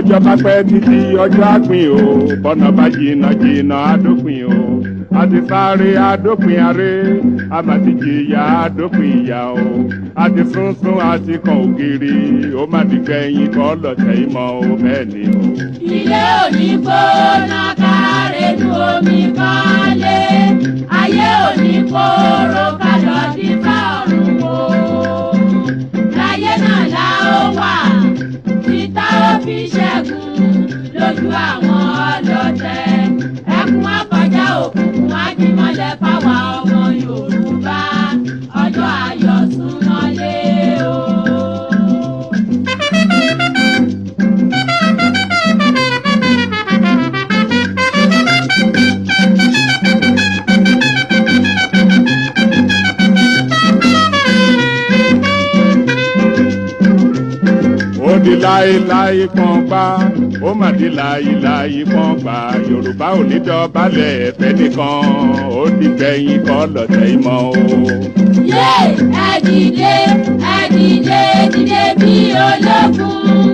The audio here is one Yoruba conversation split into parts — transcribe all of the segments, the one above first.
ọjọ́ bá pẹ́ títí ọjọ́ àgbìn o bọ́nà bá jìnnà jìnnà àdópin o àti sáré àdópin aré àmàtìjìyà àdópin ìyà o àti sunsun àti kan ògiri ó má ti gbẹ̀yìn kọ́ lọ́tẹ̀ ìmọ̀ o bẹ́ẹ̀ ni o. ilé òní gbóná kárẹ́nu omi kọ́lé ayé òní kóró kálọ̀ dífá ọ̀run o láyé náà la ó wà títà ó fi ṣẹ́gun lójú àwọn ọlọ́tẹ̀ ẹkún àkọjá òkùnkùn ájímọ́lẹ̀ fáwa ọmọ Yorùbá ọjọ́ ayọ̀ súnmọ́lé o. ó di láéláé kan gbá ó mà di láéláé kan gbá Yorùbá ò ní dọ̀bálẹ̀ ẹ̀fẹ́ nìkan ó di gbẹ̀yìn kọ́ lọ́tẹ̀ ìmọ̀ o. yé ẹ dìde dìde bí ológun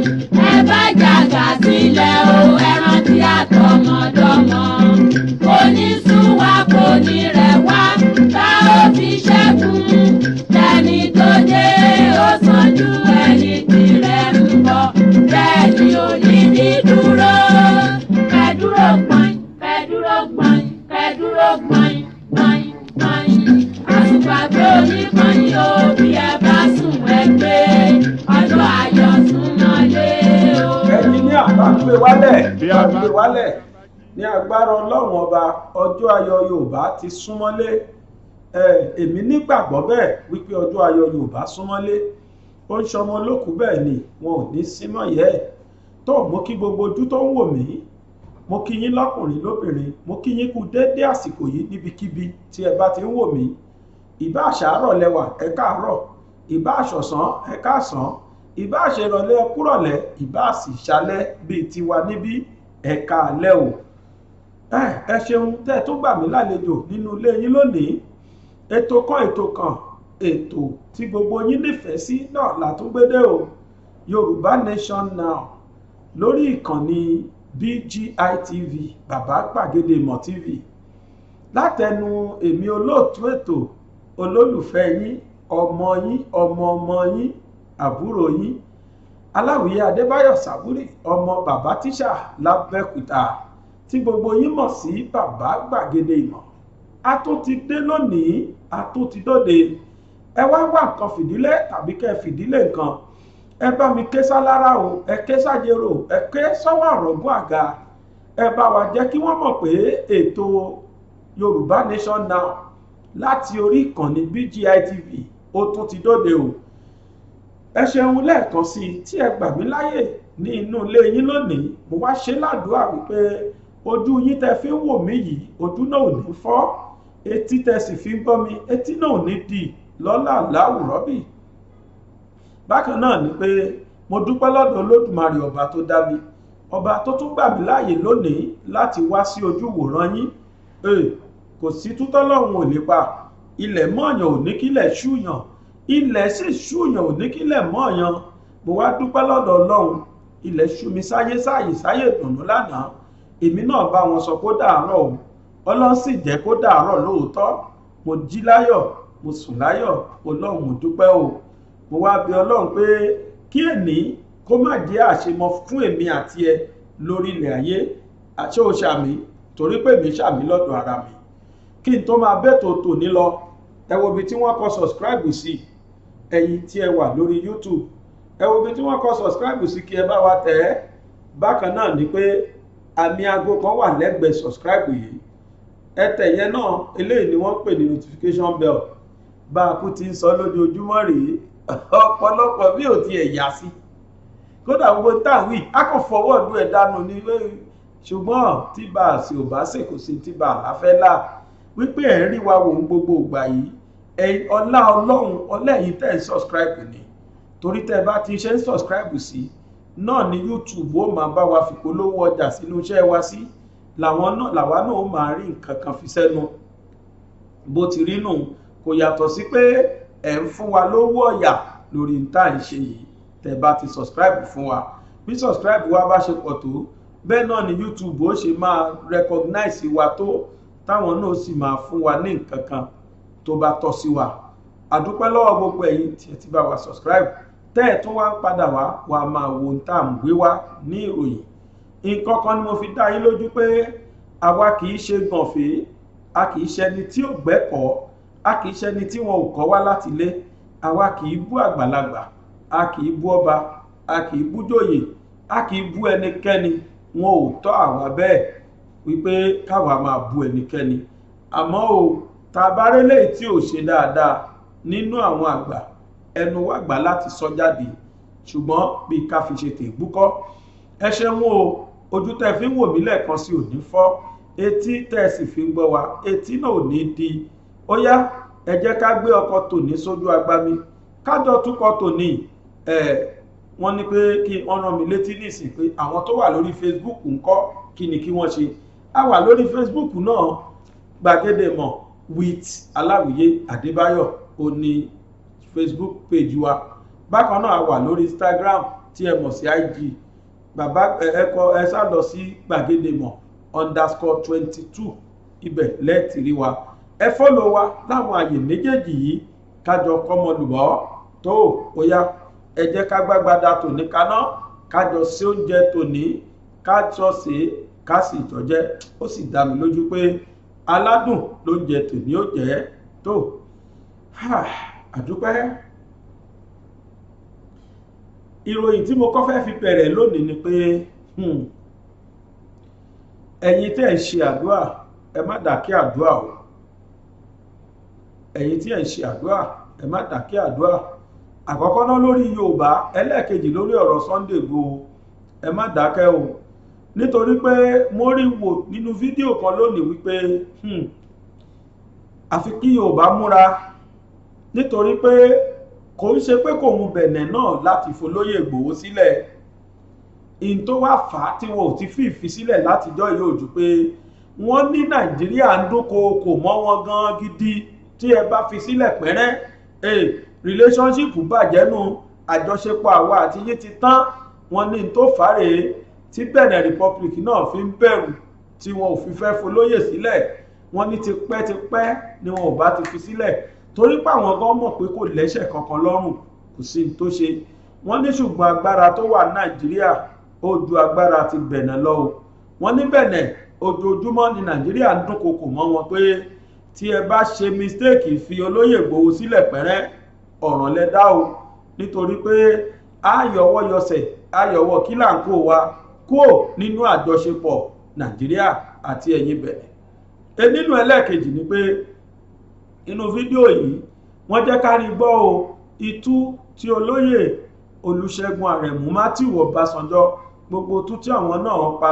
ẹ bá jàgà sílẹ̀ o ẹ rántí àtọmọdọ́mọ kò ní sú wa kò ní rẹ̀ wá tá ó fi ṣẹ́gun tẹni tó dé ó sàn ju ẹni tirẹ̀ ń bọ̀ bẹ́ẹ̀ ni ò ní ní dúró kẹ́dúró gbọ̀n kẹ́dúró gbọ̀n kẹ́dúró gbọ̀n gbọ̀n gbọ̀n àtùpàgbé oníkànnì o bí ẹ bá sùn ẹgbẹ́ ọjọ́ ayọ̀ súnmọ́lé o. ẹnjìníà bá gbé wálẹ̀ ní agbára Ọlọ́run ọba ọjọ́ ayọ̀ Yorùbá ti súnmọ́lé èmi nígbàgbọ́ bẹ́ẹ̀ wípé ọjọ́ ayọ̀ Yorùbá súnmọ́lé ó ń ṣọmọ olókùú bẹ́ẹ̀ ni wọn ò ní símọ́ yẹ́ ẹ̀ tó mú kí gbogbo ojú tó ń wò mí mo kí yín lọ́kùnrin lóbìnrin mo kí yín kú déédé àsìkò yìí níbikíbi tí ẹ bá ti ń wò mí ìbá àṣàárọ̀ lẹ́wà ẹ káàárọ̀ ìbá àṣọ̀sán ẹ káàsán ìbá àṣèrọ̀lẹ́ ẹ kúrọ̀lẹ́ ìbá àṣìṣalẹ́ bíi tiwa níbí ẹ káalẹ́ o ẹ ṣeun tẹ́ ẹ tó gbà mí lálejò nínú ilé yín lónìí ètò kan ètò tí gbogbo yín nífẹ̀ẹ́ sí náà látúngbédé o Yorùbá Nation Now lórí ìkànnì BGI TV Bàbá Gbàgede Ìmọ̀ TV látẹnu èmi olóòtú ètò olólùfẹ́ yín ọmọ yín àbúrò yín Aláwìyé Adébáyọ̀ Sàbúrì ọmọ bàbá tíṣà lábẹ́kúta tí gbogbo yín mọ̀ sí Bàbá Gbàgede Ìmọ̀ a tó ti dé lónìí a tó ti dóde ẹ wá nǹkan fìdílé tàbí kẹ́ fìdílé nǹkan ẹ bá mi ké sálára o ẹ ké sájèrò ẹ ké sọ́wọ́ àrọ̀gún àga ẹ bá wa jẹ́ kí wọ́n mọ̀ pé ètò Yorùbá Nation Now láti orí ìkànnì BGI TV ó tún ti dóde o ẹ ṣeun lẹ́ẹ̀kan sí i tí ẹ gbà mí láyè ní inú ilé yín lónìí mo wá ṣe ládùúrà wípé ojú yín tẹ́ fi ń wò mí yìí ojú náà ò ní fọ́ etí tẹ́ sì fi ń gbọ́ mi etí náà ò ní di lọ́lá láwùrọ́bì bákan náà ni pé mo dúpẹ́ lọ́dọ̀ Olódùmarè ọba tó dá mi ọba tó tún gbà mí láàyè lónìí láti wá sí ojú wòran yín kò sí tútọ́ lọ́hùn ò lè pa ilẹ̀ mọ́ọ̀yàn ò ní kílẹ̀ ṣúyàn ilẹ̀ sì ṣúyàn ò ní kílẹ̀ mọ́ọ̀yàn. Mo wá dúpẹ́ lọ́dọ̀ Ọlọ́run, ilẹ̀ ṣú mi sáyé ìdùnnú lánàá. Èmi náà bá wọn sọ kó dàárọ̀ o, Ọlọ́run sì jẹ́ kó dàárọ̀ lóòótọ́. Mo jí láyọ̀, mo sùn láyọ̀. Ọlọ́run mo dúpẹ́ o. Mo wá bẹ̀ Ọlọ́run pé kí èní kó má jẹ́ àṣemọ fún èmi àti ẹ lórí ilẹ̀ ayé. Àṣé o ṣàmì, torí pé mi ṣàmì lọ́dọ̀ ara mi. Kí n tó máa bẹ́tò tòní lọ, ẹ wo ibi tí wọ́n kọ subscribe sí, ẹ̀yin tí ẹ wà lórí YouTube. Ẹ wo ibi tí wọ́n kọ subscribe sí kí ẹ bá wa tẹ̀ ẹ́. Bákan náà ni pé àmì aago kan wà lẹ́gbẹ̀ẹ́ subscribe yìí. Ẹ tẹ̀ yẹn náà, eléyìí ni wọ́n pè ní notification bell. Bá a kú ti ń sọ lójoojúmọ́ rèé, ọ̀pọ̀lọpọ̀ bí ò ti ẹ̀ yá sí. Kódà gbogbo táwí a kàn fọwọ́ ọdún ẹ̀ dànù ní ṣùgbọ́n tí bá a sì ò bá sì kò sí tí bá a láfẹ́ là wípé ẹ̀ ń rí wa wò ń gbogbo ìgbà yìí. Ọlá Ọlọ́run, ọlá ẹ̀yin tẹ́ ń subscribe ni, torí tẹ́ bá ti ṣe ń subscribe sí náà ni YouTube ó máa bá wa fìpolówó ọjà sínú iṣẹ́ wa sí, làwa náà ó máa rí nǹkan kan fi sẹ́nu. Bó ti rí nù, kò yàtọ̀ sí pé ẹ̀ ń fún wa lówó ọ̀yà lórí tá à ń ṣe yìí tẹ́ bá ti subscribe fún wa. Bí subscribe wa bá ṣe pọ̀ tó, bẹ́ẹ̀ náà ni YouTube ó ṣe máa recognize wa tó, táwọn náà sì máa fún wa ní nǹkan kan tó bá tọ́ sí wa. Àdúpẹ́ lọ́wọ́ gbogbo ẹ̀yin tí ẹ ti bá wa subscribe, tẹ́ ẹ̀ tún wá ń padà wá máa wo ohun tá à ń gbé wá ní ìròyìn. Nǹkan kan ni mo fi dá yín lójú pé àwa kì í ṣe gànfẹ́, a kì í ṣẹni tí ò gbẹ́kọ̀ọ́, a kì í ṣẹni tí wọn ò kọ́ wá láti ilé. Àwa kì í bú àgbàlagbà, a kì í bú ọba, a kì í bú jòyè, a kì í bú ẹnikẹ́ni. Wọn ò tọ́ àwa bẹ́ẹ̀ wípé káwa máa bú ẹnikẹ́ni. Àmọ́ o, tá a bá rí léyìí tí ò ṣe dáadáa nínú àwọn àgbà, ẹnu wa gbà láti sọ jáde, ṣùgbọ́n bí ká fi ṣe tègbúkọ́. Ẹ ṣeun o, ojú tẹ́ fi ń wò mí lẹ́ẹ̀kan sí ò ní fọ́, etí tẹ́ sì fi ń gbọ́ wa, etí náà ò ní di. Ó yá, ẹ jẹ́ ká gbé ọkọ̀ tòní sójú agbami, kájọ túkọ̀ tòní. Wọ́n ní pé kí wọ́n rán mi létí nísìn pé àwọn tó wà lórí Facebook ńkọ́ kí ni kí wọ́n ṣe. A wà lórí Facebook náà, Gbàgede Ìmọ̀ with Aláwìyé Adébáyọ̀ ó ní Facebook page wa. Bákan náà a wà lórí Instagram tí ẹ mọ̀ sí IG. Bàbá ẹ sá lọ sí Gbàgede Ìmọ̀ _22, ibẹ̀ lẹ́ẹ̀tì rí wa. Ẹ fọ́lọ̀ wa láwọn àyè méjèèjì yìí, kájọ kọ́mọlùbọ́ tó. Ó yá, ẹ jẹ́ ká gbágbádá tòní kaná, kájọ sí oúnjẹ tòní, kájọ sí ká sì jọjẹ́. Ó sì dá mi lójú pé aládùn lóúnjẹ tòní ó jẹ́ tó. Àdúpẹ́. Ìròyìn tí mo kọ́ fẹ́ fi bẹ̀rẹ̀ lónìí ni pé ẹ̀yin tẹ́ ń ṣe àdúrà, ẹ má dákẹ́ àdúrà o. Ẹ̀yin tí ẹ ń ṣe àdúrà, ẹ má dákẹ́ àdúrà. Àkọ́kọ́ náà lórí Yorùbá, ẹlẹ́ẹ̀kejì lórí ọ̀rọ̀ Sunday Igboho, ẹ má dákẹ́ o. Nítorí pé mo rí wò nínú fídíò kan lónìí wípé àfi kí Yorùbá múra, nítorí pé kò ń ṣe pé kò ń bẹ̀nẹ̀ náà láti f'olóyè Ìgbòho sílẹ̀. In tó wá fà á tí wọn ò ti fi sílẹ̀ látijọ́ yóò jù pé wọ́n ní Nàìjíríà ń dúnkookò mọ́ wọn gan gidi. Tí ẹ bá fi sílẹ̀ pẹ́rẹ́, relationship bàjẹ́ nù, àjọṣepọ̀ àwa àti yín ti tán. Wọ́n ní tó fàárẹ̀ tí Benin Republic náà fi ń bẹ̀rù tí wọn ò fi fẹ́ f'olóyè sílẹ̀. Wọ́n ní tipẹ́tipẹ́ ni wọn ò bá ti fi sílẹ̀, torí pé àwọn gan mọ̀ pé kò lẹ́sẹ̀ kankan lọ́rùn, kò sí tó ṣe. Wọ́n ní ṣùgbọ́n agbára tó wà Nàìjíríà ó ju agbára ti Benin lọ o. Wọ́n ní Benin ojoojúmọ́ ni Nàìjíríà ń dúnkokò mọ́ wọn pé tí ẹ bá ṣe mistake fi olóyè Ìgbòho sílẹ̀ pẹ́rẹ́, ọ̀ràn lẹ dá o. Nítorí pé ayọ̀wọ́ yọsẹ̀, ayọ̀wọ́ kílàńkó wa kó nínú àjọṣepọ̀ Nàìjíríà àti ẹ̀yin Benin. Nínú ẹlẹ́ẹ̀kejì ni pé inú fídíò yìí wọ́n jẹ́ ká rí gbọ́ o, itú tí olóyè Olúṣẹ́gun Àrẹ̀mú Matthew Ọbásanjọ́, gbogbo tú tí àwọn náà pa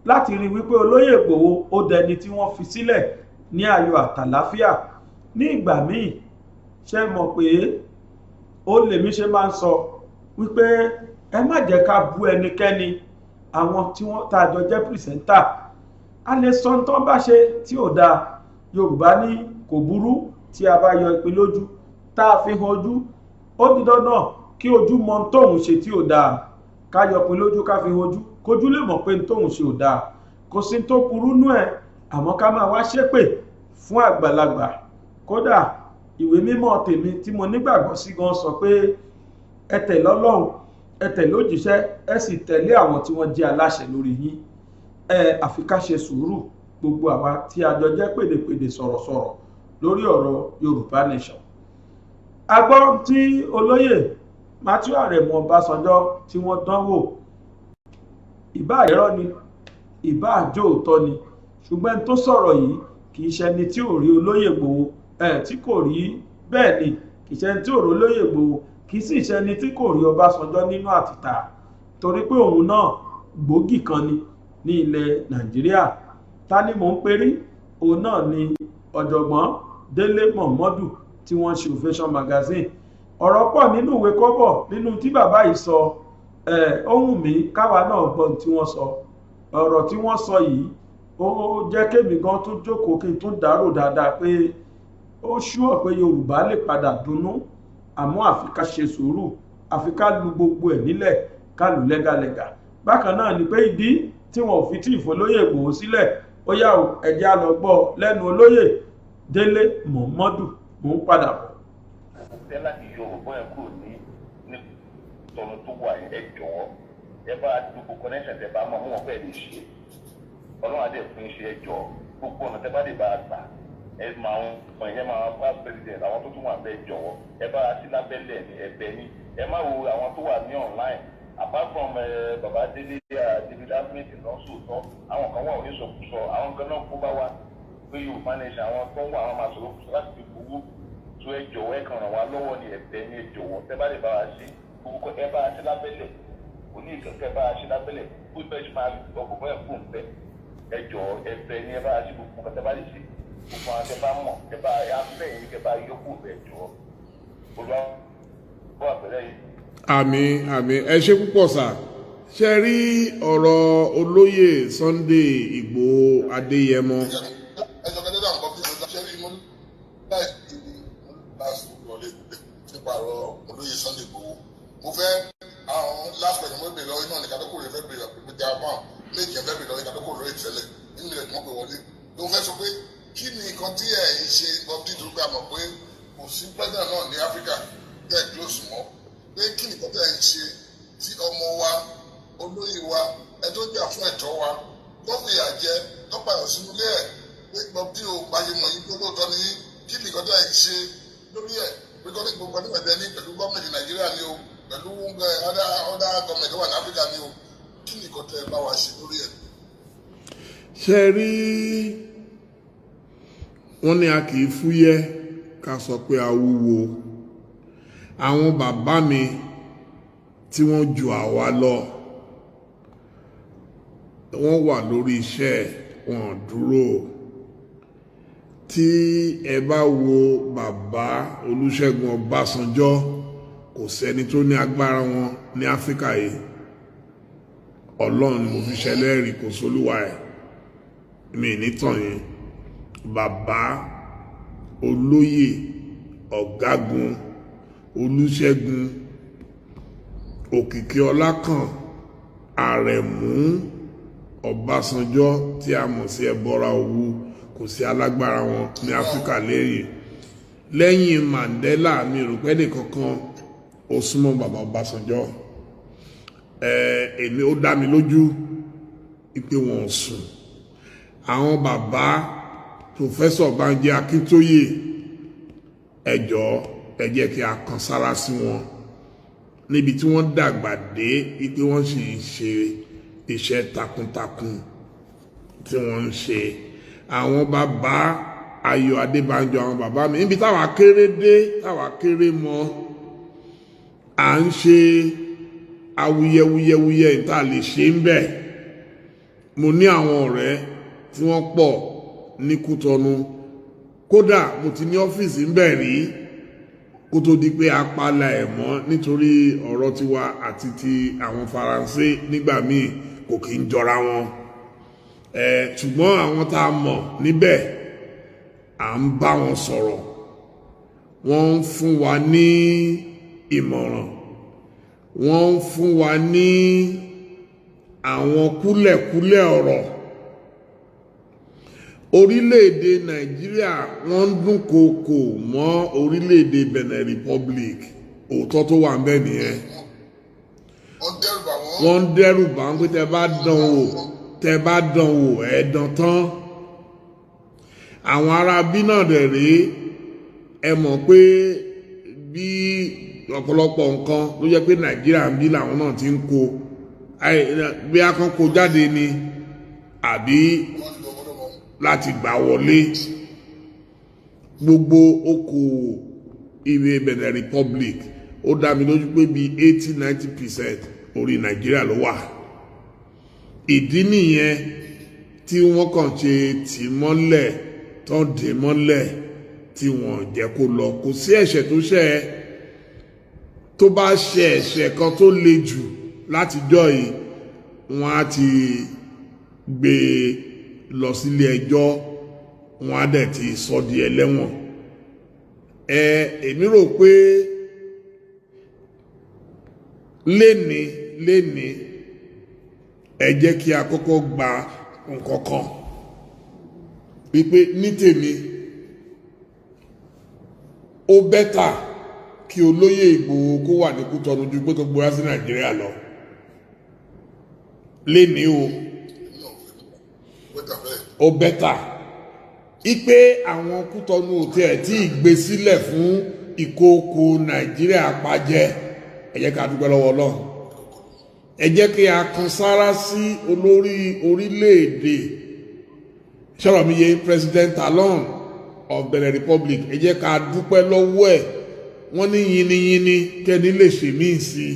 láti rí wípé olóyè Ìgbòho ó dẹni tí wọ́n fi sílẹ̀ ní ayọ̀ àtàláfíà. Ní ìgbà míì ṣe mọ̀ pé ó lèmi ṣe máa ń sọ wípé ẹ má jẹ́ ká bú ẹnikẹ́ni. Àwọn tí wọ́n tàjọ jẹ́ pìrìsẹ́ńtà, a lè sọ tán bá ṣe tí ò dáa. Yorùbá ní kò burú tí a bá yọ ìpín lójú tá a fi hàn ojú ó di dandan kí ojú mọ tóun ṣe tí ò dáa ká yọpin lójú ká fi hàn ojú kójú lè mọ̀ pé tóun ṣe ò dáa kò sí tó burú nú ẹ̀ àmọ́ ká máa wá ṣépè fún àgbàlagbà kódà ìwé mímọ́ tèmi tí mo nígbàgbọ́ sí gan sọ pé ẹ tẹ̀lé Ọlọ́run ẹ tẹ̀lé òjíṣẹ́ ẹ sì tẹ̀lé àwọn tí wọ́n jẹ́ aláṣẹ lórí yín àfi ká ṣe sùúrù gbogbo àwa tí a jọ jẹ́ pèdèpèdè sọ̀rọ̀sọ̀rọ̀ lórí ọ̀rọ̀ Yorùbá Nation. A gbọ́ tí olóyè Matthew Aremu Ọbásanjọ́ tí wọ́n dánwò ìbá irọ́ ni ìbá àjò òótọ́ ni ṣùgbọ́n tó sọ̀rọ̀ yìí kì í ṣẹni tí ò rí olóyè Ìgbòho tí kò rí bẹ́ẹ̀ ni kì í ṣẹni tí ò rí olóyè Ìgbòho kì í sì ṣẹni tí kò rí Ọbásanjọ́ nínú àtìtà torí pé òun náà gbòógì kan ni ní ilẹ̀ Nàìjíríà ta ni mò ń perí òun náà ni ọ̀jọ̀gbọ́n Délé Mọ̀mọ́dù tí wọ́n ṣe Ovation Magazine ọ̀rọ̀ pọ̀ nínú ìwé kọ́bọ̀ nínú tí bàbá yìí sọ ohun mi káwa náà gbọ́ tí wọ́n sọ ọ̀rọ̀ tí wọ́n sọ yìí ó jẹ́ kémi gan tún jókòó kí n tún dárò dáadáa pé ó ṣúọ̀ pé Yorùbá lè padà dunnú àmọ́ àfi ká ṣe sùúrù àfi ká lu gbogbo ẹ̀ nílẹ̀ ká lù lẹ́gàlẹ́gà bákan náà ni pé ìdí tí wọn ò fi tí ìfọlóyè Ìgbòho sílẹ̀ ó yá o ẹ̀jẹ̀ á lọ gbọ́ lẹ́nu olóyè Délé Mọ̀mọ́dù mò ń padà bọ̀. Ṣé láti yọ òbọ̀ ẹ̀ kúrò ní tọ̀nù tó wà ẹ jọ̀wọ́ ẹ bá gbogbo connection tẹ bá mọ̀ mú wọn fẹ́ lè ṣe Ọlọ́run adé fún iṣẹ́ ẹ jọ gbogbo ọ̀nà tẹ bá lè bá a gbà ẹ máa ń pọ̀ ẹ máa pass president àwọn tó tún wà bẹ́ẹ̀ jọ̀wọ́ ẹ bá a sí lábẹ́lẹ̀ ní ẹ̀bẹ̀ ní ẹ má wo àwọn tó wà ní online apart from baba Délé David Ahmed náà sòótọ́ àwọn kan wà oníṣòkùsọ àwọn kan náà kó bá wa pé Yorùbá Nation àwọn tó ń wà àwọn máa sọ̀rọ̀ kùsọ láti fi gbowó tó ẹ jọ̀wọ́ ẹ kàn ràn wá lọ́wọ́ ní ẹ̀bẹ̀ ní ẹ jọ̀wọ́ tẹ bá lè bá wa ṣe gbogbo ẹ bá a ṣe lábẹ́lẹ̀ òní ìkẹ́kẹ́ bá a ṣe lábẹ́lẹ̀ kó bẹ́ẹ̀ ṣe máa ọkọ̀ ẹ̀ fún bẹ́ẹ̀ ẹ jọ̀ọ́ ẹ̀bẹ̀ ní ẹ bá a ṣe gbogbo nǹkan tẹ bá lè ṣe gbogbo àwọn tẹ bá mọ̀ ẹ bá a fẹ́ yìí kẹ bá yọkù bẹ́ẹ̀ jọ̀ọ́ olùwàwọ̀ àbẹ̀rẹ̀ yìí. àmín àmín ẹ ṣe púpọ̀ sà ṣe rí ọ̀rọ̀ olóyè Sunday Ìgbòho Adéyẹmọ. ẹjọ́ kẹjọ́ náà ń bọ́ bí mo ṣe rí mú láì láti wọlé nípa ọ̀rọ̀ olóyè Sunday Ìgbòho mo fẹ́ àwọn last question mo bèèrè lọ́wọ́ iná ní kàdókò rẹ̀ fẹ́ bèèrè pété àwọn méjì ẹ̀ fẹ́ bèèrè lọ́wọ́ kàdókò rẹ̀ ìtẹ́lẹ̀ nínú ilẹ̀ tí wọ́n pè wọlé ló fẹ́ sọ pé kí ni nǹkan tí ẹ̀ ń ṣe bọ́bí tó gbà mọ̀ pé kò sí president náà ní Áfíríkà tẹ̀ close mọ́ pé kí ni nǹkan tí ẹ̀ ń ṣe tí ọmọ wa olóyè wa ẹ tó jà fún ẹ̀tọ́ wa tó fi àjẹ tó pààyàn sínú ilé ẹ̀ pé bọ́bí o gbàyè mọ̀ yín tó lóòótọ́ ni kí ni nǹkan tí ẹ̀ ń ṣe lórí ẹ̀ pé kọ́ ní gbogbo ẹni ẹ̀dẹ́ ní pẹ̀lú gọ́ọ̀mẹ̀ntì Nàìjíríà ni o pẹ̀lú ọ̀dà gọ́ọ̀mẹ̀ntì wà ní Áfíríkà ni o kí ni nǹkan tẹ́ ẹ bá wa ṣe lórí ẹ̀. ṣe rí wọ́n ní a kì í fúyẹ́ ká sọ pé a wúwo àwọn bàbá mi tí wọ́n ju àwa lọ wọ́n wà lórí iṣẹ́ wọn dúró tí ẹ bá wo bàbá Olúṣẹ́gun Ọbásanjọ́ kò sẹ́ni tó ní agbára wọn ní Áfíríkà yìí Ọlọ́run ni mo fi ṣẹlẹ́rìí kò sólúwa ẹ̀ mi nítàn yín bàbá olóyè ọ̀gágun Olúṣẹ́gun Òkìkíọlákàn Àrẹ̀mú Ọbásanjọ́ tí a mọ̀ sí ẹbọra Òwu kò sí alágbára wọn ní Áfíríkà lẹ́yìn Mandela mi rò pé nìkankan ó súnmọ́ bàbá Ọbásanjọ́ èmi ó dá mi lójú pé wọn ò sùn àwọn bàbá Professor Banji Akíntóyè ẹ jọ̀ọ́ ẹ jẹ́ kí a kan sára sí wọn níbi tí wọ́n dàgbà dé pé wọ́n sì ṣe iṣẹ́ takuntakun tí wọ́n ń ṣe àwọn bàbá Ayọ̀ Adébánjọ àwọn bàbá mi níbi táwa kéré dé táwa kéré mọ́ à ń ṣe awuyewuyewuye ìta lè ṣe ń bẹ̀ mo ní àwọn ọ̀rẹ́ tí wọ́n pọ̀ ní Kútọ́nù kódà mo ti ní ọ́fíìsì ń bẹ̀ rí kó tó di pé a pala ẹ̀ mọ́ nítorí ọ̀rọ̀ tiwa àti ti àwọn Faransé nígbà míì kò kí ń jọra wọn ṣùgbọ́n àwọn tá a mọ̀ níbẹ̀ à ń bá wọn sọ̀rọ̀ wọ́n ń fún wa ní ìmọ̀ràn, wọ́n ń fún wa ní àwọn kúlẹ̀kúlẹ̀ ọ̀rọ̀. Orílẹ̀-èdè Nàìjíríà wọ́n ń dúnkokò mọ́ orílẹ̀-èdè Benin Republic, òótọ́ tó wà ń bẹ nìyẹn. Wọ́n ń dẹ́rù bà wọ́n pé tẹ́ bá dán wò ẹ̀ dán tán. Àwọn ará bí náà dẹ̀ rèé, ẹ mọ̀ pé bí ọ̀pọ̀lọpọ̀ nǹkan ló jẹ́ pé Nàìjíríà ń bí làwọn náà ti ń kó, bí a kan kó jáde ni àbí láti gbà wọlé. Gbogbo okòwò ìwé Benin Republic ó dá mi lójú pé bí 80-90% orí Nàìjíríà ló wà. Ìdí nìyẹn tí wọ́n kàn ṣe tì mọ́lẹ̀ tán dè mọ́lẹ̀ tí wọ́n jẹ́ kó lọ. Kò sí ẹ̀ṣẹ̀ tó ṣẹ̀ ẹ́, tó bá ṣe ẹ̀ṣẹ̀ kan tó le jù látijọ́ yìí wọ́n á ti gbé lọ sílé ẹjọ́, wọ́n á dẹ̀ ti sọ di ẹlẹ́wọ̀n. Èmi rò pé léni ẹ jẹ́ kí a kọ́kọ́ gba nǹkan kan wípé ní tèmi ó bẹ́tà kí olóyè Ìgbòho kó wà ní Kútọ̀nù ju pé kó gbóra sí Nàìjíríà lọ. Léni ó bẹ́tà ipe àwọn Kútọ̀nù òtí ẹ̀ tí ìgbé sílẹ̀ fún ìkókò Nàìjíríà pàjẹ́. Ẹ jẹ́ ká dúpẹ́ lọ́wọ́ Ọlọ́run. Ẹ jẹ́ kí a kan sára sí olórí orílẹ̀-èdè Ṣọ́rọ̀míye President Talon of Benin Republic. Ẹ jẹ́ ká dúpẹ́ lọ́wọ́ ẹ̀. Wọ́n ní yiniyini kẹ́ni lè ṣe míì sí.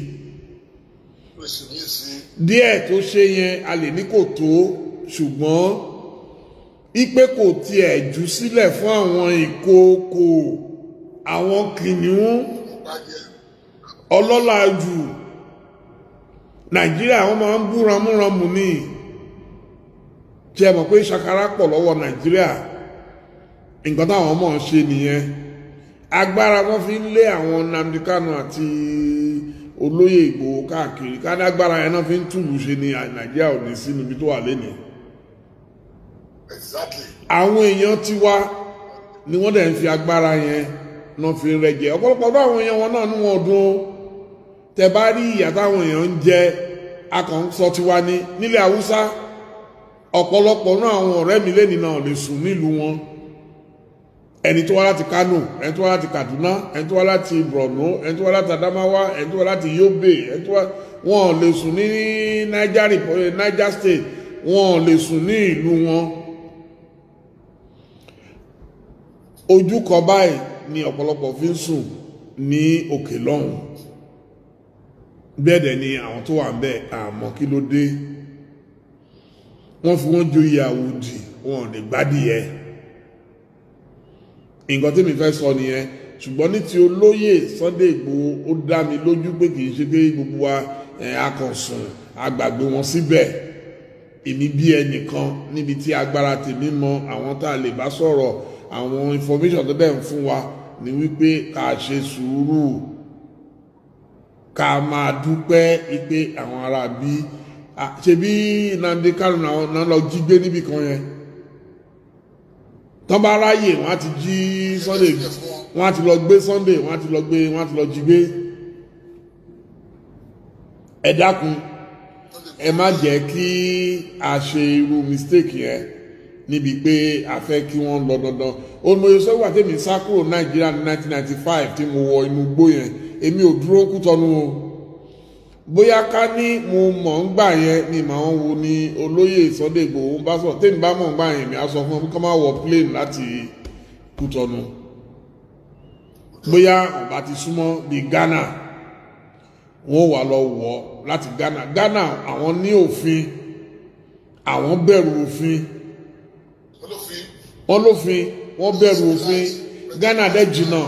Díẹ̀ tó ṣe yẹn a lè ní kò tó, ṣùgbọ́n ipe kò tiẹ̀ jù sílẹ̀ fún àwọn ìkookò, àwọn kìnìún ọlọ́lá jù. Nàìjíríà wọ́n máa ń bú ramúramù ní jẹ́ mọ̀ pé ṣàkárá pọ̀ lọ́wọ́ Nàìjíríà. Nǹkan táwọn ọmọ ṣe nìyẹn. Agbára wọn fi ń lé àwọn Nnamdi Kanu àti olóyè Ìgbòho káàkiri. Kádágbára yẹn náà fi ń túlù ṣe ni Nàìjíríà ò ní sí níbi tó wà lénìí. Àwọn èèyàn ti wá ni wọ́n dẹ̀ ń fi agbára yẹn náà fi ń rẹjẹ. Ọ̀pọ̀lọpọ̀ ọdún àwọn èèyàn wọn náà ní wọn dún. Tẹ́ bá rí ìyà táwọn èèyàn ń jẹ, akọ̀ǹsọ ti wá ní nílẹ̀ Haúsá. Ọ̀pọ̀lọpọ̀ náà àwọn ọ̀rẹ́ mi lẹ́ni náà lè sùn nílùú wọn. Ẹni tó wá láti Kano, ẹni tó wá láti Kaduna, ẹni tó wá láti Borno, ẹni tó wá láti Adamawa, ẹni tó wá láti Yobe, ẹni tó wá, wọn lè sùn ní Niger State, wọn lè sùn ní ìlú wọn. Ojú kan báyìí ni ọ̀pọ̀lọpọ̀ fi ń sùn ní òkè lọ́hùn. Bẹ́ẹ̀ dẹ̀ ni àwọn tó wà ń bẹ̀ àmọ́ kí ló dé. Wọ́n fi wọ́n joyè àwòdì, wọn ò lè gbádìí. Nǹkan tí mi fẹ́ sọ nìyẹn. Ṣùgbọ́n ní ti olóyè Sunday Ìgbòho ó dá mi lójú pé kì í ṣe pé gbogbo wa akọ̀sùn àgbàgbé wọn síbẹ̀. Èmi bí ẹnìkan níbi tí agbára tèmi mọ àwọn tá a lè bá sọ̀rọ̀, àwọn information tó dẹ̀ ń fún wa ni wípé ká ṣe sùúrù, ká máa dúpẹ́ wípé àwọn ará bí ṣe bí Nnamdi Kanu náà lọ jí gbé níbì kan yẹn. Tán bá ráyè wọ́n á ti jí Sunday, wọ́n á ti lọ gbé Sunday, wọ́n á ti lọ jí gbé. Ẹ dákun, ẹ má jẹ́ kí a ṣe irú mistake yẹn níbi pé a fẹ́ kí wọ́n lọ dandan. Olùmọ̀ye sọ́gbà tèmi sá kúrò Nàìjíríà ní 1995 tí mo wọ inú igbó yẹn, èmi ò dúró Kútọ̀nù o. Bóyá ká ní mo mọ̀ ń gbà yẹn ni màá wo ni olóyè Sunday Ìgbòho ń bá sọ. Tèmi bá mọ̀ ń gbà yẹn mi á sọ fún ọ kí wọ́n máa wọ plane láti Kútọ̀nù. Bóyá ọba ti súnmọ́ bíi Ghana, wọ́n wà lọ wọ̀ láti Ghana. Ghana àwọn ní òfin, àwọn bẹ̀rù òfin. Wọ́n bẹ̀rù òfin. Ghana dẹ̀ jìnnà.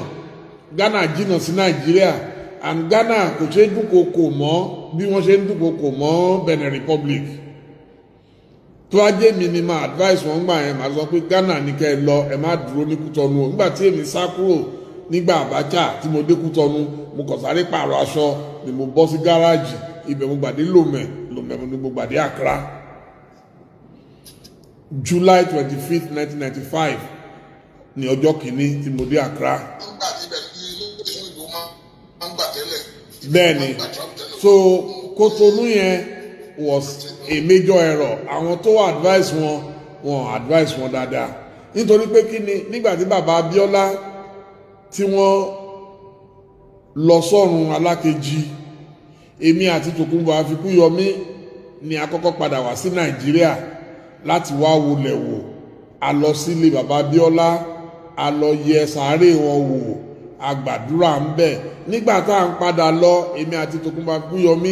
Ghana jìnnà sí Nàìjíríà. And Ghana kò ṣe é dúnkokò mọ́ bí wọ́n ṣe ń dúnkokò mọ́ Benin Republic. Tó wá jẹ́ mi ni máa advice wọn gbà yẹn, màá sọ pé Ghana ní kẹ́ ẹ lọ, ẹ má dúró ní Kútọ̀nù. Nígbà tí èmi sá kúrò nígbà Abacha tí mo dé Kútọ́nù mo kàn sáré pààrọ̀ aṣọ ni mo bọ́ sí gáràjì ibẹ̀ mo gbàdé Lomé ni mo gbàdé Accra. July 25th 1995 ní ọjọ́ kìíní tí mo dé Accra. Bẹ́ẹ̀ni so Kútọ́nù yẹn was a major error. Àwọn tó advice wọn advice wọn dáadáa nítorí pé kí ni nígbà tí bàbá Abíọ́lá tí wọ́n lọ sọ́run alákejì èmi àti Tòkunbọ̀ Àfikúnyọmí ni àkọ́kọ́ padà wá sí Nàìjíríà láti wá wọlé wò a lọ sílé bàbá Abíọ́lá a lọ yẹ sàárè wọn wò a gbàdúrà ń bẹ̀ nígbà tá à ń padà lọ èmi àti Tòkunbọ̀ Àfikúnyọmí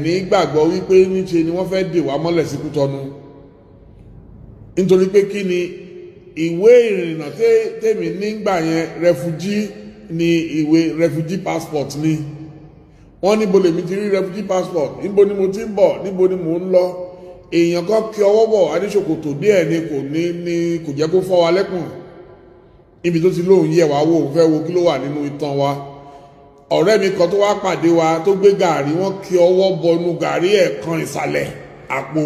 ní gbàgbọ́ wípé níṣe ni wọ́n fẹ́ dè wá mọ́lẹ̀ sí Kútọ́nù nítorí pé kí ni ìwé ìrìnnà tèmi nígbà yẹn refugee ni ìwé refugee passport ni wọ́n níbo lèmi ti rí refugee passport níbo ni mo ti ń bọ̀ níbo ni mò ń lọ èèyàn kan kí ọwọ́ bọ̀ adéṣòkòtò díẹ̀ ni kò jẹ́ kó fọ́ wa lẹ́kùn níbi tó ti lóun yẹ̀ wá wò fẹ́ wo kí ló wà nínú ìtàn wa ọ̀rẹ́ mi kan tó wá pàdé wa tó gbé gàrí wọ́n kí ọwọ́ bọnú gàrí ẹ̀kan ìsàlẹ̀ àpò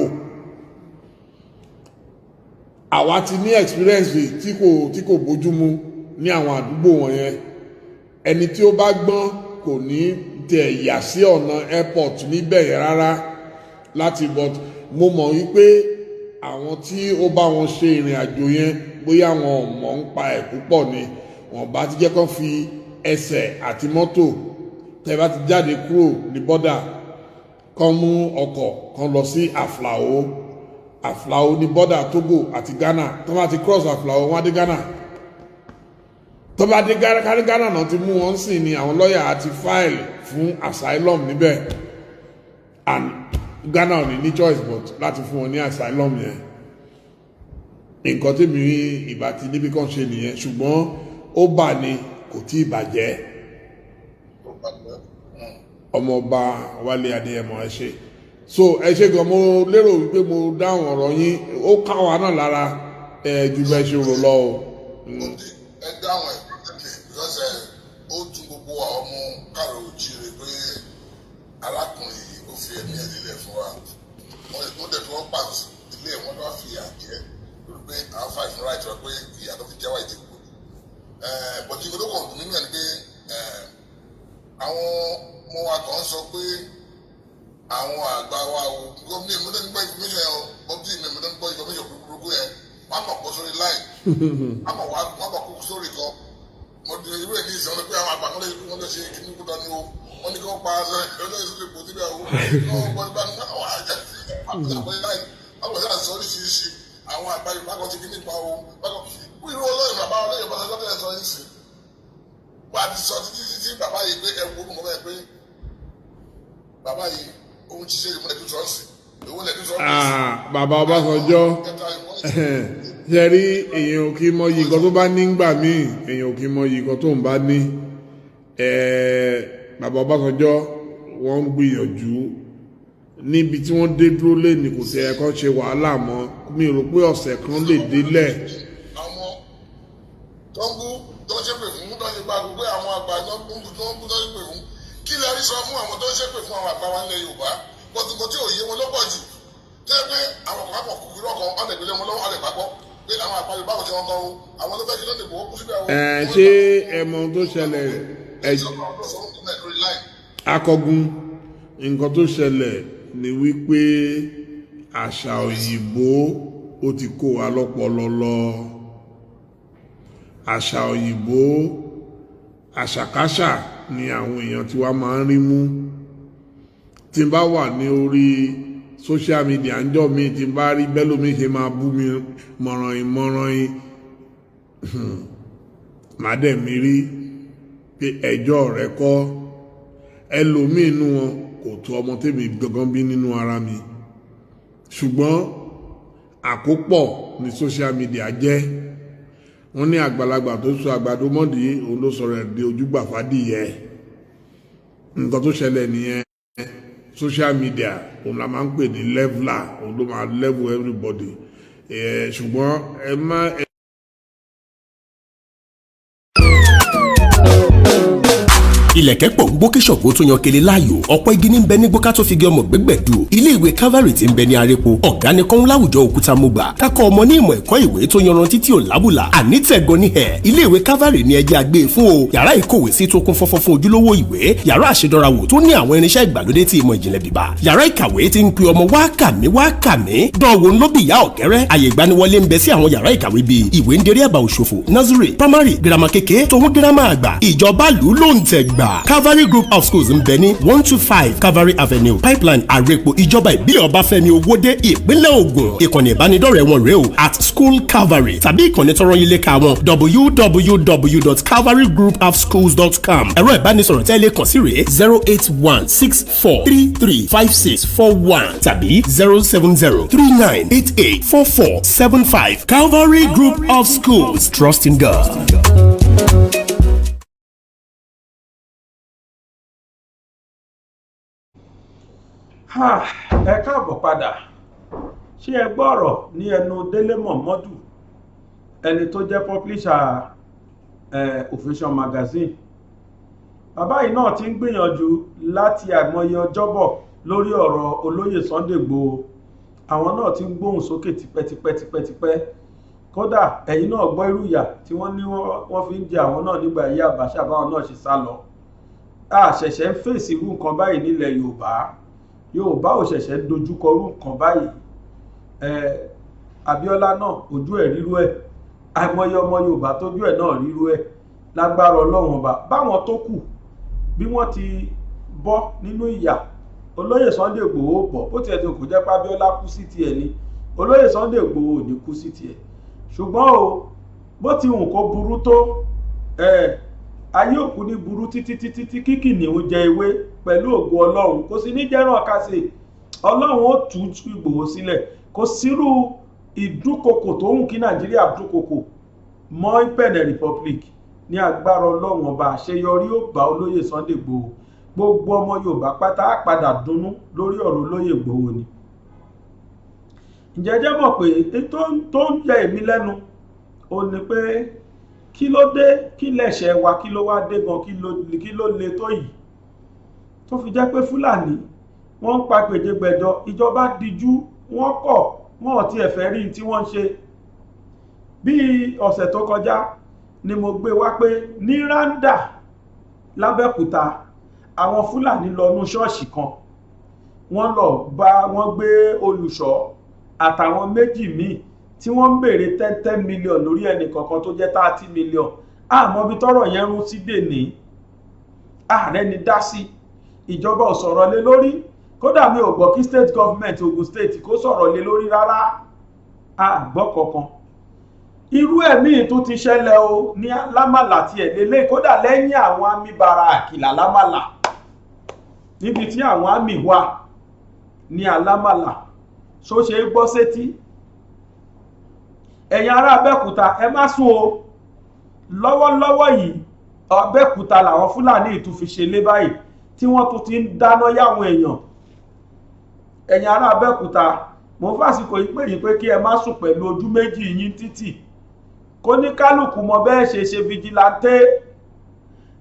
àwa ti ní experience tí kò bójúmu ní àwọn àdúgbò wọ̀nyẹn ẹni tí ó bá gbọ́n kò ní tẹ̀ yà sí ọ̀nà airport níbẹ̀ yẹn rárá láti but mo mọ̀ wípé àwọn tí ó bá wọn ṣe ìrìn àjò yẹn bóyá wọn ò mọ̀ ń pa ẹ̀ púpọ̀ ni wọ́n bá ti jẹ́ kán fi ẹsẹ̀ àti mọ́tò tẹ́ bá ti jáde kúrò ní bọ́dà kán mú ọkọ̀ kan lọ sí Àflàó ní bọ́dà Togo àti Ghana tó bá ti cross Àflàó wọ́n á dé Ghana tó bá dé Ghana náà ti mú wọn sì ni àwọn lọ́ọ̀yà àti file fún asylum níbẹ̀ and Ghana ò ní ní choice but láti fún wọn ní asylum yẹn nǹkan tí mi ìbá ti níbi kan ṣe nìyẹn ṣùgbọ́n ó bà ní kò tí ì bàjẹ́ ọmọọba Wálé Adéyẹmọ ẹ ṣé so ẹ ṣé gan mo lérò wípé mo dáhùn ọ̀rọ̀ yín ó káwa náà lára ju bẹ́ẹ̀ ṣe rò lọ o. ẹ dáhùn ẹ because ó tún gbogbo àwọn ọmọ káàrọ̀ òjíire pé arákùnrin yìí ó fi ẹ̀mí ẹ̀ lílẹ̀ fún wa wọ́n dẹ̀ tí wọ́n pa ilé wọn lọ́wọ́ fi ìyà jẹ lórí pé àwọn five right wọ́n pé ìyà tó fi jẹ́ wáyé ti kú bọ̀dé ìgbẹ́ tó kàn dùn nínú ẹ̀ ni pé àwọn ọmọ wa kan sọ pé àwọn àgbà wa o gómìnà ìmúdé nígbà information yẹn o bọ́bí ìmúdé nígbà information burúkú yẹn wọ́n kàn kó sórí line wọ́n kàn kó sórí kan mo di irú ẹ̀ ní ìsìn wọn pé àwọn àgbà kan lè ṣe kíní kúta ní o wọ́n ní kí wọ́n pa ẹlẹ́yìn sórí ipò síbẹ̀ o wọ́n gbọ́ nípa nípa àwọn àjẹ́ àwọn àjẹ́ àti oríṣiríṣi àwọn àgbà Yorùbá kan ti kíní pa o wọ́n irú olóyìn bàbá olóyìn bàbá lọ́dẹ̀ sọ yìí sí wọ́n á ti sọ títí bàbá yìí pé ẹ̀wù mọ̀ bẹ́ẹ̀ pé bàbá yìí òun ti ṣe ìmọ̀ ẹ̀dùn sọ́ọ̀sì èwo lẹ̀dùn sọ́ọ̀sì. Bàbá Ọbásanjọ́ ṣe rí èèyàn ò kí mọyì nǹkan tó bá ní gbà míì èèyàn ò kí mọyì nǹkan tó ń bá ní bàbá Ọbásanjọ́ wọ́n ń gbìyànjú níbi tí wọ́n dé dúró lẹ́ni kò tẹ́ ẹ̀kọ́ ṣe wàhálà mọ́ mi rò pé ọ̀sẹ̀ kan lè délẹ̀. àwọn tó ń bú tó ń ṣépè fún tó ń ṣe gba gbogbo àwọn àgbà tó ń bú tó ń ṣépè fún kí lè rí sọ fún àwọn tó ń ṣépè fún àwọn àgbà wa nílẹ̀ Yorùbá bọ́tùkọ tí ò yé wọn lọ́pọ̀ jù tẹ́ pé àwọn kan pọ̀ kúkúrú ọkọ̀ ọ̀nà ìpínlẹ̀ wọn lọ́wọ́ àlẹ́ pápọ̀ pé àwọn àgbà Yorùbá kò ṣe wọn kan o àwọn tó fẹ́ kí lóde bò ó kú síbẹ̀ o. ṣé ẹmọ tó ṣẹlẹ̀ akọgun nǹkan tó ṣẹlẹ̀ ni wípé àṣà òyìnbó ó ti kó wa lọ́pọlọ lọ àṣà òyìnbó àṣàkáṣà ni àwọn èèyàn tí wá máa ń rí mú tí n bá wà ní orí social media ń jọ mi tí n bá rí bẹ́lómi ṣe máa bú mi mọ̀ràn-in má dẹ̀ mi rí pé ẹjọ́ rẹ̀ kọ́ ẹlòmíì inú wọn kò tó ọmọ tèmi gangan bí nínú ara mi ṣùgbọ́n àkópọ̀ ní social media jẹ́ wọ́n ní àgbàlagbà tó sọ àgbàdo mọ́dì òun ló sọ̀rọ̀ ẹ̀ di ojúgbà fàdíyẹ nǹkan tó ṣẹlẹ̀ nìyẹn social media òun la máa ń pè ní leveler òun ló máa level everybody ṣùgbọ́n ẹ má ìlẹ̀kẹ̀ pọ̀ ń gbó kí ṣọ̀gbó tó yan kele láàyò ọ̀pọ̀ igi ní ń bẹ ní gbóká tó fi gé ọmọ gbẹ́gbẹ̀dù ilé ìwé Calvary tí ń bẹ ní arépo ọ̀gá ni kọ́ń láwùjọ òkúta mọ́gbà kákọ́ ọmọ ní ìmọ̀ ẹ̀kọ́ ìwé tó yanrantí tí ò lábùlà àní tẹ̀gọ́ ní ẹ̀ ilé ìwé Calvary ní ẹjẹ́ àgbé fún o yàrá ìkówé sí tó kún fọ́fọ́ fún ojúlówó ìwé yàrá àṣedọ́rawò tó ní àwọn irinṣẹ́ ìgbàlódé tí ìmọ̀ ìjìnlẹ̀ bíbá yàrá ìkàwé tí ń pe ọmọ wá kà mí dánwò ńlọ́bì ìyá ọ̀kẹ́rẹ́ àyè ìgbaniwọlé ń bẹ sí àwọn yàrá ìkàwé bíi ìwé ń derí àbá òṣòfò nursery primary girama kékeré tòun girama àgbà ìjọba lù ló ń tẹ̀ gbà Calvary Group of Schools ń bẹ ní 125 Calvary Avenue Pipeline Àrèpò ìjọba ìbílẹ̀ Ọbáfẹ́mi Owódé ìpínlẹ̀ Ògùn ìkànnì ìbánidọ́rẹ̀ẹ́ wọn rèé o @School Calvary tàbí ìkànnì tọrọ yín léka wọn www.calvarygroupofschools.com ẹ̀rọ ìbánisọ̀rọ̀ tẹ́lẹ̀ kàn sí rèé 08164335641 tàbí 07039884475 Calvary Group of Schools, trust in God. Ẹ káàbọ̀ padà. Ṣé ẹ gbọ́ ọ̀rọ̀ ní ẹnu Délé Mọ̀mọ́dù ẹni tó jẹ́ publisher Official Magazine? Bàbá yìí náà ti ń gbìyànjú láti àìmọye ọjọ́ bọ̀ lórí ọ̀rọ̀ olóyè Sunday Igboho. Àwọn náà ti ń gbóhùn sókè tipẹ́tipẹ́. Kódà ẹ̀yin náà gbọ́ irú ìyà tí wọ́n ní wọ́n fi ń jẹ àwọn náà nígbà ayé Abacha báwọn náà ṣe sá lọ. Ṣẹ̀ṣẹ̀ ń fèsì irú nǹkan báyìí nílẹ̀ Yorùbá ò ṣẹ̀ṣẹ̀ dojúkọ irú nǹkan báyìí. Abíọ́lá náà ojú ẹ̀ rírú ẹ̀ àìmọye ọmọ Yorùbá tójú ẹ̀ náà rírú ẹ̀ lágbára Ọlọ́run ọba báwọn tó kù bí wọ́n ti bọ́ nínú ìyà olóyè Sunday Igboho bọ̀ bó tiẹ̀ tó kò jẹ́ pé Abíọ́lá kú sí tiẹ̀ ni olóyè Sunday Igboho ò ní kú sí tiẹ̀ ṣùgbọ́n o bó ti hùn kó burú tó ayé òkú ní burú títí kíkìnìún jẹ ewé pẹ̀lú ògo Ọlọ́run kò sí ní jẹ́rán kásẹ̀ Ọlọ́run ó tú Ìgbòho sílẹ̀ kò sírú ìdúnkokò tó hùn kí Nàìjíríà dúnkokò mọ́ Benin Republic ní agbára Ọlọ́run ọba àṣeyọrí ó bá olóyè Sunday Igboho gbogbo ọmọ Yorùbá pátá á padà dunnú lórí ọ̀rọ̀ olóyè Igboho ni. Ǹjẹ́ jẹ́ mọ̀ pé tó ń yẹ èmi lẹ́nu ó ní pé kí ló dé kí lẹ̀ṣẹ̀ wa kí ló wá dé gan kí ló le tó yìí tó fi jẹ́ pé Fúlàní wọ́n ń pa gbèdégbèjọ ìjọba díjú wọ́n kọ̀ wọ́n ò tiẹ̀ fẹ́ rí tí wọ́n ń ṣe. Bí ọ̀sẹ̀ tó kọjá ni mo gbé wá pé ní Randa l'Abẹ́òkúta àwọn Fúlàní lọ nú ṣọ́ọ̀ṣì kan wọ́n gbé olùṣọ́ àtàwọn méjì míì tí wọ́n ń béèrè 10 million lórí ẹnì kọ̀ọ̀kan tó jẹ́ 30 million àmọ́ bí tọ́rọ̀ yẹn rún sí dèní ààrẹ ni dá sí ìjọba ò sọ̀rọ̀ lé lórí kódà mi ò gbọ́ kí state government Ogun State kó sọ̀rọ̀ lé lórí rárá àgbọ́ kankan. Irú ẹ̀mí tó ti ṣẹlẹ̀ o ní Lámàlà tí ẹ̀ lélẹ̀ kódà lẹ́yìn àwọn àmì bara àkìlà Lámàlà níbi tí àwọn àmì wà ní Alámàlà ṣó ṣe é gbọ́ sétí. Ẹ̀yin ará Abẹ́òkúta ẹ má sùn o lọ́wọ́lọ́wọ́ yìí Abẹ́òkúta làwọn Fúlàní ìtún fi ṣe lé báyìí tí wọ́n tún ti ń dáná yáwọn èèyàn. Ẹ̀yin ará Abẹ́òkúta mo fàsìkò ìpè yìí pé kí ẹ má sùn pẹ̀lú ojú méjì yín títì kó ní kálukú mọ bẹ́ẹ̀ ṣe fìjìláńtè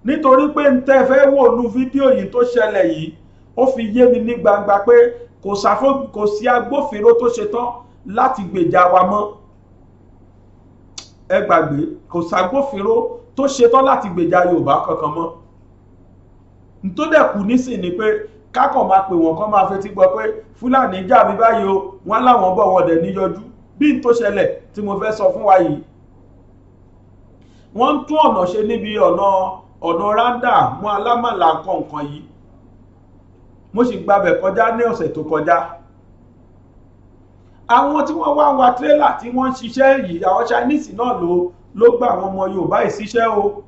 nítorí pé ń tẹ́ fẹ́ wò nú fídíò yìí tó ṣẹlẹ̀ yìí ó fi yé mi ní gbangba pé kò sí agbófinró tó ṣetán láti gbèjà wa mọ́. Ẹ gbàgbé kò ságbófinró tó ṣetán láti gbèjà Yorùbá kankan mọ́. N tó dẹ̀ kù nísìn ni pé kákàn máa pè wọ́n kán máa fetí gbọ́ pé Fúlàní jà bí báyìí o wọ́n láwọn bọ̀ wọ́n dẹ̀ níyọjú bí n tó ṣẹlẹ̀ tí mo fẹ́ sọ fún wa yìí. Wọ́n ń tún ọ̀nà ṣe níbi ọ̀nà Randa mú Alámàlà nǹkan yìí mo sì gbabẹ̀ kọjá ní ọ̀sẹ̀ tó kọjá. Àwọn tí wọ́n wá wa tírélà tí wọ́n ń ṣiṣẹ́ yìí àwọn Chinese náà ló gba àwọn ọmọ Yorùbá yìí síṣẹ́ o.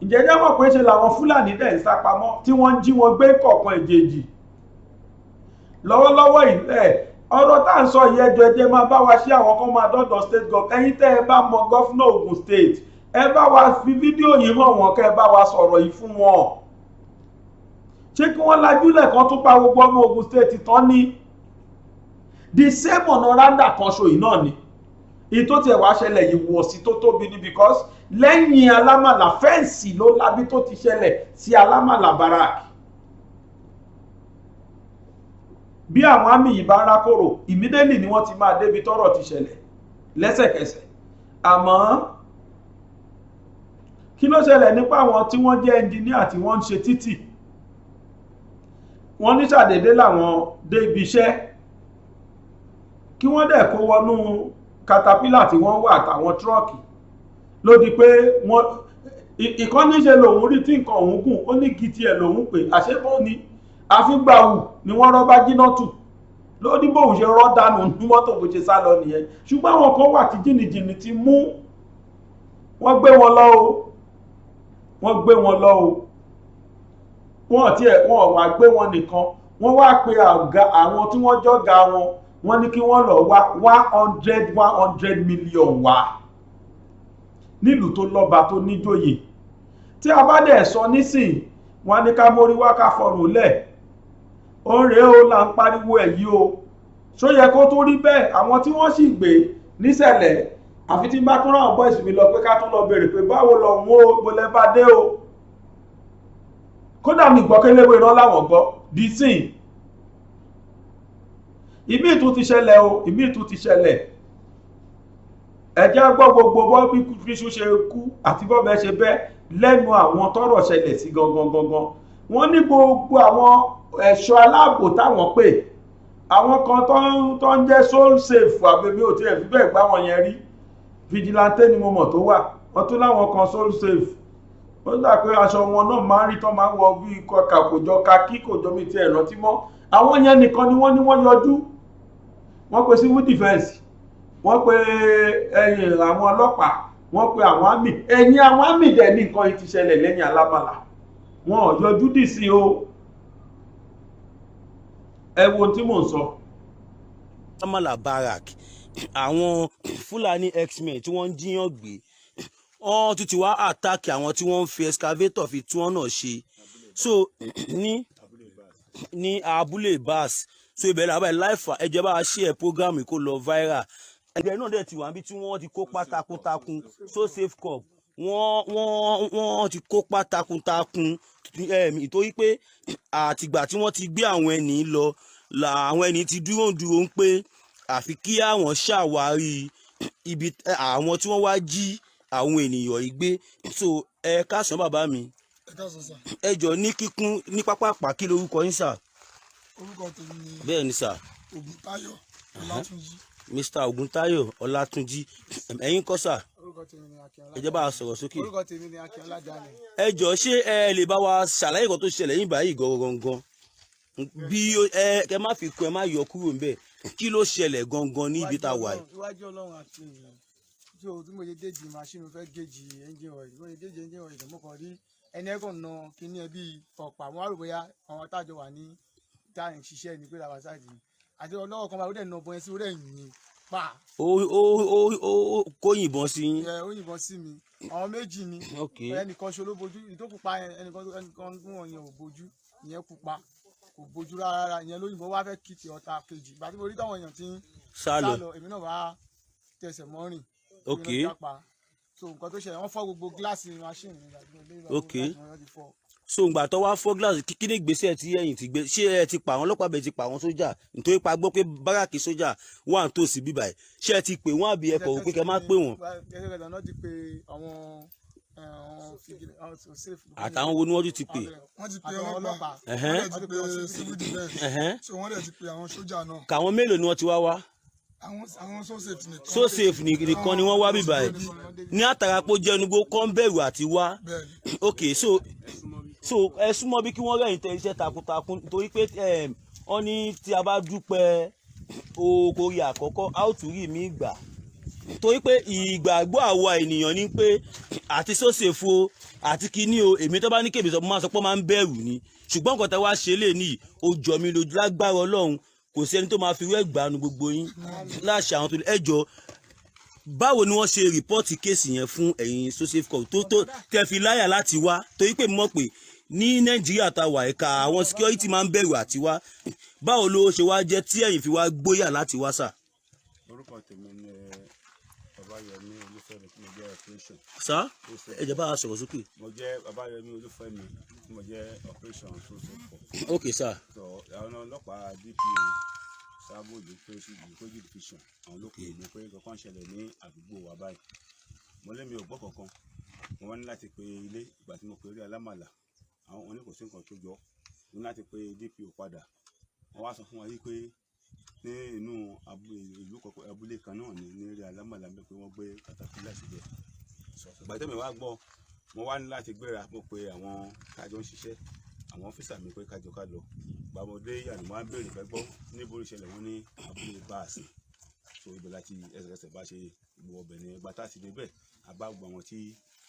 Ǹjẹ́ jẹ́ mọ̀ pé ṣe làwọn Fúlàní dẹ̀ ń sá pamọ́ tí wọ́n ń jí wọn gbé kọ̀ọ̀kan èjèèjì. Lọ́wọ́lọ́wọ́ ilẹ̀ ọ̀rọ̀ tá à ń sọ yìí ẹjọ́ ẹjẹ́ máa bá wa ṣe àwọn kan máa dọ́dọ̀ state government ẹ̀yin tẹ́ ẹ bá mọ gọ́fúnà Ògùn state ẹ bá wa fi fídíò yìí hàn wọ́n kẹ́ ẹ bá wa sọ̀rọ̀ yìí fún wọn. Ṣé kí wọ́n lajúlẹ̀ kan tún pa gbogbo ọmọ Ògùn state tán ní the same ọ̀nà Randa kan ṣo yìí náà ni ìtò tiẹ̀ wá ṣẹlẹ̀ ìwọ̀sí tó tóbi ni because lẹ́yìn alámàlà fẹ́ǹsì ló lábí tó ti ṣẹlẹ̀ sí alámàlà barak. bí àwọn àmì yìí bá rákòrò immediately ni wọ́n ti máa débi tọ́rọ̀ ti ṣẹlẹ̀ lẹ́sẹ̀kẹsẹ̀. àmọ́ kí ló ṣẹlẹ̀ nípa àwọn tí wọ́n jẹ́ ẹnjìníà tí wọ́n ń ṣe títì, wọ́n ní ṣàdédé làwọn dé ibi iṣẹ́ kí wọ́n dẹ̀ kó wọnú katapila tí wọ́n wà àtàwọn tírọ́ọ̀kì ló di pé wọ́n ìkọ́níṣe lòun rí tí nǹkan òun gùn ó ní gidi ẹ̀ lòun pé àṣepọ̀ ni àfígbàwù ni wọ́n rọ́bá jiná tù ló ní bóun ṣe rọ́ dànù ní mọ́tò bó ṣe sá lọ nìyẹn. ṣùgbọ́n àwọn kan wà tí jìnnìjìnnì ti mú, wọ́n gbé wọn lọ o, wọ́n gbé wọn lọ o, wọ́n wá gbé wọn nìkan, wọ́n wá pe àwọn tí wọ́n jọ́gà wọn, wọ́n ní kí wọ́n lọ wá 100 million wá nílùú tó lọ́ba tó níjòyè. tí a bá dẹ̀ sọ nísìn wọ́n ní ká mórí wá ká fọrùn lẹ̀, ó ń rèé o là ń pariwo ẹ̀ yìí o. ṣó yẹ kó tó rí bẹ́ẹ̀? àwọn tí wọ́n sì gbé níṣẹ̀lẹ̀ àfi tí bá tún ráwọn bọ́ ìsìnkú lọ pé ká tún lọ bèèrè pé báwo lọ wọ́n o gbọ́lẹ̀ bá dé o. kódà mi gbọ́kẹ́lẹ́wé rán láwọn gbọ́ di sìn. ìmí ìtún ti ṣẹlẹ̀ o, ìmí ìtún ti ṣẹlẹ̀. ẹ jẹ́ gbọ́ gbogbo bọ́ bí Fíṣù ṣe kú àti bọ́bẹ̀ ṣe bẹ́ lẹ́nu àwọn tọ́rọ̀ ṣẹlẹ̀ sí gangan. wọ́n ní gbogbo àwọn ẹ̀ṣọ́ aláàbò táwọn pè, àwọn kan tó ń jẹ́ soul safe àbẹ̀mí ò tí ẹ̀ fi bẹ́ẹ̀ gbá wọn yẹn rí, vigilante ni mo mọ̀ tó wà, wọ́n tún láwọn kan soul safe. ó dà pé aṣọ wọn náà máa ń rí tán máa ń wọ bí kòjọ kakí kòjọ mi ti ẹ̀rọ tí mọ́. àwọn yẹn nìkan ni wọ́n ní wọ́n yọjú, wọ́n pe civil defence, wọ́n pe ẹ̀yìn àwọn ọlọ́pàá, wọ́n pe àwọn àmì, ẹ̀yìn àwọn àmì dẹ̀ ní nǹkan yìí ti ṣẹlẹ̀ lẹ́yìn alámàlà, wọn ò yọjú dì sí o. ẹ wo tí mò ń sọ. alámàlà barak àwọn Fúlàní X-Men tí wọ́n ń jíyàn gbé, wọ́n tún ti wá àtàkì àwọn tí wọ́n ń fi excavator fi tún ọ̀nà ṣe. so ní abúlé Bass, so ibẹ̀ làbá láìfà ẹjọ́ bá ṣe ẹ̀ program kó lọ viral. ẹgbẹ́ náà dẹ̀ ti wà níbi tí wọ́n ti kópa takuntakun, so safe corp wọ́n ti kópa takuntakun nítorí pé àtìgbà tí wọ́n ti gbé àwọn ẹni lọ làwọn ẹni ti dúró ń pé àfi kí àwọn ṣàwárí ibi àwọn tí wọ́n wá jí àwọn ènìyàn yìí gbé. so ẹ káàsán bàbá mi, ẹ jọ ní kíkún ní pápápá kí lorúkọ yín sà? orúkọ tèmi ni bẹ́ẹ̀ ni sà. Ògúntáyọ̀ Ọlátúnjí. Mr. Ògúntáyọ̀ Ọlátúnjí, ẹ̀yin kọ́ sà? orúkọ tèmi ni Akínọlá. ẹ jẹ́ bá a sọ̀rọ̀ sókè. orúkọ tèmi ni Akínọlá Daniel. ẹ jọ ṣé ẹ lè bá wa ṣàlàyé nǹkan tó ṣẹlẹ̀ yín báyìí gangan bí ẹ má fi kún ẹ má yọ kúrò ńbẹ̀, kí ló ṣẹlẹ̀ gangan ní ibi tá a wà yìí? iwájú Ọlọ́run àti èèyàn tí mo ṣe géèjì machine fẹ́ géèjì engine oil, mo ṣe géèjì engine oil mo kàn rí ẹni ẹ̀kọ́ na kíní ẹ bíi ọ̀pá, mo wá rò bóyá àwọn tájọ wà ní táyà ń ṣiṣẹ́ ní pé làwọn sáàdì àti ọlọ́wọ́ kan bá ó dẹ̀ na ọbọ̀ yẹn sí ó dẹ̀ yìn pa. ó kó yìnbọn sí yín? ó yìnbọn sí mi, àwọn méjì ni, ẹnìkan ṣe ló bojú, ìtò pupa ẹnìkan gún wọn yẹn ò bojú, ìyẹn pupa kò bojú rárá, ìyẹn lóyìnbó wá fẹ́ kìtì ọ̀tá kejì. ìgbà tí mo rí táwọn èèyàn ti ń sá lọ èmi náà wá tẹsẹ̀ mọ́rìn. so nǹkan tó ṣẹlẹ̀ wọ́n fọ́ gbogbo gíláàsì machine mi. so ìgbà tó wá fọ́ gíláàsì kí ni ìgbésẹ̀ tí ẹ̀yin ti gbé? ṣé ẹ ti pa àwọn ọlọ́pàá bẹ́ẹ̀ ti pa àwọn sójà? nítorí pa gbọ́ pé báràkì sójà wà ń tòsí bíbà ẹ̀, ṣé ẹ ti pè wọ́n àbí ẹ kọ̀ wò pé kẹ́ má pè wọ́n? ẹ̀ẹ́dẹ̀gbẹ̀dẹ̀ náà ti pe àwọn àtàwọn wo ni wọ́n ti pè? wọ́n ti pe ọlọ́pàá, wọ́n ti pe civil defence, so wọ́n dẹ̀ ti pe àwọn sójà náà. kàwọn mélòó ni wọ́n ti wá? àwọn so safe nìkan ni wọ́n wá bíbá ẹ̀ ní àtàràpọ̀ jẹnugbó kọ́ ń bẹ̀rù àti wá. ok so ẹ súnmọ́ bí kí wọ́n rẹ̀yìn tẹ iṣẹ́ takuntakun, torí pé wọ́n ní tí a bá dúpẹ́ okòrí àkọ́kọ́ a ó tún rí mi gbà, torí pé ìgbàgbọ́ àwa ènìyàn ni pé àti so safe o àti kíní o, èmi tó bá ní kébì sọ máa sọ pé máa ń bẹ̀rù ni, ṣùgbọ́n nǹkan tẹ́ wá ṣe lè ní ó jọ mi lójú lágbára Ọlọ́run kò sí ẹni tó máa fi wẹ́gbàánu gbogbo yín láṣà àwọn tó lè ẹjọ́. báwo ni wọ́n ṣe rìpọ́ọ̀tì kéèsì yẹn fún ẹ̀yin so safe corp tó tẹ́ fi láyà láti wá? torí pé mọ̀ pé ní Nàìjíríà tá a wà ẹ̀ka àwọn security máa ń bẹ̀rù àti wá. báwo ló ṣe wá jẹ́ tí ẹ̀yin fi wá gbóyà láti wá sà? orúkọ tèmi ni Babayemi Olúfẹ́mi tí mo jẹ́ operation. sá ẹ̀jẹ̀ bá a sọ̀rọ̀ sókè. Mo jẹ́ Babayemi Olúfẹ́mi tí mo jẹ́ operation tó so pọ̀. ok sá. So àwọn ọlọ́pàá DPO Sábò Ìlúkójì division àwọn ló pè mí pé kankan ṣẹlẹ̀ ní àdúgbò wa báyìí. Mo lé mi ò gbọ́ kankan. Mo wá ní láti pe ilé ìgbà tí mo pe orí alámàlà. Àwọn oní kò sí nǹkan tó jọ. Mo ní láti pe DPO padà. Wọ́n wá sọ fún wa yí pé ní inú abúlé kan náà ní eré alámàlà ń bẹ pé wọ́n gbé katapila síbẹ̀. Ìgbà tí mi wá gbọ́ mo wá ní láti gbéra mo pe àwọn kájọ ń ṣiṣẹ́ àwọn ọ́fíìsà mi pé kájọ ká lọ. Gbàmọdé yàrá wọn á béèrè fẹ́ gbọ́ níbo ìṣẹ̀lẹ̀ wọn ní abúlé báàsì. So ibẹ̀ láti ẹsẹ̀kẹsẹ̀ bá ṣe gbọ́ ọbẹ̀ ní ẹgbà tá a ti dé bẹ́ẹ̀ a bá gbọ́ àwọn tí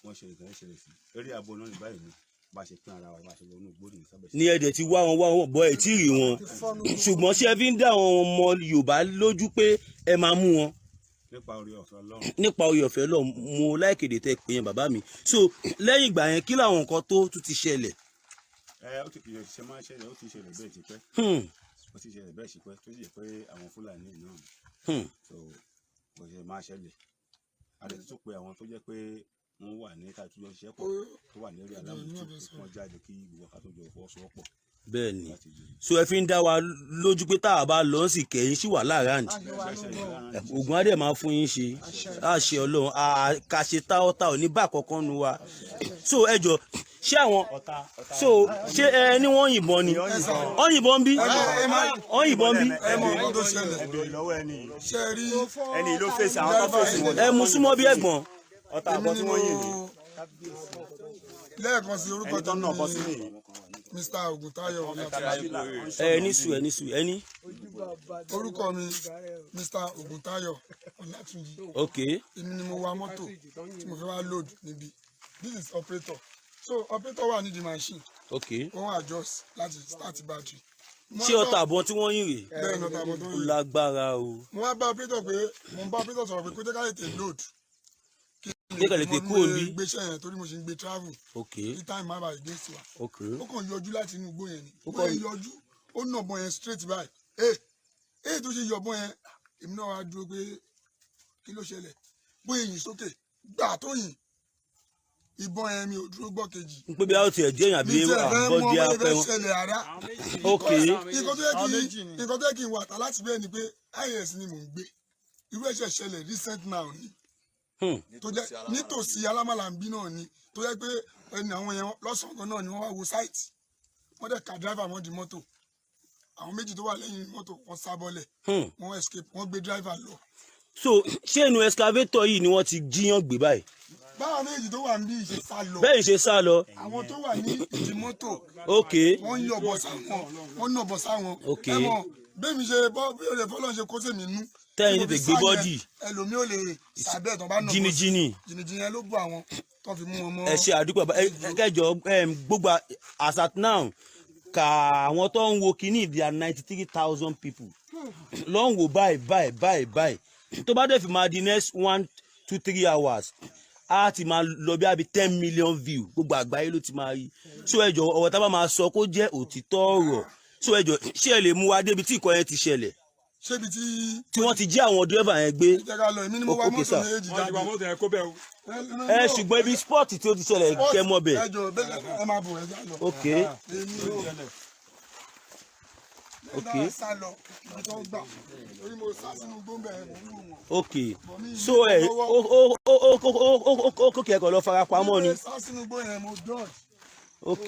wọ́n ṣe ìkànnì ìṣẹ̀lẹ̀ sí eré abo náà ní báyìí ni bá ṣe pín ara wa bá ṣe lọ inú gbòdì ní sábẹ̀. ní ẹ̀dẹ̀ ti wá wọn bọ́ ẹ̀ tí ì rí wọn ṣùgbọ́n ṣé ẹ fi ń dá àwọn ọmọ Yorùbá lójú pé ẹ máa mú wọn. nípa orí ọ̀fẹ́ Ọlọ́run. nípa orí ọ̀fẹ́ Ọlọ́run mo láìkéde tẹ́ pé yẹn bàbá mi so lẹ́yìn ìgbà yẹn kí làwọn nǹkan tó tún ti ṣẹlẹ̀. ó ti ṣe máa ń ṣẹlẹ̀ ó ti ṣẹlẹ̀ bẹ́ẹ̀ ti pẹ́ ó ti ṣẹlẹ̀ bẹ́ẹ̀ ti pẹ́ tó sì yẹ pé àwọn Fúlàní náà so kò ṣe máa ṣẹlẹ̀ àti tó pé àwọn tó jẹ́ pé wọ́n wà ní káàtúnjọ ṣiṣẹ́ pọ̀ tó wà ní eré alámùtú wọ́n jáde kí gbogbo ká tó jọ fọwọ́sowọ́pọ̀. bẹ́ẹ̀ ni so ẹ fi ń dá wa lójú pé tá a bá lọ sí kẹ́yìn sí wà láàrántí ògùn adé máa fún yín ṣe àṣẹ Ọlọ́run àkàṣe táọ́tà ò ní bá àkọ́kọ́ nu wa so ẹ jọ ṣé àwọn so ṣé ẹ ní wọ́n yìnbọn ni wọ́n yìnbọn bí wọ́n yìnbọn bí. ẹni ló fèsì àwọn tó fèsì wọn. ẹ mú súnmọ́ bí ẹ̀gbọ́n. ọ̀tá àbọ̀ tí wọ́n yìn ní. lẹ́ẹ̀kan sí orúkọ tó náà bọ́ sí ní. Mr. Ògùntáyọ̀ ẹni. orúkọ mi Mr. Ògùntáyọ̀ Ọlátúnjí. ok. èmi ni mo wa mọ́tò tí mo fẹ́ wá load níbí this is operator so operator wà ní the machine. ok. wọ́n adjust láti start battery. ṣé ọ̀tá àbọ̀ tí wọ́n yìn rè. bẹ́ẹ̀ ni ọ̀tá àbọ̀ tó yìn. lágbára o. mo wá bá operator sọ̀rọ̀ pé kó jẹ́ ká tètè load. nígbà tí kú òní. mo gbéṣẹ́ yẹn torí mo ṣe ń gbé travel. ok. tí time má bàa against wa. ok. ó kàn yọjú láti inú igbó yẹn ni. ó kàn yọjú ó nà ọ̀bọ̀n yẹn straight by. tó ṣe yọ ọ̀bọ̀n yẹn èmi náà wá dúró pé kí ló ṣẹlẹ̀ bóyá yìn sókè gbà tó yìn ìbọn yẹn mi ò dúró gbọ́ kejì. n pé bí a ó tiẹ̀ jẹ́ èèyàn bí àbọ̀dé apẹ́ wọn. ok. nǹkan tó yẹ kí n wà tà láti bẹ́ẹ̀ ni pé IAS ni mò ń gbé irú ẹ̀ṣẹ̀ ṣẹlẹ̀ recent now ni tó jẹ́ nítòsí alámàlàmbí náà ni tó jẹ́ pé ẹni àwọn yẹn lọ́sàn-án kan náà ni wọ́n wá wo site wọ́n dẹ̀ ka driver mọ́ di mọ́tò àwọn méjì tó wà lẹ́yìn mọ́tò wọ́n sá bọ́lẹ̀ wọ́n escape wọ́n gbé driver lọ. so ṣé inú excavator yìí ni wọ́n ti jíyàn gbé báyìí. báwọn méjì tó wà ń bí ṣe sá lọ. bẹ́ẹ̀ ṣe sá lọ. àwọn tó wà ní ìdí mọ́tò. ok. wọ́n yọ̀bọ̀ sáwọn wọ́n nọ̀bọ̀ sáwọn. ok. ẹ̀wọ̀n bẹ́ẹ̀ mi ṣe bọ́ bí olè fọlọ́n ṣe kó sèmi nú. tẹ́yìn tètè gbé bọ́dì. ẹlòmíì ò lè sàbẹ̀ tó bá nọ̀bọ̀ sí. jìnnìjìnnì yẹn ló bù àwọn tó fi mú wọn mọ́. ẹ ṣe àdúgbò kẹjọ gbogbo as at now ka àwọn tó ń wo kínní ìdí à 93,000 people ló ń wo báyìí tó bá dẹ̀ fi máa di next 1 to 3 hours a ti máa lọ bí i 10 million view gbogbo àgbáyé ló ti máa rí so ẹjọ ọ̀rọ̀ tá a bá máa sọ kó jẹ́ òtítọ́ ọ̀rọ̀ so ẹjọ ṣé ẹ lè mú wa débi tí ìkọ́ yẹn ti ṣẹlẹ̀ ṣébi tí wọ́n ti jí àwọn dírẹ́fà yẹn gbé. òkè sà ṣùgbọ́n ibi sport tí ó ti ṣẹlẹ̀ kẹ́ mọ́ bẹ̀. ok. ok. ok so ẹ ó kẹ́kọ̀ọ́ lọ fara pamọ́ ni. ok.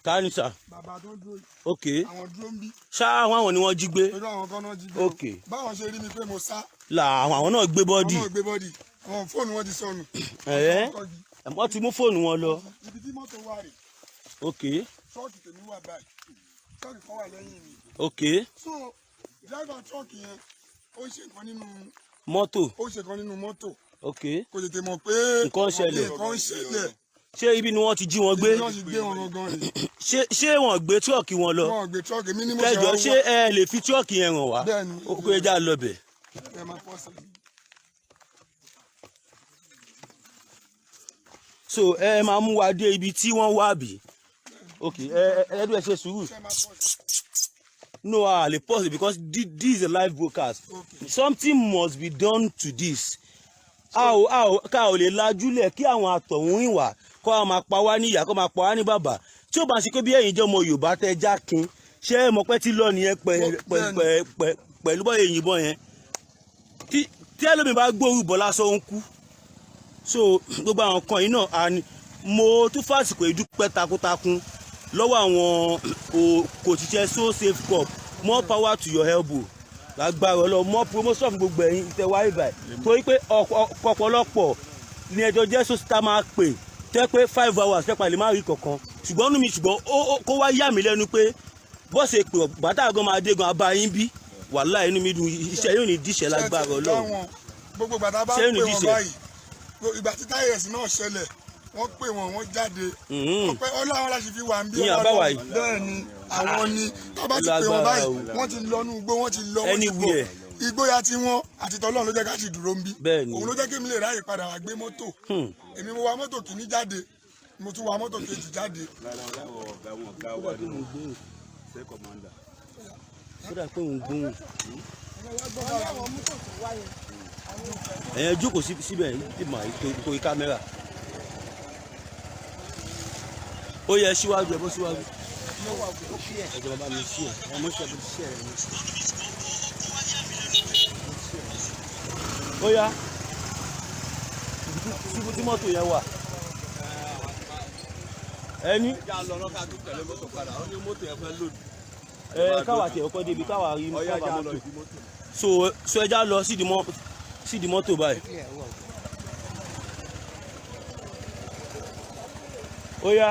Kani sa. Ok. Ṣá àwọn ni wọ́n jí gbé. Ok. Báwọn ṣe rí mi pé mo sá. Là àwọn náà gbé bọ́dì. Àwọn fóònù wọn ti sọnù. Wọ́n ti mú fóònù wọn lọ. Ibi tí mọ́tò wà rè. Ok. Ṣọ́ọ̀kì tèmi wà báyìí. Ṣọ́ọ̀kì kan wà lẹ́yìn mi. Ok. So driver ṣọ́ọ̀kì yẹn ó ṣe nǹkan nínú mọ́tò. Ó ṣe nǹkan nínú mọ́tò. Ok. Kò tètè mọ̀ pé nǹkan ṣẹlẹ̀. Ṣé ibi ni wọ́n ti jí wọn gbé? Ṣé wọ́n gbé tírọ̀kì wọn lọ? Wọ́n gbé tírọ̀kì mi ní mo ṣe wá. Kẹjọ ṣé ẹ lè fi tírọ̀kì yẹn hàn wá? Ó kó ẹja lọ bẹ̀. so ẹ máa mú wa dé ibi tí wọ́n wà bí ok ẹdún ẹ ṣe sùúrù no lè pause because this is a live broadcast something must be done to this ká ò lè lajúlẹ̀ kí àwọn àtọ̀hún ìwà kó a máa pa wá níyà kó máa pa wá ní bàbá tí ó bá ṣe pé bí ẹ̀yin jẹ́ ọmọ Yorùbá tẹ́ já kin ṣé ẹ mọ̀ pé tí lọ nìyẹn pẹ̀lú bọ́ èyìn bọ́ yẹn tí ẹlòmíì bá gbóòrù bọ́ lásán ń kú so gbogbo àwọn kan yìí náà mo tún fàsìkò ìdúpẹ́ takuntakun lọ́wọ́ àwọn kò ṣiṣẹ́ so safe cup more power to your elbow lágbára Ọlọ́run more promotion gbogbo ẹ̀yin ìtẹ̀wá ìbà torí pé ọ̀pọ̀lọpọ̀ ní ẹjọ́ jẹ́ sọ́sítà máa pè tẹ́ pé 5 hours tẹ́pà lè má rí kankan ṣùgbọ́n kó wá yà mí lẹ́nu pé bọ́ọ̀sì pé bàtà gan máa dé gan abá yín bí wàhálà inú mi dùn iṣẹ́ yóò ní díṣẹ́ lágbára Ọlọ́run gbogbo gbàtà bá pè wọ́n báyìí ìgbà tí táyẹ̀sì náà ṣẹlẹ̀ wọ́n pè wọ́n jáde ọpẹ́ Ọlọ́run láti fi wà ń bí Ọlọ́run bẹ́ẹ̀ ni àwọn ni tó bá ti pè wọ́n báyìí wọ́n ti lọ nú igbó wọ́n ti lọ wọ́n ti bọ̀ ìgboyà tí wọ́n àti tọ́lọ́run ló jẹ́ ká sì dúró ń bí òun ló jẹ́ kí mi lè ráyè padà wá gbé mọ́tò èmi mo wa mọ́tò kìíní jáde mo tún wa mọ́tò kejì jáde. sódà pé òun gbóhùn ẹ̀yẹn jókòó síbẹ̀ tí màá torí kámẹ́rà ó yẹ síwájú ẹ bó síwájú ẹjọba bá mi sí ẹ mo ṣe àbẹ̀tí sí ẹ rẹ ó yá síbi tí mọ́tò yẹn wà ẹni káwà tẹ̀ ọkọ̀ débi káwà rí káwà mọ́tò so ẹja lọ sídi mọ́tò báyìí ó yá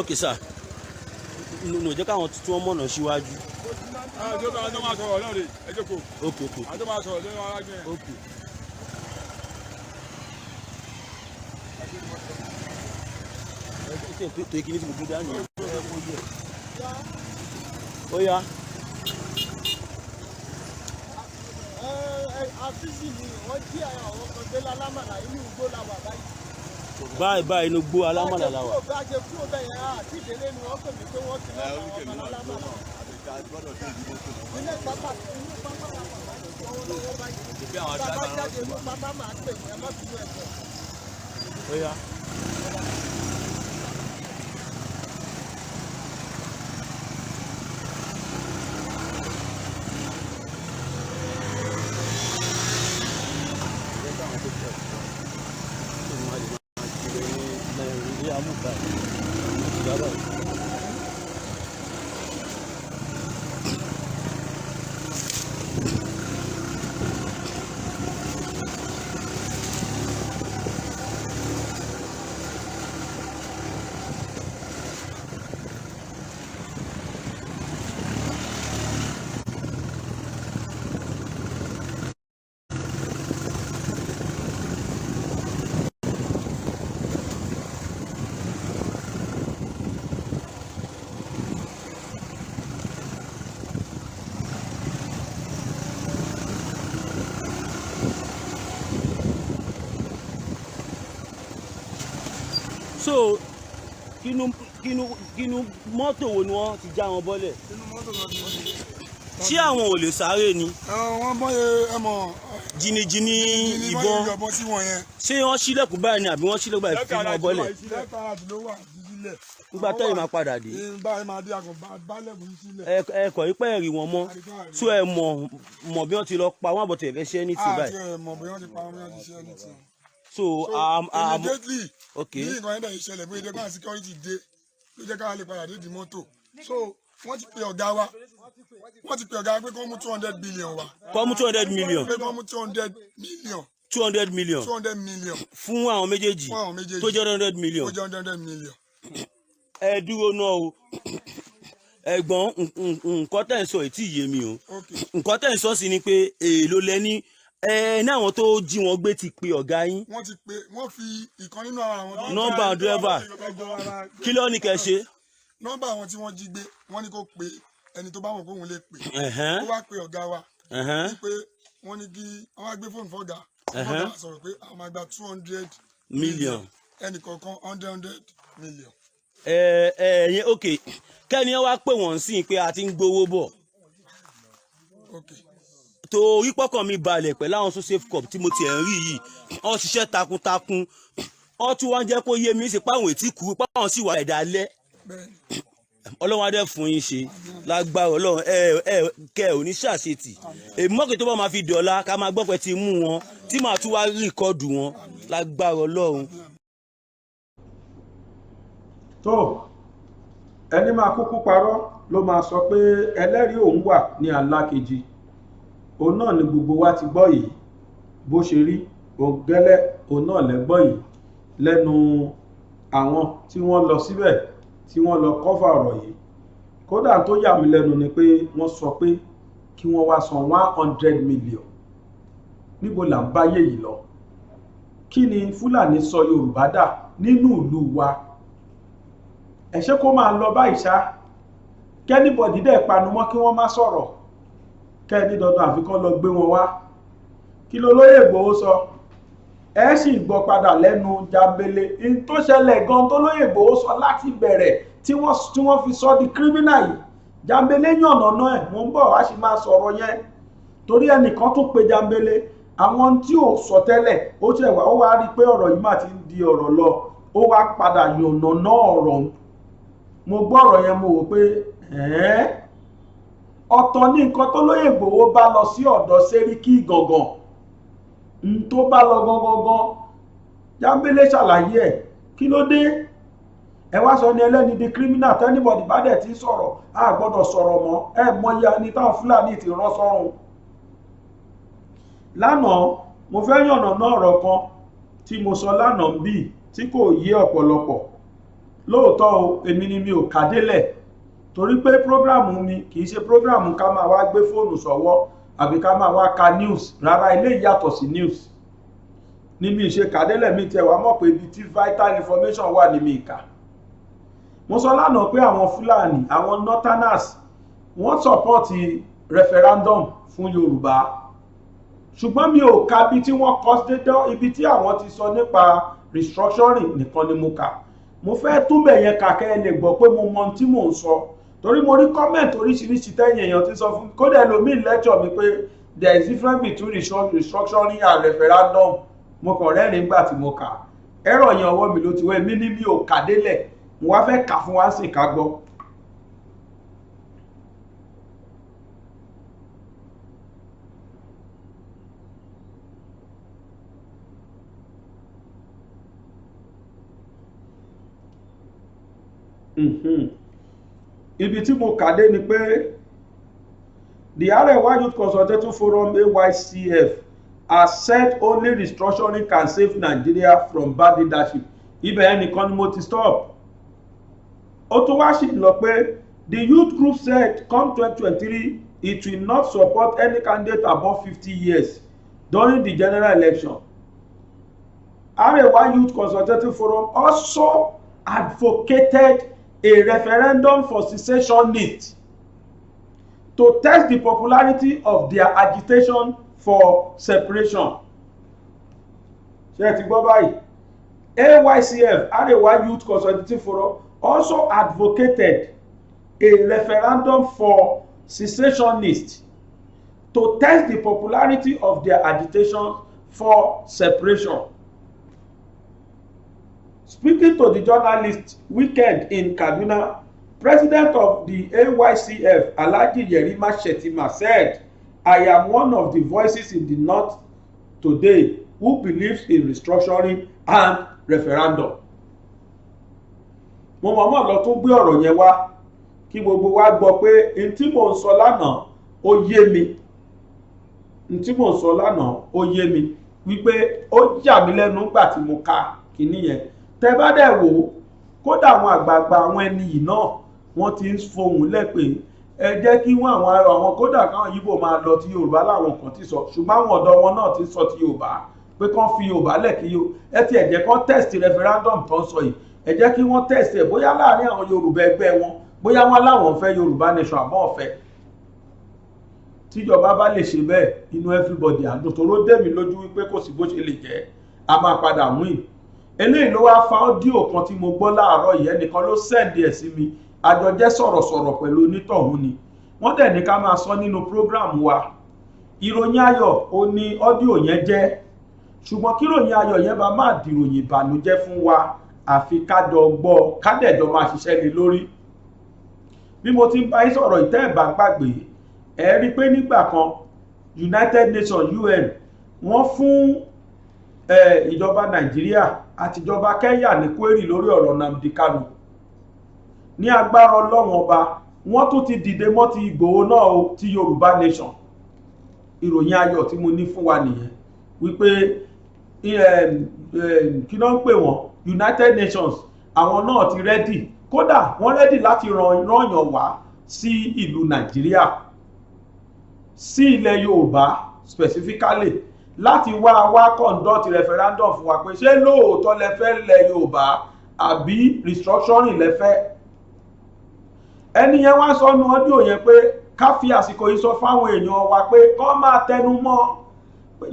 ok sir nù jẹ́ káwọn tuntun ọmọ náà síwájú. àjọ máa sọ̀rọ̀ lọ́rẹ̀ ẹjọ́ kò. ok àjọ máa sọ̀rọ̀ lọ́rẹ̀ arájú yẹn. ok. tó ikí ní tí mo gbé dání. ó yá. àfíìsì ni wọ́n jí àwọn kan gbé lálámàlà inú igbó làwà báyìí. báyìí inú gbó alámàlà làwà. bájẹ kúrò bẹ́ẹ̀ yẹn àti ìdílé ni wọ́n pè mí pé wọ́n ti lọ́ọ́ àwọn ọmọ lálámàlà. ilé pápá làwà báyìí lọ́wọ́lọ́wọ́ báyìí. bàbá jáde inú pápá máa pè mí ẹ má bínú ẹ̀kọ́. ó yá. so kínú mọ́tò wo ni wọ́n ti já wọn bọ́lẹ̀. inú mọ́tò lọ ni wọ́n ti. tí àwọn ò lè sáré ni. wọ́n mọ ẹmọ. jìnnìjìnnì ìbọn ṣé wọ́n ṣílẹ̀kùn báyìí ni àbí wọ́n ṣílẹ̀kùn báyìí fi wọn bọ́lẹ̀. lẹ́tà àti ló wà jíjílẹ̀. nígbà tẹ́yìn máa padà dé. báyìí máa dé àgọ́ bálẹ̀kùn sílẹ̀. ẹ kọ̀ yí pẹ́ rí wọn mọ́ tó ẹ mọ̀ bí wọ́n ti lọ pa wọ́n àbọ̀tẹ̀ fẹ́ ṣẹ́ ní tì báyìí. àti ẹ mọ̀ bí wọ́n ti pa wọ́n bí wọ́n ti ṣẹ́ ní tì. so immediately okay. ní nǹkan ẹ̀dá ìṣẹ̀lẹ̀ bóyá ẹ̀dẹ́gbà security dé ló jẹ́ káwa lè padà dé di mọ́tò so wọ́n ti pe ọ̀gá wa pé kọ́ mú 200 billion wa. kọ́ mú 200 million. pé kọ́ mú 200 million. 200 million. 200 million. fún àwọn méjèèjì. fún àwọn méjèèjì. tó jẹ́ 100 million. tó jẹ́ 100 million. ẹ dúró náà o ẹ̀gbọ́n nǹkan tẹ̀ ń sọ ètí yé mi o nǹkan tẹ̀ ń sọ sí ni pé èèlò lẹ́ni ní àwọn tó jí wọn gbé ti pe ọ̀gá yín. wọ́n ti pe wọ́n fi ìkan nínú àwọn. nọ́mbà dírẹ́fà kí ló ní kẹ́ ṣe. nọ́mbà àwọn tí wọ́n jí gbé wọ́n ní kó pe ẹni tó bá mọ̀ pé òun lè pè ó wá pe ọ̀gá wa pé wọ́n ní kí wọ́n wá gbé fóònù fọ́gà fọ́gà sọ̀rọ̀ pé àwọn máa gba 200 million ẹnì kọ̀ọ̀kan 100 million. ẹ̀yin ok kẹ́ni wá pè wọ́n sí pé a ti ń gbowó bọ̀ torí pọ́kàn mi balẹ̀ pẹ̀lú àwọn safe cup tí mo ti ẹ̀ ń rí yìí wọ́n ṣiṣẹ́ takuntakun wọ́n tún wá ń jẹ́ kó yé mi sí páwọn ètí kú páwọn sì wà ẹ̀dá lẹ́ ọlọ́run adé fún yín ṣe lágbára ọlọ́run kẹ́ ò ní ṣàṣetì èmi mọ́kè tó bá máa fi dọ̀la ká máa gbọ́ pé ti mú wọn tí màá tún wá rìkọ́dù wọn lágbára ọlọ́run. tó ẹni máa kúkú parọ́ ló máa sọ pé ẹlẹ́rìí òun wà ní alákejì òun náà ni gbogbo wa ti gbọ́ yìí bó ṣe rí ògẹ́lẹ́ òun náà lẹ́gbọ́ yìí lẹ́nu àwọn tí wọ́n lọ síbẹ̀ tí wọ́n lọ kọ́fà ọ̀rọ̀ yìí kódà tó yà mí lẹ́nu ni pé wọ́n sọ pé kí wọ́n wá san 100 million níbo là ń báyé yìí lọ kí ni Fúlàní sọ Yorùbá dà nínú ìlú wa ẹ ṣé kó máa lọ báyìí ṣá kẹ́nìbọ̀dì dẹ̀ panumọ́ kí wọ́n má sọ̀rọ̀ kẹ́ni dandan àfikún lọ gbé wọn wá kí ló lóyè Ìgbòho sọ ẹ sì gbọ́ padà lẹ́nu Jambele in tó ṣẹlẹ̀ gan tó lóyè Ìgbòho sọ láti bẹ̀rẹ̀ tí wọ́n fi sọ di kírímínà yìí Jambele yànnàná ẹ̀ mo ń bọ̀ wá sì máa sọ̀rọ̀ yẹn torí ẹnìkan tún pe Jambele àwọn tí ò sọ tẹ́lẹ̀ ó ṣe wá ó wá rí i pé ọ̀rọ̀ yìí mà ti ń di ọ̀rọ̀ lọ ó wá padà yànnàná ọ̀rọ̀ mo gbọ́ ọ̀rọ̀ yẹn mo wò pé ọ̀tọ̀ ní nǹkan tó lóyè Ìgbòho bá lọ sí ọ̀dọ̀ Sẹ́ríkì gangan tó bá lọ gangan Jambele ṣàlàyé ẹ̀ kí ló dé ẹ wá sọ ní ẹlẹ́ni di criminal tẹ́nibọ̀dì bá dẹ̀ ti sọ̀rọ̀ a gbọ́dọ̀ sọ̀rọ̀ mọ́ ẹ mọyì ẹni táwọn Fúlàní ti rán sọ́run lánàá mo fẹ́ yànnàná ọ̀rọ̀ kan tí mo sọ lánàá ń bì tí kò yé ọ̀pọ̀lọpọ̀ lóòótọ́ o èmi ni mi ò kàdélẹ̀ torí pé prógrámù mi kì í ṣe prógrámù ká máa wá gbé fóònù sọ́wọ́ àbí ká máa wá ka news rárá ilé yàtọ̀ sí news ní mi ṣe kàdélẹ̀ mi tẹ̀ wá mọ̀ pé ibi tí vital information wà ní mi ìkà mo sọ lánàá pé àwọn Fúlàní àwọn northerners wọ́n sọpọ́ọ̀tì referendum fún Yorùbá ṣùgbọ́n mi ò ka bí tí wọ́n kọ́ dédé ibi tí àwọn ti sọ nípa restructuring nìkan ni mo kà mo fẹ́ túbẹ̀ yẹn kàkẹ́ ẹ lè gbọ́ pé mo mọ tí mò ń sọ torí mo rí comment oríṣiríṣi tẹ́yìn èèyàn ti sọ fún mi kódà ẹlòmíì lecture mi pé there is difference between restructuring and referendum mo kàn rẹ́rìn-ín gbà tí mo kà ẹ̀rọ yẹn ọwọ́ mi ló ti wọ́ èmi ní mi ò kà délẹ̀ mo wá fẹ́ kà fún wa sì ká gbọ́. Ibi tí mo kà dé ni pé the Arewa Youth Consultative Forum AYCF has said only restructuring can save Nigeria from bad leadership. Ibẹ̀ ẹnìkan ni mo ti stop. Ó tún wá sí lọ pé the youth group said come 2023 it will not support any candidate above 50 years during the general election. Arewa Youth Consultative Forum also advocated a referendum for secessionists to test the popularity of their agitation for separation. Ṣé ti gbọ́ báyìí? AYCF, Arewa Youth Consultative Forum, also advocated a referendum for secessionists to test the popularity of their agitation for separation. Speaking to the journalist Weekend in Kaduna, President of the AYCF, Alhaji Yerima Shettima, said, I am one of the voices in the North today who believes in restructuring and referendum. Mo mọ̀mọ́ lọ tún gbé ọ̀rọ̀ yẹn wá kí gbogbo wa gbọ́ pé n tí mò ń sọ lánàá ó yé mi. N tí mò ń sọ lánàá ó yé mi wípé ó yà mí lẹ́nu nígbà tí mo ka kíní yẹn. Tẹ́ bá dẹ̀ wò ó kódà àwọn àgbààgbà àwọn ẹni yìí náà wọ́n ti ń fohùn lẹ́pẹ́ ẹ jẹ́ kí wọ́n àwọn kódà káwọn Yíbò máa lọ tí Yorùbá láwọn kan ti sọ ṣùgbọ́n àwọn ọ̀dọ́ wọn náà ti sọ ti Yorùbá pé kán fi Yorùbá lẹ̀ kí ẹ ti ẹ̀jẹ̀ kán test referendum tó ń sọ yìí ẹ jẹ́ kí wọ́n tẹ̀sí ẹ̀ bóyá láàrin àwọn Yorùbá ẹgbẹ́ wọn bóyá wọ́n láwọn fẹ́ Yorùbá nation àbọ̀ ọ̀fẹ́ tíjọba bá lè ṣe bẹ́ẹ̀ inú everybody àdùn tó ló dé mi lójú wípé kò sí bó ṣe lè jẹ́ a máa padà win eléyìí ló wá fa ọ́díò kan tí mo gbọ́ láàárọ̀ yìí ẹnìkan ló sẹ́ǹdì ẹ̀ sí mi àjọjẹ́ sọ̀rọ̀sọ̀rọ̀ pẹ̀lú onítọ̀hún ni wọ́n dẹ̀ ní ká máa sọ nínú program wa ìròyìn ayọ̀ ó ní ọ́díò yẹn jẹ́ ṣùgbọ́n kí ìròyìn ayọ̀ yẹn bá má dìròyìn ìbànújẹ́ fún wa àfi kájọ gbọ́ kádẹ̀jọ máa ṣiṣẹ́ lé lórí bí mo ti ń bá yín sọ̀rọ̀ ìtẹ́ ìbá gbàgbé ẹ rí pé nígbà kan United Nations UN wọ́n fún ìjọba Nàìjíríà àti ìjọba Kenya ní query lórí ọ̀rọ̀ Nnamdi Kanu ní agbára Ọlọ́run ọba wọ́n tún ti dìde mọ́ ti Ìgbòho náà o ti Yorùbá Nation ìròyìn ayọ̀ tí mo ní fún wa nìyẹn wípé kí ló ń pè wọ́n United Nations àwọn náà ti rẹ́dì kódà wọ́n rẹ́dì láti rányàn wá sí ìlú Nàìjíríà sí ilẹ̀ Yorùbá specifically láti wá conduct referendum fún wa pé ṣé lóòótọ́ lẹ fẹ́ ilẹ̀ Yorùbá àbí restructuring lẹ fẹ́ ẹni yẹn wá sọnù ọdún yẹn pé ká fi àsìkò yìí sọ fáwọn èèyàn wa pé kọ́ máa tẹnu mọ́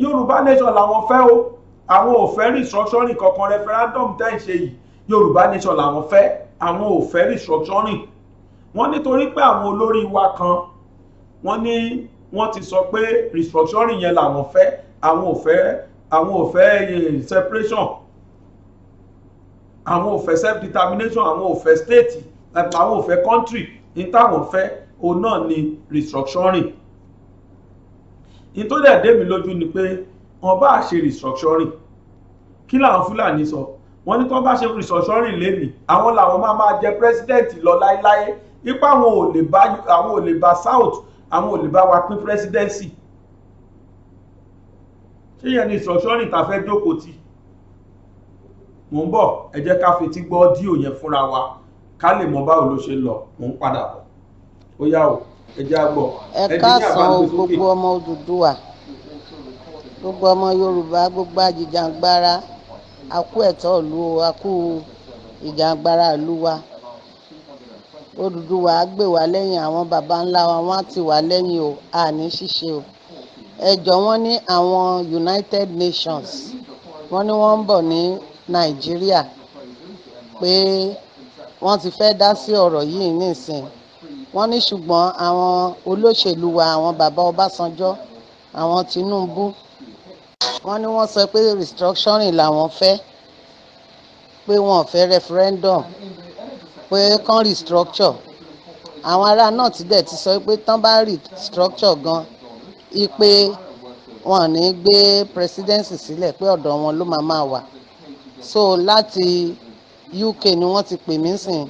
Yorùbá nation làwọn fẹ́ o àwọn ò fẹ́ restructuring kankan referendum tẹ́ ń ṣe yìí Yorùbá nation làwọn fẹ́ àwọn ò fẹ́ restructuring wọ́n nítorí pé àwọn olórí wa kan wọ́n ní wọ́n ti sọ pé restructuring yẹn làwọn fẹ́ àwọn ò fẹ́ separation àwọn ò fẹ́ self determination àwọn ò fẹ́ state àwọn ò fẹ́ country ní táwọn fẹ́ òun náà ni restructuring ní tó dẹ̀ dé mi lójú ni pé wọ́n bá ṣe restructuring kí làwọn Fúlàní sọ wọ́n ní tó bá ṣe restructuring lẹ́nìí àwọn làwọn máa jẹ president lọ láéláé ipá àwọn ò lè bá south àwọn ò lè bá wa pín presidency ṣé yẹn ni restructuring ta fẹ́ jókòó tì mò ń bọ̀ ẹ jẹ́ ká fetí gbọ́ díò yẹn fúnra wa ká lè mọ báwo ló ṣe lọ mò ń padà bọ̀ ó yá o ẹ jẹ́ àgbọ̀ ẹ káàsán o gbogbo ọmọ Odùduwà gbogbo ọmọ Yorùbá gbogbo ajìjàngbara akú ẹ̀tọ́ ìlú o akú ìjàngbara ìlú wa Odùduwà á gbè wá lẹ́yìn àwọn baba ńlá wa wọ́n á tì wá lẹ́yìn o àní ṣíṣe o ẹjọ́ wọn ní àwọn United Nations wọ́n ní wọ́n ń bọ̀ ní Nàìjíríà pé wọ́n ti fẹ́ dá sí ọ̀rọ̀ yìí nísìn wọ́n ní ṣùgbọ́n àwọn olóṣèlú wa àwọn bàbá Ọbásanjọ́ àwọn Tinubu wọ́n ní wọ́n sọ pé restructuring làwọn fẹ́ pé wọ́n fẹ́ referendum pé kán restructure àwọn ará náà ti dẹ̀ ti sọ pé tán bá restructure gan ipe wọn ní gbé presidency sílẹ̀ pé ọ̀dọ̀ wọn ló máa wà so láti UK ni wọ́n ti pè mí sìn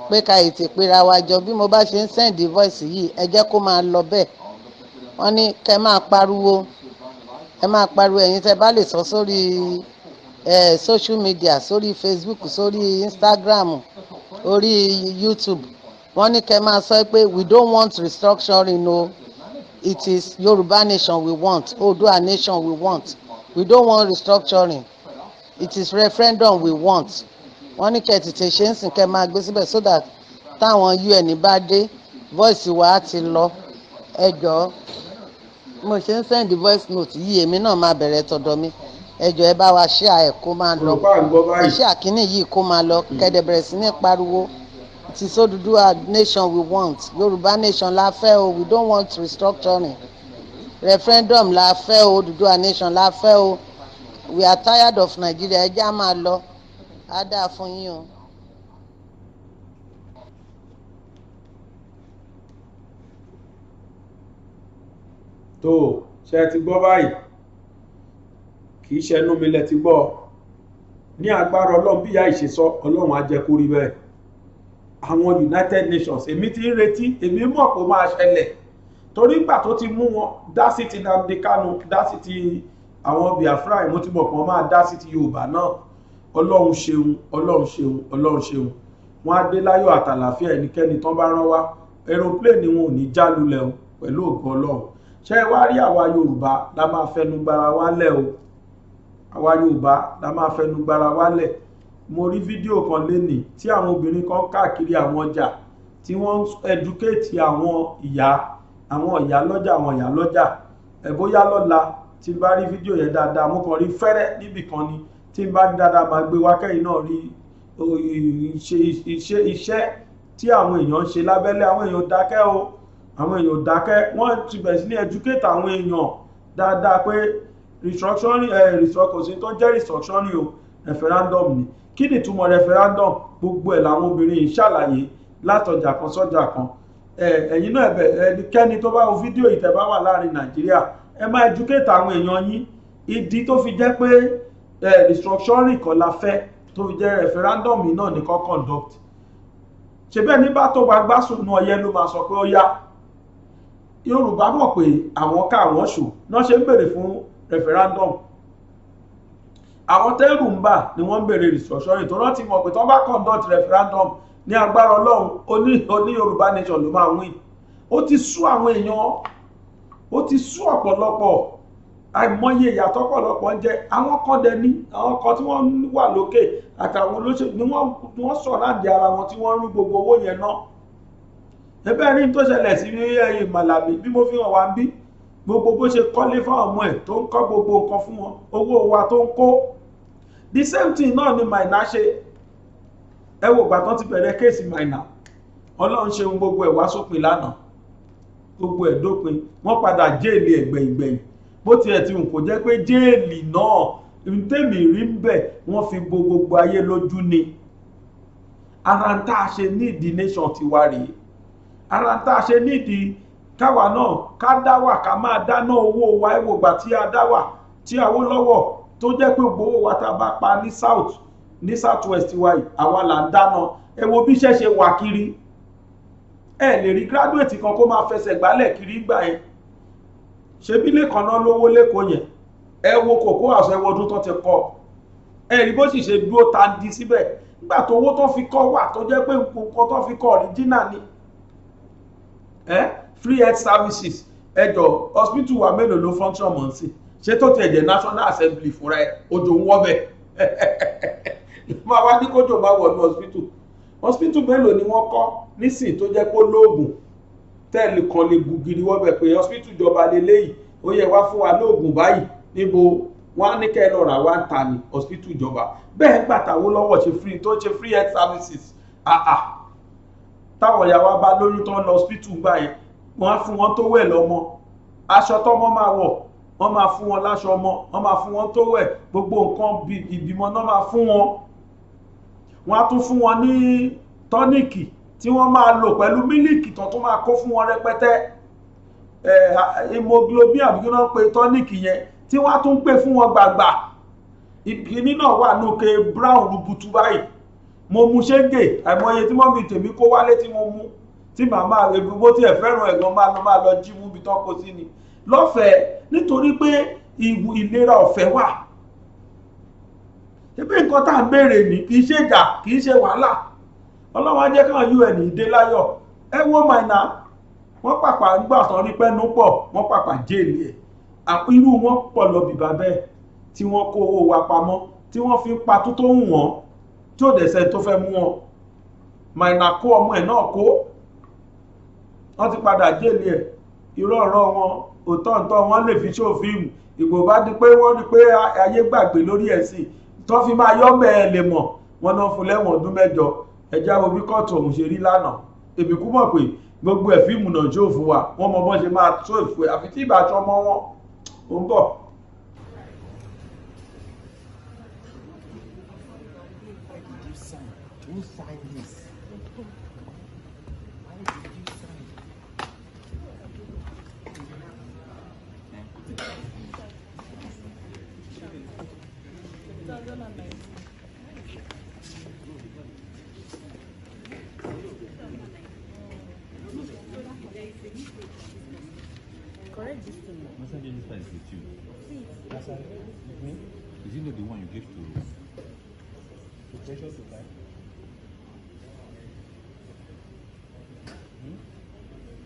pé ká ètè pera wa jọ bí mo bá ṣe ń send voice yìí ẹ jẹ́ kó máa lọ bẹ́ẹ̀ wọ́n ní kẹ́ máa pariwo ẹ̀yin tẹ́ bá lè sọ sórí social media sórí Facebook sórí Instagram orí YouTube wọ́n ní kẹ́ máa sọ pé we don't want restructuring no it is Yorùbá nation we want Oòduà nation we want we don't want restructuring it is referendum we want wọ́n ní kẹ́ tètè ṣe ń sìn kẹ́ máa gbé síbẹ̀ so that táwọn UN bá dé voice wa á ti lọ ẹ jọ̀ọ́ mo ṣe ń send voice note yìí èmi náà máa bẹ̀rẹ̀ tọ̀dọ̀ mi ẹ jọ̀ọ́ ẹ bá wa share ẹ̀ kó máa lọ ẹ share àkíní yìí kó máa lọ kẹ́dẹ̀ bẹ̀rẹ̀ sí ní pariwo it is Oòduà nation we want Yorùbá nation la fẹ́ o we don't want restructuring referendum la fẹ́ o Oòduà nation la fẹ́ o we are tired of Nigeria ẹ jẹ́ á máa lọ á dáa fún yín o. tó ṣe ti gbọ́ báyìí kì í ṣẹnu mi lẹ ti gbọ́ ní agbára Ọlọ́run bí ìyá ìṣesọ Ọlọ́run á jẹ́ kó rí bẹ́ẹ̀ àwọn United Nations èmi ti ń retí èmi mọ̀ kó máa ṣẹlẹ̀ torí ìgbà tó ti mú wọn dá sí ti Nnamdi Kanu dá sí ti àwọn Biafra mo ti mọ̀ pé wọ́n máa dá sí ti Yorùbá náà Ọlọ́run ṣeun Ọlọ́run ṣeun Ọlọ́run ṣeun wọ́n á dé láyọ̀ àtàlàfíà ẹnikẹ́ni tán bá rán wá aeroplane ni wọn ò ní já lulẹ̀ o pẹ̀lú ògo Ọlọ́run ṣé wá rí àwa Yorùbá la máa fẹnu gbára wálẹ̀ o àwa Yorùbá la máa fẹnu gbára wálẹ̀ mo rí fídíò kan lénìí tí àwọn obìnrin kan káàkiri àwọn ọjà tí wọ́n educate àwọn ìyá lọ́jà bóyá lọ́la tí n bá rí fídíò yẹn dáadáa mo kàn rí fẹ́rẹ́ níbì kan ni tí n bá rí dáadáa máa gbé wákẹ́yìn náà rí iṣẹ́ tí àwọn èèyàn ń ṣe lábẹ́lẹ̀. àwọn èèyàn dákẹ́ o àwọn èèyàn dákẹ́ wọ́n ti bẹ̀rẹ̀ sí ní educate àwọn èèyàn dáadáa pé restructuring kò sí tó jẹ́ restructuring o referendum ni. kí ni ìtumọ̀ referendum? gbogbo ẹ̀ làwọn obìnrin yìí ṣàlàyé látọjà kan sọ́jà kan. ẹ̀yin náà ẹnikẹ́ni tó bá wo fídíò ìtẹ̀bá wà láàrin Nàìjíríà ẹ máa educate àwọn èèyàn yín. ìdí tó fi jẹ́ pé restructuring kan la fẹ́ tó fi jẹ́ referendum yìí náà ní kó conduct. ṣe bẹ́ẹ̀ ní bá tó bá gbásùn náà yẹ ló máa sọ pé ó yá. Yorùbá mọ̀ pé àwọn ká àwọn ṣò náà ṣe ń béèrè fún referendum. àwọn tẹ́rù ń bà ni wọ́n ń béèrè restructuring tó rántí mọ̀ pé tó bá conduct referendum ní agbára Ọlọ́run oní Yorùbá nation ló máa win. ó ti sú àwọn èèyàn, ó ti sú ọ̀pọ̀lọpọ̀, àìmọye ìyàtọ̀ ọ̀pọ̀lọpọ̀ ń jẹ. àwọn kan dẹ̀ ní àwọn kan tí wọ́n wà lókè àtàwọn olóṣèlú ni wọ́n sọ̀rọ̀ àdì ara wọn tí wọ́n rú gbogbo owó yẹn náà. ẹbẹ́ rí tó ṣẹlẹ̀ sí ẹ̀yìn Màlàbí bí mo fi hàn wá ń bí gbogbo bó ṣe kọ́lé fún ọmọ ẹ̀ tó ń kọ́ gbogbo nǹkan fún wọn, owó wa tó ń kó. the same thing náà ni Maina ṣe. ẹ wo ìgbà tán ti bẹ̀rẹ̀ kéèsì Maina, Ọlọ́run ṣe gbogbo ẹ̀ wá sópin lánàá, gbogbo ẹ̀ dópin. wọ́n padà jéèlì ẹ̀gbẹ̀yìngbẹ̀yìn bó tiẹ̀ ti hùn kò jẹ́ pé jéèlì náà tèmi rí ń bẹ̀ wọ́n fi gbogbo ayé lójú ni. ara ń tá a ṣe nídìí nation tiwa rèé, ara ń tá a ṣe nídìí káwa náà ká dá wà ká máa dáná owó wa. ẹ wò gbà tí a dá wà tí Awólọ́wọ̀ tó jẹ́ pé gbowó wa tá a bá pa ní south west wa yìí àwa là ń dáná. ẹ wo bí iṣẹ́ ṣe wà kiri, ẹ lè rí graduate kan kó máa fẹsẹ̀ gbálẹ̀ kiri gbà yẹn. ṣebí lẹ́kan náà lówó lẹ́kọ̀ọ́ yẹn, ẹ wo Cocoa House, ẹ wo ọdún tó ti kọ́, ẹ rí bó sì ṣe dúró tandi síbẹ̀ nígbà tó owó tó fi kọ́ wà tó jẹ́ pé nǹkan tó fi kọ́ original ni. free health services ẹjọ hospital wa mélòó ló function mọ̀ sí? ṣé tó ti ẹ̀jẹ̀ National Assembly fúnra ẹ̀ òjò ń wọ́bẹ̀ máa wá ní kójò máa wọ̀ ní hospital mélòó ni wọ́n kọ́ nísìn tó jẹ́ pé lóògùn tẹ́ẹ̀lì kan lè gùgìrì wọ́bẹ̀ pé hospital ìjọba lélẹ́yìí ó yẹ wá fún wa lóògùn báyìí níbo wọ́n á ní kẹ́ ẹ lọ rà wá ń ta ní hospital ìjọba. bẹ́ẹ̀ gbàtàwó lọ́wọ́ ṣe free health services. táwọn ìyá wa bá lóyún tán lọ hospital gbà yẹn wọ́n á fún wọn tó wẹ̀ lọ́mọ, aṣọ tọ́mọ máa wọ̀ wọ́n máa fún wọn láṣọ ọmọ, wọ́n máa fún wọn tó wẹ̀, gbogbo nǹkan ìbímọ náà máa fún wọn. wọ́n á tún fún wọn ní tọ́níìkì tí wọ́n máa lò pẹ̀lú mílíìkì tó tún máa kó fún wọn rẹpẹtẹ. hemoglobin àbíkí náà pé tọ́níìkì yẹn tí wọ́n á tún pè fún wọn gbàgbà. ìkíní náà wà lókè brown rubutu báyìí. mo mu ṣéǹgè àìmọye tí mọ́mí tèmi kó wálé tí mo mú tí màmá rẹ̀ bó tiẹ̀ fẹ́ràn ẹ̀gbọ́n máa lọ jí mú bí tán kó sí ni lọ́fẹ̀ẹ́ nítorí pé ìlera ọ̀fẹ́ wà. ṣé pé nǹkan tá à ń béèrè ní kì í ṣe ìjà kì í ṣe wàhálà. Ọlọ́run á jẹ́ káwọn UN dé láyọ̀. ẹ wo Maina wọ́n pàpà ń gbà tán ní pẹ́nu pọ̀ wọ́n pàpà jéèlì ẹ̀. irú wọn pọ̀ lọ bìbá bẹ́ẹ̀ tí wọ́n kó owó wa pamọ́ tí wọ́n fi pa tó hùn wọ́n tí ò dẹ̀sẹ̀ tó fẹ́ mú wọn. Maina kó ọmọ ẹ̀ náà kó wọ́n ti padà jéèlì ẹ̀. irọ́ ọ̀rọ̀ wọn òtọ́ǹtọ́ wọn lè fi ṣòfíìmù ìgbò bá di pé wọ́n rí pé ayé gbàgbé lórí ẹ̀sìn tó fi máa yọ́ bẹ́ẹ̀ lè mọ̀ wọn náà fún lẹ́wọ̀n ọdún 7 ẹja wo bí kóòtù ọ̀hún ṣe rí lánàá. èmi kú mọ̀ pé gbogbo ẹ̀ fíìmù náà jó fún wa wọ́n mọ bọ́n ṣe máa tó ìfò àfi tí ìbáṣọ ọmọ wọn ò ń bọ̀. Correct this thing. Messenger this one is with you. See, That's why with me. Is it not the one you gave to precious supply?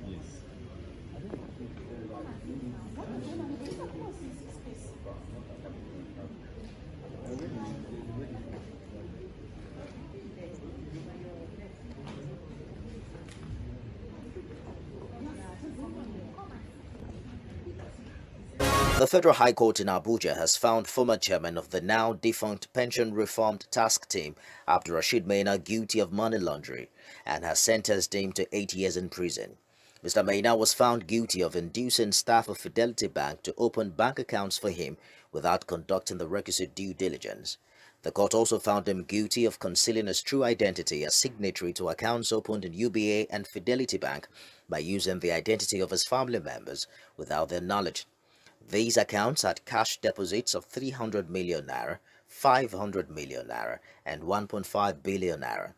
Yes. The Federal High Court in Abuja has found former chairman of the now defunct Pension Reformed Task Team, Abdurrashid Maina, guilty of money laundering and has sentenced him to 8 years in prison. Mr. Maina was found guilty of inducing staff of Fidelity Bank to open bank accounts for him without conducting the requisite due diligence. The court also found him guilty of concealing his true identity as signatory to accounts opened in UBA and Fidelity Bank by using the identity of his family members without their knowledge. These accounts had cash deposits of 300 million naira, 500 million naira, and 1.5 billion naira.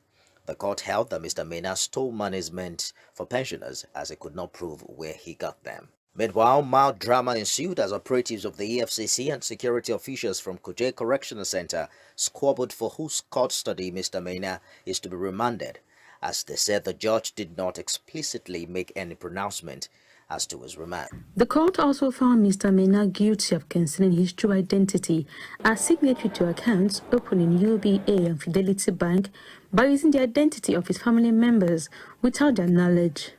The court held that Mr. Maina stole monies meant for pensioners as he could not prove where he got them. Meanwhile, mild drama ensued as operatives of the EFCC and security officials from Kuje Correctional Center squabbled for whose custody Mr. Maina is to be remanded, as they said the judge did not explicitly make any pronouncement as to his remand. The court also found Mr. Maina guilty of concealing his true identity as signatory to accounts opened in UBA and Fidelity Bank by using the identity of his family members without their knowledge.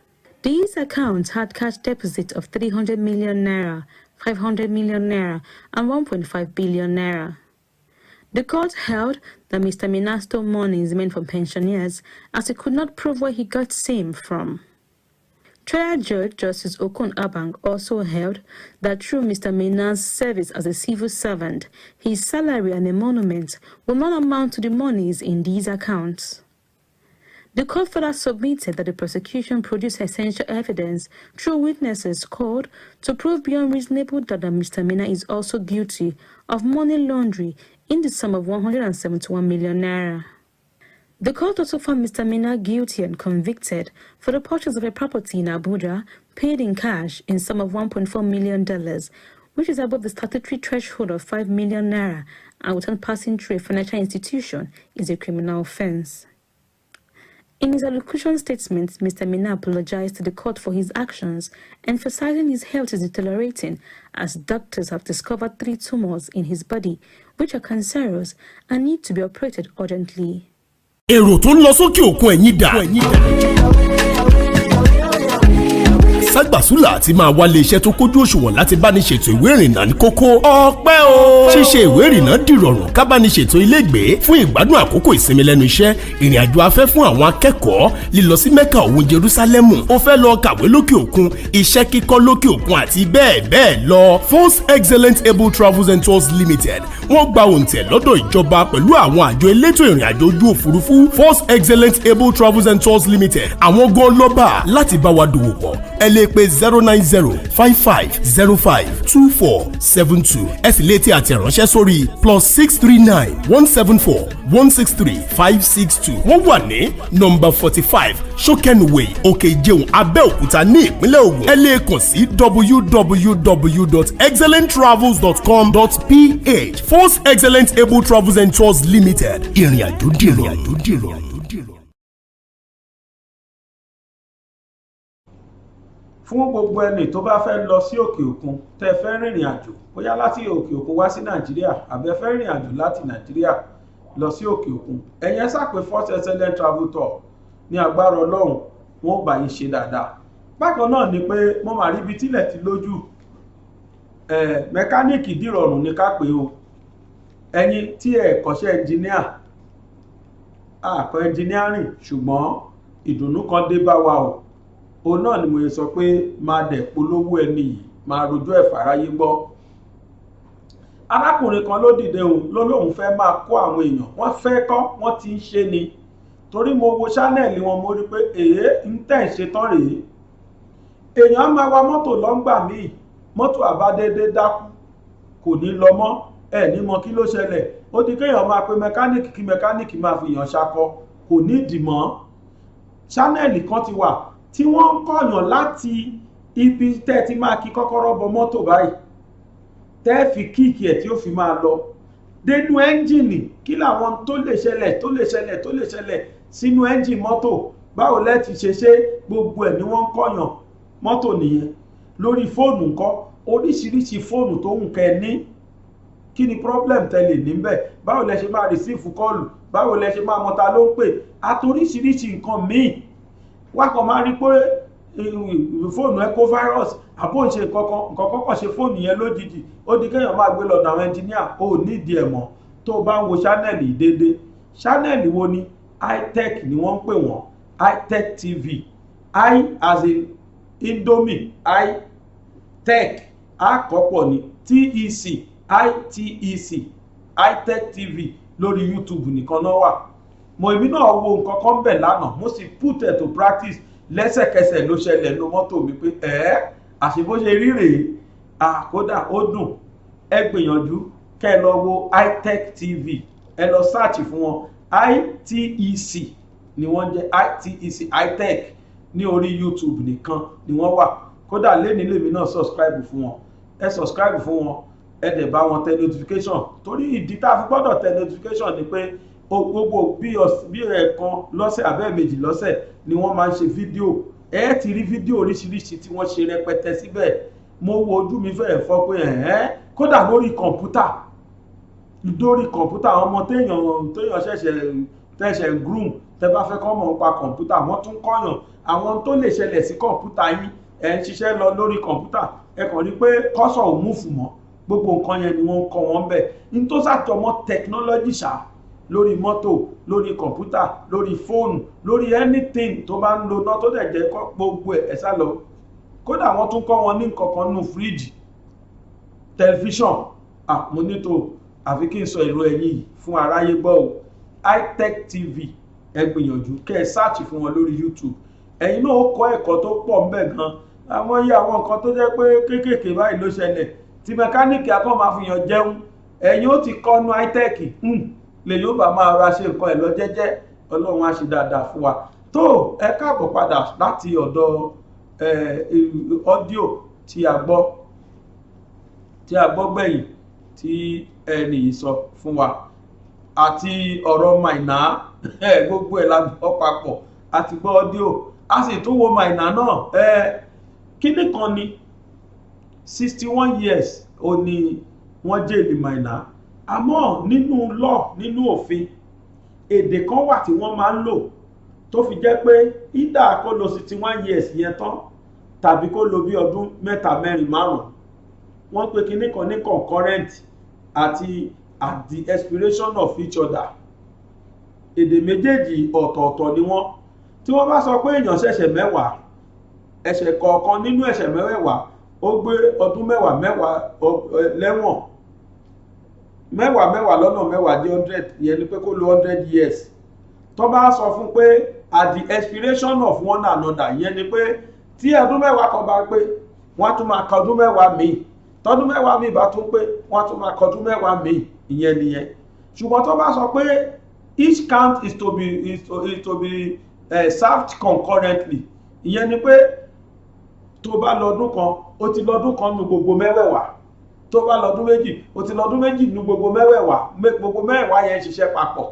These accounts had cash deposits of 300 million naira, 500 million naira, and 1.5 billion naira. The court held that Mr. Maina stole monies meant for pensioners as he could not prove where he got same from. Trial Judge Justice Okon Abang also held that through Mr. Maina's service as a civil servant, his salary and emolument will not amount to the monies in these accounts. The court further submitted that the prosecution produced essential evidence through witnesses called to prove beyond reasonable doubt that Mr. Maina is also guilty of money laundering in the sum of 171 million naira. The court also found Mr. Maina guilty and convicted for the purchase of a property in Abuja paid in cash in sum of $1.4 million, which is above the statutory threshold of 5 million naira and without passing through a financial institution is a criminal offense. In his allocution statement, Mr. Maina apologized to the court for his actions, emphasizing his health is deteriorating as doctors have discovered 3 tumors in his body, which are cancerous and need to be operated urgently. èrò tó ń lọ sókè òkun ẹ̀yìn dà. ságbàsúlà àti máa wálé iṣẹ́ tó kójú òṣùwọ̀n láti bá ní ṣètò ìwé ìrìnnà ní kókó. ọpẹ́ o. ṣíṣe ìwé ìrìnnà dìrọ̀rùn ká bá ní ṣètò ilégbèé fún ìgbádùn àkókò ìsinmi lẹ́nu iṣẹ́, ìrìn àjò afẹ́ fún àwọn akẹ́kọ̀ọ́, lílọ sí Mẹ́kà òun Jerúsálẹ́mù, ó fẹ́ lọ kàwé lókè òkun, iṣẹ́ kíkọ́ lókè òkun àti bẹ́ẹ̀ bẹ́ẹ̀ lọ. Force Excellent Able Travels and Tours Limited wọ́n gba òǹtẹ̀ lọ́dọ̀ ìjọba pẹ̀lú àwọn àjọ elétò ìrìn àjò ojú òfurufú. Force Excellent Able Travels and Tours Limited àwọn gan lọ́ba láti bá wa dòwò pọ̀. ẹ lè pe 09055052472 ẹ sì lè tẹ àtẹ̀ránṣẹ́ sórí +639-174-163-562. wọ́n wà ní nọ́mbà 45 Shokenway Òkè Ìjẹun Abẹ́òkúta ní ìpínlẹ̀ Ògùn. ẹ lè kàn sí www.excellenttravels.com.ph. Force Excellent Able Travels and Tours Limited. ìrìn àjò dìrọ̀. fún gbogbo ẹni tó bá fẹ́ lọ sí òkè òkun tẹ́ fẹ́ rìnrìn àjò bóyá láti òkè òkun wá sí Nàìjíríà àbí ẹ fẹ́ rìnrìn àjò láti Nàìjíríà lọ sí òkè òkun ẹ̀yẹn sápè Force Excellent Travel Tour ní agbára Ọlọ́run wọn ò bá yín ṣe dáadáa. bákan náà ni pé mo máa rí ibi tílẹ̀ ti lójú mẹkáníìkì dìrọ̀rùn ní ká pé o ẹ̀yin tí ẹ kọ́ṣẹ́ ẹnjìníà àkọ́ ẹnjìníárìn ṣùgbọ́n ìdùnnú kan dé bá wa o òun náà ni mo yẹ sọ pé máa dẹ̀ polówó ẹni yìí máa rojọ́ ẹ̀fà aráyé gbọ́. arákùnrin kan ló dìde òun ló lóun fẹ́ máa kó àwọn èèyàn wọ́n fẹ́ kọ́ wọ́n ti ń ṣe ni torí mo wo ṣánẹ́ẹ̀lì wọn mo rí pé èyí ń tẹ̀ ń ṣe tán rèé. èèyàn á máa wa mọ́tò lọ́ngbà míì mọ́tò àbádédé dákú kò ní lọ mọ́ ẹ̀ ní mọ kí ló ṣẹlẹ̀ ó di kéèyàn máa pe mẹkáníìkì kí mẹkáníìkì máa fi yàn ṣakọ kò ní ìdì mọ́. ṣánẹ́ẹ̀lì kan ti wà tí wọ́n ń kọ̀yàn láti ibi tẹ́ ti máa kí kọ́kọ́rọ́ bọ mọ́tò báyìí tẹ́ fi kíìkì ẹ̀ tí ó fi máa lọ dénú ẹ́ńjìnì kí làwọn tó lè ṣẹlẹ̀ sínú ẹ́ńjìn mọ́tò báwo lẹ́ti ṣe gbogbo ẹ̀ ni wọ́n ń kọ̀yàn mọ́tò nìyẹn. lórí fóònù ńkọ́ oríṣiríṣi fóònù tó ń kẹ́ ní kí ni problem tẹ́lẹ̀ níbẹ̀ báwo lẹ ṣe máa receive kọ́ọ̀lù báwo lẹ ṣe máa mọta ló ń pè àtoríṣiríṣi nǹkan míì wákọ̀ máa rí pé fóònù ẹ kó virus àbó ń ṣe nǹkan kọ́kọ́ ṣe fóònù yẹn lójijì ó di kéèyàn máa gbé lọ́dọ̀ àwọn ẹnjìníà ó nídìí ẹ̀ mọ́ tó o bá ń wo ṣánẹ́ẹ̀lì déédéé ṣánẹ́ẹ̀lì wo ni itech ni wọ́n ń pè wọ́n itech tv I as in indomie itech àkọ́pọ̀ ni tec itec itech tv lórí youtube nìkan náà wà mo èmi náà wo nǹkan kan bẹ̀ lánàá mo sì put it to practice lẹ́sẹ̀kẹsẹ̀ ló ṣẹlẹ̀ nínú mọ́tò mi pé àṣebóṣe rí rèé kódà ó dùn ẹ gbìyànjú kẹ́ ẹ lọ wo itech tv ẹ lọ search fún wọn itec ni wọ́n jẹ́ itec itech ní orí youtube nìkan ni wọ́n wà kódà lẹ́nìlẹ́mí náà subscribe fún wọn ẹ subscribe fún wọn ẹ dẹ̀ bá wọn tẹ notification torí ìdí tá a fi gbọ́dọ̀ tẹ notification ni pé gbogbo bí ẹ̀ẹ̀kan lọ́sẹ̀ àbẹ́ẹ̀mejì lọ́sẹ̀ ni wọ́n máa ń ṣe fídíò ẹ ti rí fídíò oríṣiríṣi tí wọ́n ṣe rẹpẹtẹ síbẹ̀ mo wo ojú mi fẹ́ẹ̀ fọ́ pé kódà lórí kọ̀ǹpútà àwọn ọmọ téèyàn ṣẹ̀ṣẹ̀ groom tẹ bá fẹ́ kọ́ mọ̀ nípa kọ̀ǹpútà wọ́n tún kọ́yàn àwọn tó lè ṣẹlẹ̀ sí kọ̀ǹpútà yín ẹ̀ ń ṣiṣẹ́ lọ lórí kọ̀ǹpútà ẹ kàn rí pé kọ́sọ̀ ò múfù mọ́ gbogbo nǹkan yẹn ni wọ́n ń kọ́ wọn bẹ̀ ní tó sàtọmọ́ technology ṣá lórí mọ́tò lórí kọ̀ǹpútà lórí fóònù lórí anything tó bá ń lo náà tó dẹ̀ jẹ́ gbogbo ẹ̀ sá lọ kódà wọ́n tún kọ́ wọn ní nǹkan kan nínú fíríjì tẹlifíṣàn mo nítò àfi kí n sọ èrò ẹ̀yìn yìí fún aráyé gbọ́ o itech tv ẹ gbìyànjú kẹ́ ẹ sáàtì fún wọn lórí youtube ẹ̀yin náà ó kọ́ ẹ̀kọ́ tó pọ̀ ń bẹ̀ gan àwọn iye àwọn nǹkan tó jẹ́ pé kéékèèké báyìí ló ṣẹlẹ̀ tí mẹkáníìkì akọ́ máa fi yàn jẹun ẹ̀yin ó ti kọ́nu itech lè yóò bá máa ra ṣe nǹkan ẹ̀ lọ jẹ́jẹ́ ọlọ́run á ṣe dáadáa fún wa tó ẹ káàbọ̀ padà láti ọ̀dọ̀ ọ́díò tí a gbọ́ gbẹ̀yìn tí ẹnì yìí sọ fún wa àti ọ̀rọ̀ Maina gbogbo ẹ̀ la gbọ́ papọ̀ àti gbọ́ ọ́díò a sì tún wo Maina náà kíní kan ni 61 years ó ní wọ́n jẹ́lì Maina àmọ́ nínú law nínú òfin èdè kan wà tí wọ́n máa ń lò tó fi jẹ́ pé ìdá kó lo 61 years yẹn tán tàbí kó lo bí ọdún 3 4 5 wọ́n pè kíní kan ní concurrent àti at the expiration of each other èdè méjèèjì ọ̀tọ̀ọ̀tọ̀ ni wọ́n tí wọ́n bá sọ pé èèyàn ṣẹ̀ṣẹ̀ mẹ́wàá ẹ̀ṣẹ̀ kọ̀ọ̀kan nínú ẹ̀ṣẹ̀ mẹ́wàá ó gbé ọdún mẹ́wàá lẹ́wọ̀n mẹ́wàá lọ́nà mẹ́wàá dé 100 ìyẹn ni pé kó lo 100 years tó bá sọ fún pé at the expiration of one another ìyẹn ni pé tí ọdún mẹ́wàá kan bá pé wọ́n tún máa ka ọdún mẹ́wàá míì tọdún mẹ́wàá míì bá tún pé wọ́n tún máa ka ọdún mẹ́wàá míì ìyẹn nìyẹn ṣùgbọ́n tó bá sọ pé each count is to be served concurrently ìyẹn ni pé tó bá lọ́dún kan ó ti lọ́dún kan nu gbogbo mẹ́wẹ̀wá tó bá lọ́dún méjì ó ti lọ́dún méjì nu gbogbo mẹ́wẹ̀wá gbogbo mẹ́wàá yẹn ṣiṣẹ́ papọ̀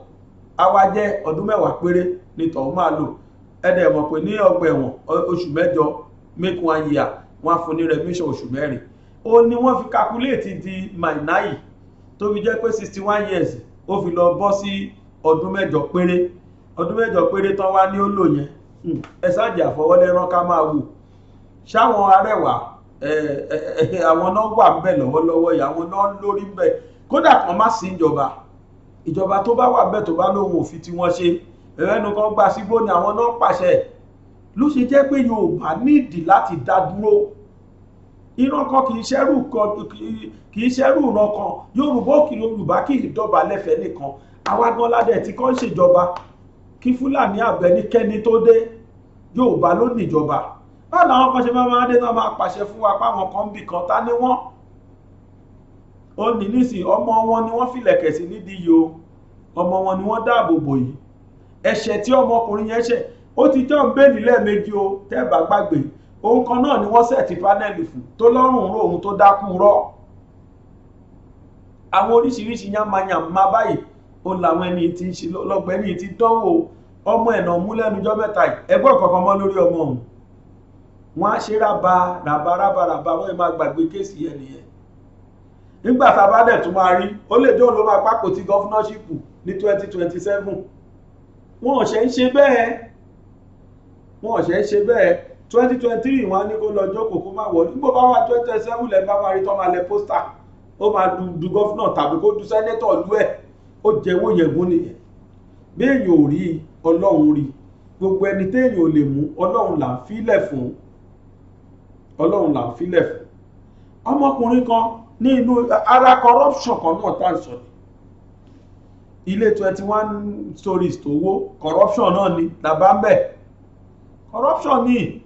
á wá jẹ́ ọdún mẹ́wàá péré ní tọ̀hún máa lò ẹ̀dẹ̀ mọ̀ pé ní ọgbà ẹ̀wọ̀n oṣù mẹ́jọ make 1 year wọ́n á fún ní remission oṣù 4 ó ní wọ́n fi calculate di Maina yìí tó fi jẹ́ pé 61 years ó fi lọ bọ́ sí ọdún mẹ́jọ péré tán wá ní ó lò yẹn ẹ sáàjì àfọwọ́lẹ́rán ká máa wò ṣáwọn arẹwà àwọn náà wà ń bẹ̀ lọ́wọ́lọ́wọ́ yìí àwọn náà lórí ń bẹ̀ kódà kan má sí ìjọba tó bá wà ń bẹ̀ tó bá lóhun òfin tí wọ́n ṣe ẹ̀rẹ́nu kan gba sígbó ni àwọn náà pàṣẹ ló ṣe jẹ́ pé Yorùbá nídìí láti dá dúró ìran kan kì í ṣẹ́rù ìran kan Yorùbá kì í dọ̀bálẹ̀ fẹ́ nìkan àwa gan ládẹ̀ tí kò ń ṣèjọba kí Fúlàní àbẹ̀nikẹ́ni tó dé Yorùbá ló níjọba báwo làwọn kan ṣe máa dé náà máa pàṣẹ fún wa páwọn kan bì kan ta ni wọ́n ó ní nísìn ọmọ wọn ni wọ́n fìlẹ̀kẹ̀ sí nídìí yìí o ọmọ wọn ni wọ́n dáàbò bò yìí ẹ̀ṣẹ̀ tí ọmọkùnrin yẹn ṣẹ̀ ó ti jọ́ ń bẹ́ẹ̀lì lẹ́ẹ̀mejì o tẹ́ẹ̀bà gbàgbé ohun kan náà ni wọ́n sẹ̀tì pánẹ́lì fún tó lọ́rùn ró ohun tó dákú rọ́ àwọn oríṣiríṣi yánmayànmá báyìí ó làwọn ẹni tí ń ṣe lọ́gbẹ́ni ti dánwò ọmọ ẹ̀nà mú lẹ́nujọ́ mẹ́ta ẹgbọ́n kankan mọ́ lórí ọmọ ọ̀hún wọ́n á ṣe rábà wọ́n máa gbàgbé kéèsì yẹn nìyẹn nígbà tá a bá dẹ̀ tún máa rí ó lè jọ́ ló máa pápò ti gọ́fúnọ́ṣìpù ní 2027 wọ́n ò ṣe ń ṣe bẹ́ẹ̀ 2023 wọn ní kó lọ jókòó kó má wọlé nígbà bá wà 2027 lẹ́ bá wà rí tọ́ máa lẹ pósítà ó máa du gọ́fúnà tàbí kó du sẹ́nẹ́tọ̀ lú ẹ̀ ó jẹ́wọ́ yẹ̀gún nìyẹn bí èèyàn ò rí ọlọ́run rí gbogbo ẹni téèyàn ò lè mú ọlọ́run là ń filẹ̀ fún ọlọ́run là ń filẹ̀ fún ọmọkùnrin kan ní inú ara corruption kan náà tá à ń sọ ilé 21 stories tó wó corruption náà ni làbá ń bẹ̀ corruption ní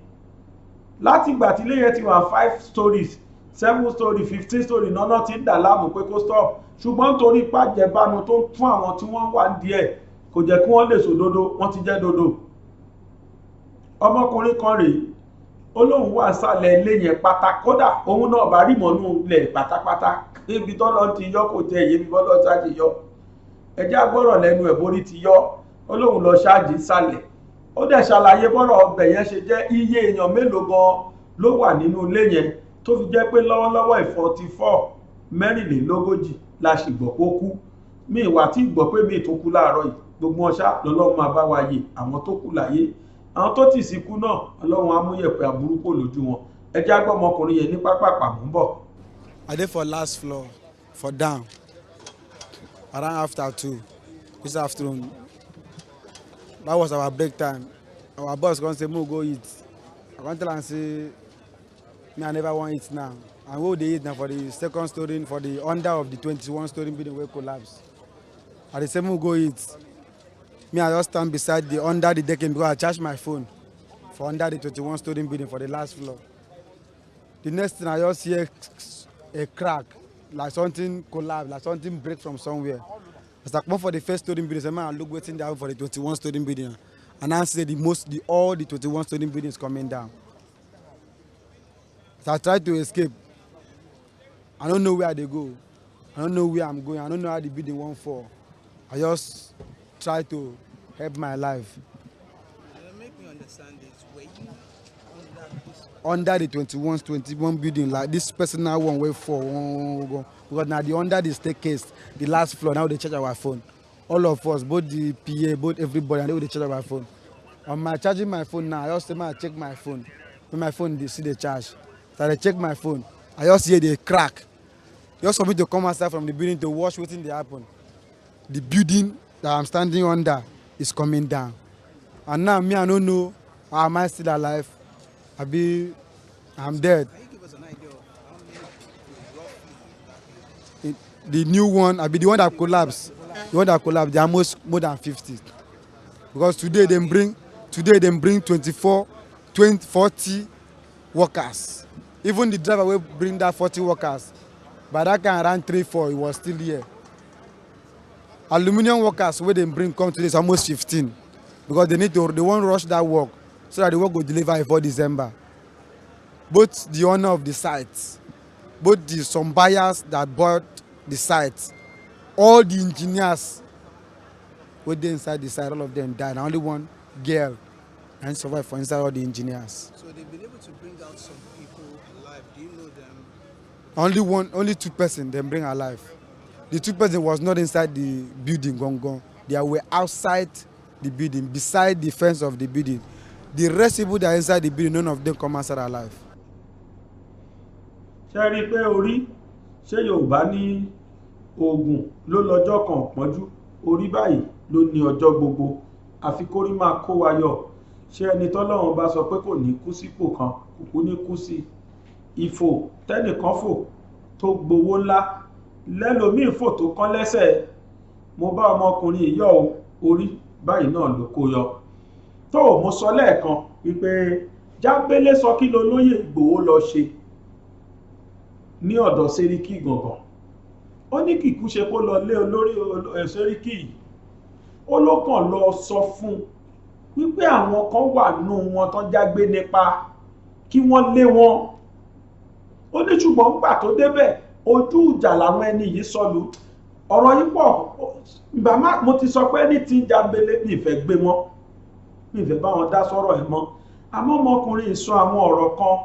láti ìgbà tí ilé yẹn ti wà 5 stories 7 stories 15 stories náà ti ń dà láàmú pé kó stop ṣùgbọ́n torí pàjẹ́bánu tó ń fún àwọn tí wọ́n wà díẹ̀ kò jẹ́ kí wọ́n lè sòdodo wọ́n ti jẹ́ dodo ọmọkùnrin kan rèé olóhùn wà sálẹ̀ ilé yẹn pátá kódà òun náà bá rí mọ́nú ilẹ̀ pátápátá ibi tọ́lọ́ ti yọ kò jẹ́ èyí bí bọ́lọ́ ṣáàjì yọ ẹjẹ́ agbọ́rọ̀ lẹ́nu ẹ̀ borí ti yọ olóhùn lọ ṣáàjì sálẹ̀ ó dẹ̀ ṣàlàyé bọ́rọ̀ ọbẹ̀ yẹn ṣe jẹ́ iye èèyàn mélòó gan ló wà nínú ilé yẹn tó fi jẹ́ pé lọ́wọ́lọ́wọ́ 44 mẹ́rìnlélógójì la sì gbọ́ pé ó kú mi ìwà tí gbọ́ pé mi tó kú láàárọ̀ yìí gbogbo ọṣá lọ́lọ́run máa bá wa yè àwọn tó kú láyé àwọn tó tì sí kú náà ọlọ́run á mú yẹ̀pẹ̀ aburú kò lójú wọn ẹ jẹ́ àgbọ̀ ọmọkùnrin yẹn ní pápápá mú bọ̀. I dey for last floor for down around after 2 this afternoon that was our break time our boss come say make we go eat I come tell am say me I never wan eat now and we dey eat na for the second story for the under of the 21 story building wey collapse I dey say make we go eat me I just stand beside the under the decking because I charge my phone for under the 21 story building for the last floor the next thing I just hear a crack like something collapse like something break from somewhere as I come for the first story building say man I look wetin dey happen for the 21 story building and I say all the 21 story buildings coming down so I try to escape I don't know where they go I don't know where I'm going I don't know how the building won't fall I just try to help my life. Make me understand this. Were you under the 21 building like this personal one way for because now the under the staircase the last floor now they charge our phone all of us both the PA both everybody and they charge our phone on my charging my phone now I just say I check my phone when my phone they see the charge so I check my phone I just hear the crack just for me to come outside from the building to watch wetin dey happen the building that I'm standing under is coming down and now me I don't know how am I still alive I'm dead. Can you give us an idea of how many The new one the one that collapsed they are more than 50 because today they bring 40 workers even the driver will bring that 40 workers by that time around 3-4 he was still here. Aluminium workers wey dem bring come today is almost 15 because they wan rush that work so that the work go deliver before December. Both the owner of the site, both some buyers that bought the site, all the engineers wey dey inside the site, all of them died. Only one girl and survive for inside all the engineers. So they've been able to bring out some people alive. Do you know them? Only 2 persons they bring alive. The 2 persons was not inside the building, gone. They were outside the building, beside the fence of the building. The rest people that are inside the building, none of them come outside alive. ṣe rí i pé orí ṣé Yorùbá ní oògùn ló lọ́jọ́ kan pọ́njú orí báyìí ló ní ọjọ́ gbogbo àfi kórí máa kó wa yọ ṣé ẹni tọ́lọ́run bá sọ pé kò ní kú sípò kan kò ní kú sí ìfò tẹ́nìkan fò tó gbowó ńlá lẹ́lòmíì fò tó kán lẹ́sẹ̀ mo bá ọmọkùnrin yọ orí báyìí náà ló kó yọ tó mo sọ lẹ́ẹ̀kan wípé Jágbélé sọ kí lolóyè Ìgbòho lọ ṣe ní ọ̀dọ̀ Sẹ́ríkì gangan ó ní kìkú ṣe kó lọ lé olórí Sẹ́ríkì yìí ó ló kàn lọ sọ fún wípé àwọn kan wà nù wọn tán jágbé nípa kí wọ́n lé wọn ó ní ṣùgbọ́n nígbà tó débẹ̀ ojú ìjà làwọn ẹni yìí sọlù ọ̀rọ̀ yìí pọ̀ ìgbà mo ti sọ pé ní tí Jágbélé mi ìfẹ́ gbé wọn mi ìfẹ́ bá wọn dá sọ̀rọ̀ ẹ̀ mọ́ àmọ́ ọmọkùnrin sọ àwọn ọ̀rọ̀ kan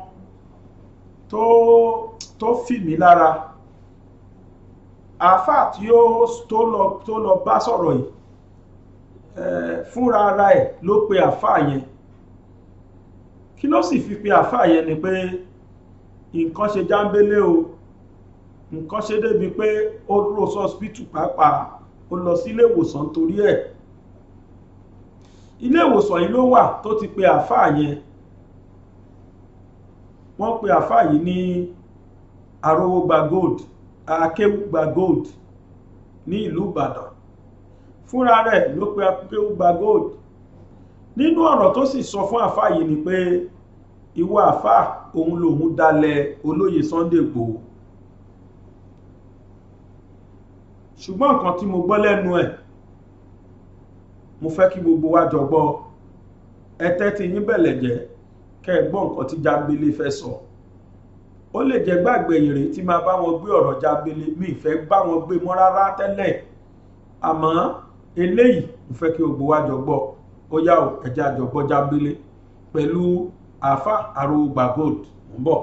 tó fì mí lára àáfàá tí tó lọ bá sọ̀rọ̀ yìí fúnra ara ẹ̀ ló pe àáfàá yẹn kí ló sì fi pe àáfàá yẹn ni pé nǹkan ṣe jáńbélé o, nǹkan ṣe débi pé ó dúró sọ́spítù pàápàá, ó lọ sí ilé ìwòsàn torí ẹ̀. Ilé ìwòsàn yìí ló wà tó ti pe àáfàá yẹn. Wọ́n pe àáfàá yìí ní Arówógbà Gold, Akéwùgbà Gold ní ìlú Ìbàdàn. Fúnra rẹ̀ ló pe Akéwùgbà Gold. Nínú ọ̀rọ̀ tó sì sọ fún àáfàá yìí ni pé ìwọ àáfàá òun lòun dalẹ̀ olóyè Sunday Igboho. Ṣùgbọ́n nǹkan tí mo gbọ́ lẹ́nu ẹ̀, mo fẹ́ kí gbogbo wa jọ gbọ́. Ẹ tẹ́tí yín bẹ̀lẹ̀ jẹ́ kẹ́ ẹ gbọ́ nǹkan tí Jágbélé fẹ́ sọ. Ó lè jẹ́ gbàgbé ìrè tí máa bá wọn gbé ọ̀rọ̀ Jágbélé, mi ìfẹ́ bá wọn gbé mọ́ rárá tẹ́lẹ̀. Àmọ́ eléyìí mo fẹ́ kí gbogbo wa jọ gbọ́. Ó yá o, ẹ jẹ́ a jọ gbọ́ Jágbélé pẹ̀lú àáfàá Arówógbà Gold. Mo ń bọ̀.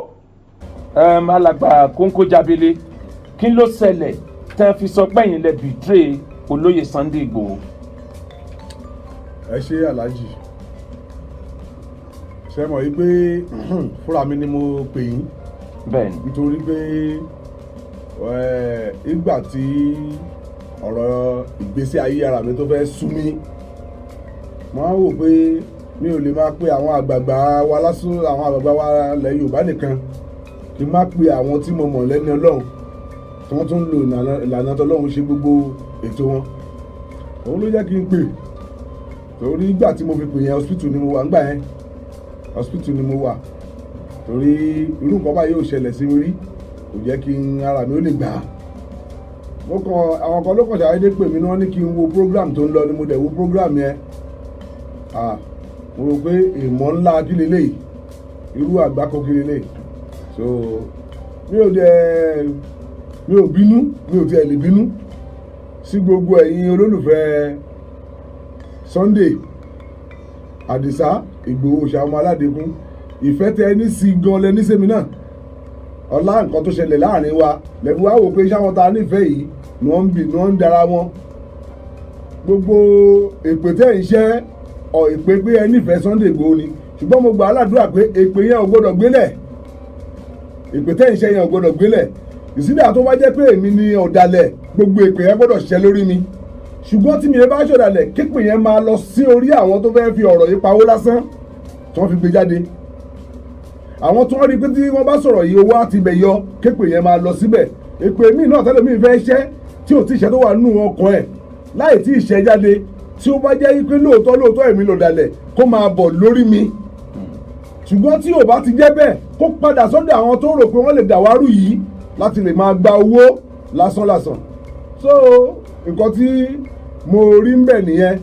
Alàgbà Kóńkó Jágbélé, kí ló ṣẹlẹ̀ tẹ́ fi sọ pé ẹ̀yin lẹ bìtírè olóyè Sunday Igboho? Ẹ ṣe aláàjì, ṣe mọ̀ yí pé fúnra mi ni mo pè yín. Bẹ́ẹ̀ni. Nítorí pé ìgbà tí ọ̀rọ̀ ìgbésí ayé ara mi tó fẹ́ sú mi, mo á wò pé mi ò lè máa pe àwọn àgbààgbà wa lásán, àwọn àgbààgbà wa ilẹ̀ Yorùbá nìkan, kí n má pe àwọn tí mo mọ̀ lẹ́ni Ọlọ́run tí wọ́n tún ń lo ìlànà tọ́lọ́run ṣe gbogbo ètò wọn. Òun ló jẹ́ kí n pè, torí ìgbà tí mo fi pè yẹn hospital ni mo wà, ńgbà yẹn hospital ni mo wà, torí irú nǹkan báyìí ò ṣẹlẹ̀ sí mi rí, kò jẹ́ kí ara mi ó lè gbà á. Àwọn kan ló kàn ṣàdédé pè mí náà ní kí n wo program tó ń lọ, ni mo dẹ̀ wo program yẹn. Mo rò pé ìmọ̀ ńlá kí leléyìí, irú àgbákò kí leléyìí. So mi ò bínú, mi ò tiẹ̀ lè bínú sí gbogbo ẹ̀yin olólùfẹ́ Sunday Àdìsá Ìgbòho Ṣàwọn Aládékún. Ìfẹ́ tẹ ní sí gan lẹ ní sẹ́mi náà. Ọlá nǹkan tó ṣẹlẹ̀ láàrin wa lẹ́nu wá wò pé ṣáwọn ta nífẹ̀ẹ́ yìí ni wọ́n ń dara wọn. Gbogbo èpè tẹ́ ń ṣẹ́ èpè pé ẹ nífẹ̀ẹ́ Sunday Igboho ni, ṣùgbọ́n mo gbà á ládùúrà pé èpè yẹn ò gbọ́dọ̀ gbélẹ̀. Èpè tẹ́ ń ṣẹ́ yẹn ò gbọ́dọ̀ gbélẹ̀. Ìsídà tó bá jẹ́ pé èmi ni ọ̀dàlẹ̀, gbogbo èpè yẹn gbọ́dọ̀ ṣẹ́ lórí mi. Ṣùgbọ́n tí mi bá ṣọ̀dàlẹ̀, képè yẹn máa lọ sí orí àwọn tó fẹ́ fi ọ̀rọ̀ yìí pawó lásán tí wọ́n fi gbé jáde. Àwọn tí wọ́n rí pé tí wọ́n bá sọ̀rọ̀ yìí owó àti ibẹ̀ yọ, képè yẹn máa lọ síbẹ̀. Èpè mi náà tẹ́lẹ̀ mi fẹ́ ṣẹ́ tí ò tí ì ṣẹ́ tó wà nínú ọkàn ẹ̀ láì tí ì ṣẹ́ jáde, tí ó bá jẹ́ pé lóòótọ́ èmi lọ̀dàlẹ̀, kó máa bọ̀ lórí mi. Ṣùgbọ́n tí ò bá ti jẹ́ bẹ́ẹ̀, kó padà sọ́dọ̀ àwọn tó rò pé wọ́n lè dàwárù yìí láti lè máa gba owó lásánlàsàn. So nǹkan tí mo rí ń bẹ̀ nìyẹn,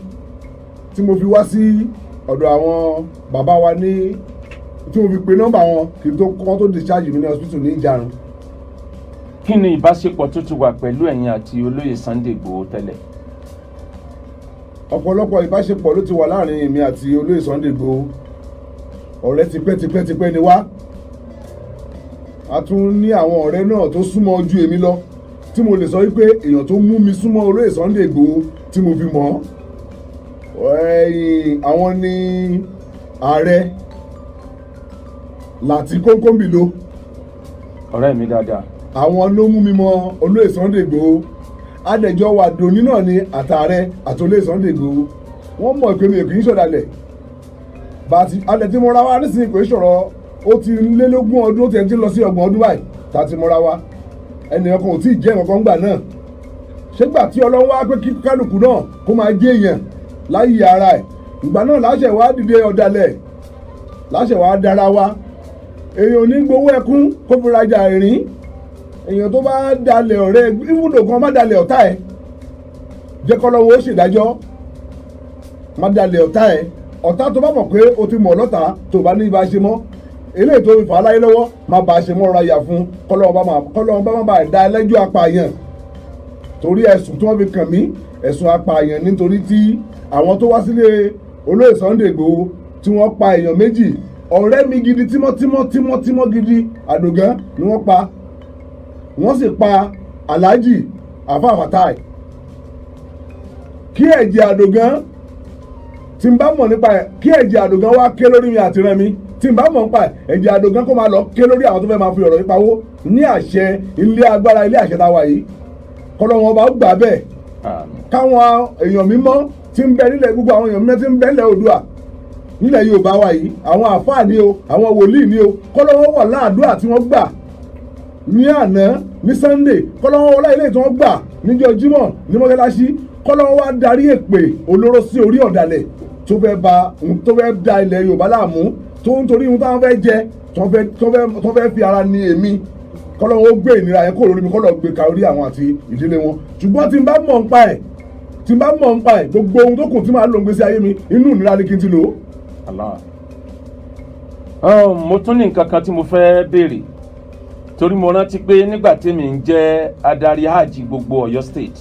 tí mo fi wá sí ọ̀dọ̀ àwọn bàbá wa ní, tí mo fi pe nọ́mbà wọn kí n tó kọ́ tó discharge mi ní hospital ní Ìjàrún. Kí ni ìbáṣepọ̀ tó ti wà pẹ̀lú ẹ̀yin àti olóyè Sunday Igboho tẹ́lẹ̀? Ọ̀pọ̀lọpọ̀ ìbáṣepọ̀ ló ti wà láàrin èmi àti olóyè Sunday Igboho. Ọ̀rẹ́ tipẹ́tipẹ́ ni wá. A tún ní àwọn ọ̀rẹ́ náà tó súnmọ́ ojú èmi lọ, tí mo lè sọ wípé èèyàn tó mú mi súnmọ́ olóyè Sunday Igboho tí mo fi mọ̀ ọ́. Àwọn ni ààrẹ Láti Kónkómbìló. Ọ̀rẹ́ mi dáadáa. Àwọn ló mú mi mọ olóyè Sunday Igboho. Adẹ̀jọ́ wà dòní náà ni àtàrẹ àti olóyè Sunday Igboho. Wọ́n mọ̀ pé mi ò kì í ṣọ̀dàlẹ̀. Bàtí alẹ́ tí mo ra wá nísìnyí kò í ṣọ̀rọ̀, ó ti lé lógún ọdún, ó ti ẹ̀ ti lọ sí 30 ọdún báyìí tá ti mọ́ra wa. Ẹnìyàn kan ò tí ì jẹ́ nǹkan gbà náà. Ṣégbà tí Ọlọ́run wá pé kí kálukú náà kó máa jẹ́ èèyàn láyé ara ẹ̀, ìgbà náà láṣẹ wá dìde ọ̀dàlẹ̀, láṣẹ wá dára wa. Èèyàn ní gbowó ẹkún kó fi rajà ìrìn. Èèyàn tó bá dalẹ̀ ọ̀rẹ́, ìfúndò kan má dalẹ̀ ọ̀tá ẹ̀, jẹ́ kọ́lọ́wọ́ ó ṣèdájọ́. Má dalẹ̀ ọ̀tá ẹ̀, ọ̀tá tó bá mọ̀ pé o ti mọ̀ lọ́ta tó bá ní ibà ṣe mọ́, eléyìí tó fi fà á láyé lọ́wọ́ má bàa ṣe mọ́ ra yà fún, kọ́lọ́wọ́ bá má bàa dá ẹlẹ́jọ́ apààyàn. Torí ẹ̀sùn tí wọ́n fi kàn mí, ẹ̀sùn apààyàn, nítorí tí àwọn tó wá sílé olóyè Sunday Igboho tí wọ́n pa èèyàn méjì, ọ̀rẹ́ mi gidi tímọ́tímọ́ gidi Àdògán ni wọ́n pa. Wọ́n sì pa Alhaji Alfa Fatai. Kí ẹ̀jẹ̀ Àdògán tí n bá mọ̀ nípa ẹ̀, kí ẹ̀jẹ̀ Àdògán wá ké lórí mi àti rẹ̀ mi, tí tí n bá mọ̀ ń pa ẹ̀jẹ̀ àdògán kó máa lọ ké lórí àwọn tó fẹ́ máa fi ọ̀rọ̀ yìí pawó ní àṣẹ ilé agbára ilé àṣẹ táwa yìí kọ́lọ́wọ́n ọba ó gbà bẹ́ẹ̀ káwọn èèyàn mímọ́ tí ń bẹ nílẹ̀ gbogbo àwọn èèyàn mímọ́ tí ń bẹ nílẹ̀ Oòduà nílẹ̀ Yorùbá wa yìí àwọn àfáà ni o àwọn wòlíì ni o kọ́lọ́wọ́n wà láàdúrà tí wọ́n gbà ní àná ní Sunday kọ́lọ́wọ́n wọlé ilé tí wọ́n gbà níjọ́ Jímọ̀ ní mọ́kẹ́láṣí kọ́lọ́wọ́n wá darí èpè olóró sí orí ọ̀dàlẹ̀ tó fẹ́ da ilẹ̀ Yorùbá láàmú tó ń torí ohun táwọn fẹ́ jẹ tó fẹ́ fi ara ní èmi kọ́lọ́wọ́n ó gbé ìnira yẹn kó lórí mi kọ́lọ́ gbé ka orí àwọn àti ìdílé wọn ṣùgbọ́n tí n bá mọ̀ ń pa ẹ̀ gbogbo ohun tó kù tí màá lò ń gbèsè ayé mi inú ìnira ni kí n ti lò ó. mo tún ní nǹkan kan tí mo fẹ́ béèrè torí mo rántí pé nígbà tèmi ń jẹ́ adarí hajj gbogbo Ọ̀yọ́ state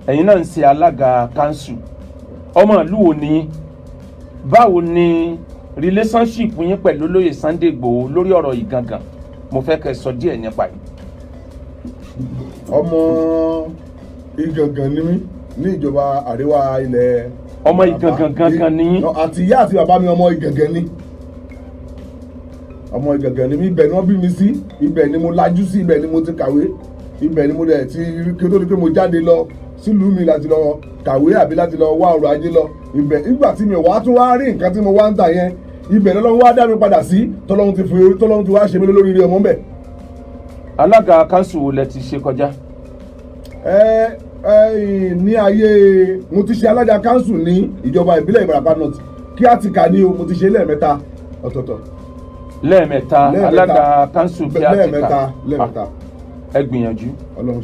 ẹ̀yin náà ń ṣe alága kanṣu ọmọ ìlú wo ni báwo ni relationship yín pẹ̀lú olóyè Sunday Igboho lórí ọ̀rọ̀ yìí gangan mo fẹ́ kẹ́ sọ díẹ̀ nípa yìí. ọmọ Ìgangan ni mí ní ìjọba àríwá ilẹ̀. ọmọ Ìgangan gangan ni yín. àti ìyá àti bàbá mi ọmọ Ìgangan ni ọmọ Ìgangan ni mí ibẹ̀ ni wọ́n bí mi sí ibẹ̀ ni mo lajú sí ibẹ̀ ni mo ti kàwé ibẹ̀ ni mo dẹ̀ ti kí ó tó di pé mo jáde lọ sílùú mi láti lọ kàwé àbí láti lọ wá ọrọ̀ ajé lọ ibẹ̀ nígbà tí mi wá tún wá rí nǹkan tí mo wá ń tà yẹn ibẹ̀ lọ́lọ́run wá dá mi padà sí tọ́lọ́run ti wá ṣe mí lórí ire ọmọ bẹ̀. alága kanṣu wo lẹ ti ṣe kọjá. ní ayé mo ti ṣe alága kanṣu ní ìjọba ìbílẹ̀ Ìbàràpá North kí á ti kà ní o mo ti ṣe lẹ́ẹ̀mẹ́ta ọ̀tọ̀ọ̀tọ̀. lẹ́ẹ̀mẹ́ta alága kanṣu kí á ti kà lẹ́ẹ̀mẹ́ta. ẹ gbìyànjú.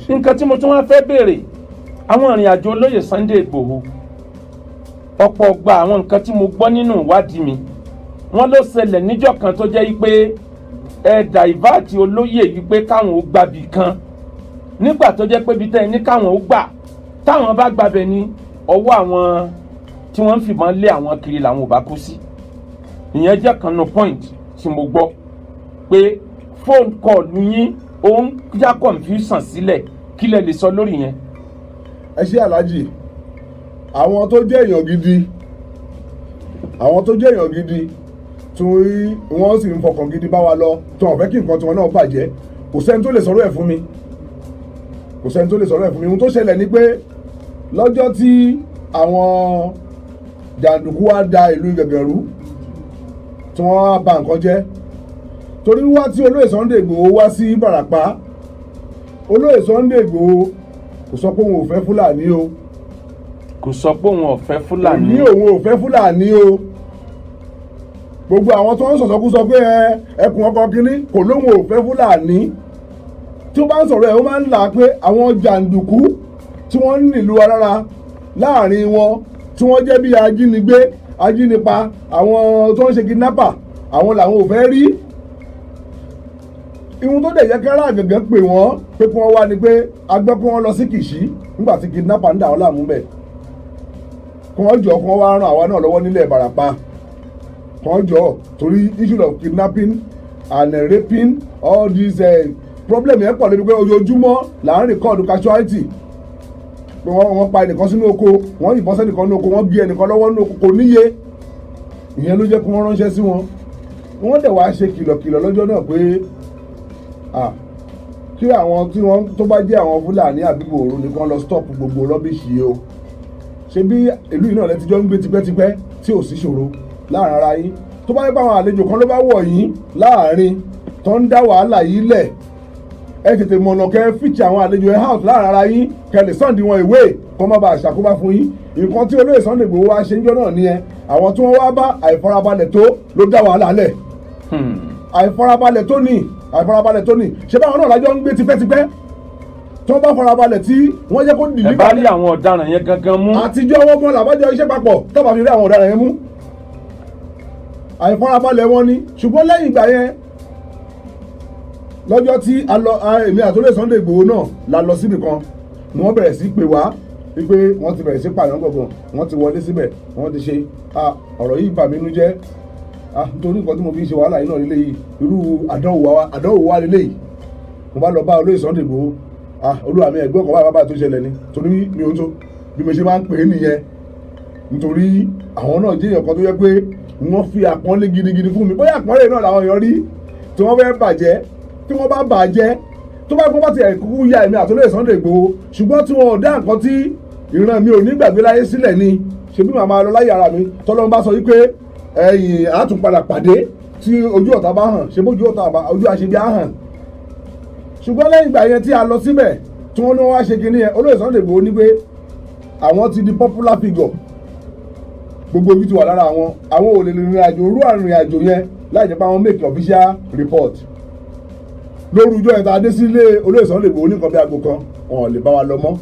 nǹkan tí mo tún wá fẹ́ béèrè àwọn ìrìn àjò olóyè Sunday Igboho ọ̀pọ̀ gba àwọn nǹkan tí mo gbọ́ nínú ìwádìí mi wọ́n ló ṣẹlẹ̀ níjọ́ kan tó jẹ́ pé ẹ dàìváàtì olóyè wípé káwọn ó gbàbì kan nígbà tó jẹ́ pé ibi tẹ́ ẹ ní káwọn ó gbà táwọn bá gbàbẹ̀ ní ọwọ́ àwọn tí wọ́n ń fìbọn lé àwọn kiri làwọn ò bá kú sí ìyẹn jẹ́ kan no point tí mo gbọ́ pé phone call yín ó ń já confusion sílẹ̀ kí lẹ lè sọ lórí yẹn. ẹ ṣé aláàjì àwọn tó jẹ́ èèyàn gidi tí wọ́n sì ń fọkàn gidi bá wa lọ tí wọ́n fẹ́ kí nǹkan tiwọn náà bàjẹ́ kò sẹ́ni tó lè sọ̀rọ̀ ẹ̀ fún mi ohun tó ṣẹlẹ̀ ni pé lọ́jọ́ tí àwọn jàǹdùkú wá da ìlú Ìgangan rú tí wọ́n bà nǹkan jẹ́ torí wá tí olóyè Sunday Igboho wá sí Ìbàràpá olóyè Sunday Igboho kò sọ pé òun ò fẹ́ Fúlàní o. kò sọ pé òun ò fẹ́ Fúlàní. ní òun ò fẹ́ Fúlàní o. gbogbo àwọn tó ń sọ̀sọ́kú sọ pé ẹkùn ọkọ̀ kínní kò lóun ò fẹ́ Fúlàní. tí ó bá ń sọ̀rọ̀ ẹ̀ ó máa ń là pé àwọn jàǹdùkú tí wọ́n ń nílùú alára láàrin wọn tí wọ́n jẹ́ bí ajínigbé ajínipa àwọn tó ń ṣe kidnapper àwọn làwọn ò fẹ́ rí. ihun tó dẹ̀ yẹ kí ará Ìgangan pè wọ́n pé kí wọ́n wá ni pé agbẹ́ kí wọ́n lọ sí Kìṣí nígbà tí kidnapper ń dà wọ́n láàmú bẹ̀ kí wọ́n jọ kí wọ́n wá ràn àwa náà lọ́wọ́ nílẹ̀ Ìbàràpá kí wọ́n jọ torí issue of kidnapping and raping all these problem yẹn pọ̀ lórí pé ojoojúmọ́ là ń record casualty pé wọ́n pa ẹnìkan sínú oko wọ́n yìnbọn sẹ́nìkan nínú oko wọ́n bí ẹnìkan lọ́wọ́ nínú oko kò níye ìyẹn ló jẹ́ kí wọ́n ránṣẹ́ sí wọn wọ́n dẹ̀ wá ṣe kìlọ̀kìlọ̀ lọ́jọ́ náà pé kí àwọn tí wọ́n tó bá jẹ́ àwọn Fúlàní àbíbò òru nìkan lọ stop gbogbo rọ́bìṣì yìí o ṣe bí ìlú yìí náà lẹ ti jọ ń gbé tipẹ́tipẹ́ tí ò sí ṣòro láàrin ara yín tó bá yẹ pé àwọn àlejò kan ló bá wọ̀ yín láàrin tó ń dá wàhálà yìí lẹ̀ ẹ tètè mọ̀nà kẹ́ fìtì àwọn àlejò ẹ̀ house láàrin ara yín kẹ́ lè sọ́ǹdì wọn ìwé kọ́ má bàa ṣàkóbá fún yín nǹkan tí olóyè Sunday Igboho wá ṣe ń jọ náà nìyẹn àwọn tí wọ́n wá bá àìfarabalẹ̀ tó ló dá wàhálà lẹ̀ àìfarabalẹ̀ tó ní ṣé báwọn náà lájọ ń gbé tipẹ́tipẹ́ tí wọ́n bá farabalẹ̀ tí wọ́n jẹ́ kó dìlí. ẹ bá rí àwọn ọ̀daràn yẹn gangan mú. àtijọ́ wọn mọ́ làbájọ iṣẹ́ papọ̀ tó bá fi rí àwọn ọ̀daràn yẹn mú àìfarabalẹ̀ wọn ni ṣùgbọ́n lẹ́yìn ìgbà yẹn lọ́jọ́ tí èmi àtolóyè Sunday Igboho náà la lọ síbì kan ni wọ́n bẹ̀rẹ̀ sí pè wá wípé wọ́n ti bẹ̀rẹ̀ sí pààyàn gbọ̀ngàn wọ́n ti wọlé síbẹ̀ wọ́n ti ṣe ọ̀rọ̀ yìí bà mí nú jẹ́ nítorí nǹkan tí mo fi ń ṣe wàhálà yìí náà lílé yìí irú àdánwò wa lílé yìí mo bá lọ bá olóyè Sunday Igboho olúwa mi ẹ̀gbọ́n kan bá tó ṣẹlẹ̀ ni torí mi ò tó bí mo ṣe máa ń pè é nìyẹn nítorí àwọn náà jẹ́ èèyàn kan tó yẹ pé wọ́n fi àpọ́nlé gidigidi fún mi bóyá àpọ́nlé náà làwọn èèyàn rí tí wọ́n fẹ́ bàjẹ́ tí wọ́n bá bàjẹ́ tó bá gbọ́ bá ti ẹ̀kú ya èmi àtolóyè Sunday Igboho ṣùgbọ́n tí wọn ò dá nǹkan tí ìran mi ò ní gbàgbé láyé sílẹ̀ ni ṣebí màmá lọ láyé ara mi tọ́lọ́run bá sọ wípé ẹ̀yìn àtúnpadà pàdé tí ojú ọ̀tá bá hàn ṣe bójú ọ̀tá ojú àṣebí á hàn ṣùgbọ́n lẹ́yìn ìgbà yẹn tí a lọ síbẹ̀ tí wọ́n ní wọ́n wá ṣe kinní yẹn olóyè Sunday Igboho ní pé àwọn ti di popular figure gbogbo ojú ti wà lára àwọn ò lè rìnrìn àjò orú àrìnrìn àjò yẹn láì jẹ́ pé àwọn make official report lórí ìjọ ẹ̀ta adé sílé olóyè Sunday Igboho ní nǹkan bí aago kan wọn ò lè bá wa lọ mọ́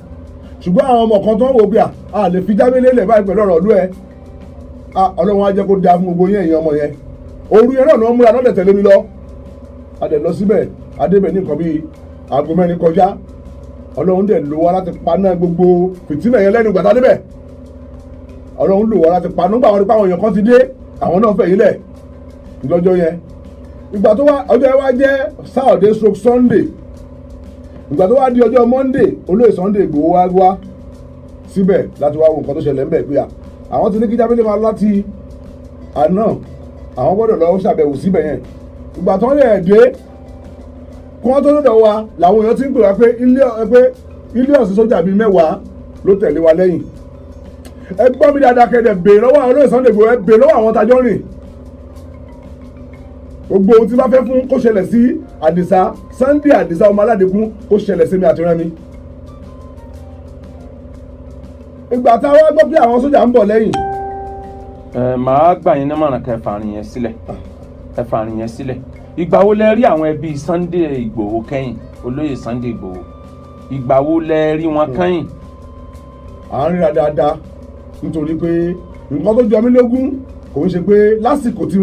ṣùgbọ́n àwọn ọmọ kan tó ń wò pé a lè fi jábélé lẹ̀ báyìí pẹ̀lú ọ̀rọ̀ ọdún ẹ̀ ọlọ́run á jẹ́ kó dáa fún gbogbo yẹn èèyàn ọmọ yẹn òru yẹn náà ni wọ́n múra lọ́dẹ̀ tẹ̀lé mi lọ adẹ̀ lọ síbẹ̀ adébẹ̀ ní nǹkan bíi aago mẹ́rin kọjá ọlọ́run dẹ̀ lò wá láti paná gbogbo fìtínà yẹn lẹ́nu gbàtà débẹ̀ ọlọ́run lò wá láti paná gbà wọn rí pé àwọn èèyàn kan ti dé àwọn náà fẹ̀yìn lẹ̀ lọ́jọ́ yẹn ìgbà tó wá ọjọ́ yẹn wá jẹ́ Saturday stroke Sunday ìgbà tó wá di ọjọ́ Monday olóyè Sunday Igboho wá síbẹ̀ láti wá wo nǹkan tó ṣẹlẹ̀ ńbẹ̀ pé àwọn ti ní kí jábélé máa láti àná àwọn gbọ́dọ̀ lọ ṣàbẹ̀wò síbẹ̀ yẹn ìgbà tó ń lè dé kí wọ́n tó lọ́dọ̀ wa làwọn èèyàn ti ń pè wá pé ilé ọ̀sìn sójà bíi 10 ló tẹ̀lé wa lẹ́yìn ẹ gbọ́ mi dáadáa kẹ́dẹ̀ bèèrè lọ́wọ́ àwọn olóyè Sunday Igboho ẹ bèèrè lọ́wọ́ àwọn tajọ́ rìn gbogbo ohun tí bá fẹ́ fún kó ṣẹlẹ̀ sí Àdìsá Sunday Àdìsá ọmọ Aládékún kó ṣẹlẹ̀ sí mi àti rẹ́mi ìgbà táwọn gbọ́ pé àwọn sójà ń bọ̀ lẹ́yìn. màá gbà yín nímọ̀ràn kẹfà rìn yẹn sílẹ̀ ìgbà wo lẹ rí àwọn ẹbí Sunday Igboho kẹ́yìn olóyè Sunday Igboho ìgbà wo lẹ rí wọn kẹ́yìn. à ń ríra dáadáa nítorí pé nǹkan tó jọ mí lógún kò ń ṣe pé lásìkò tí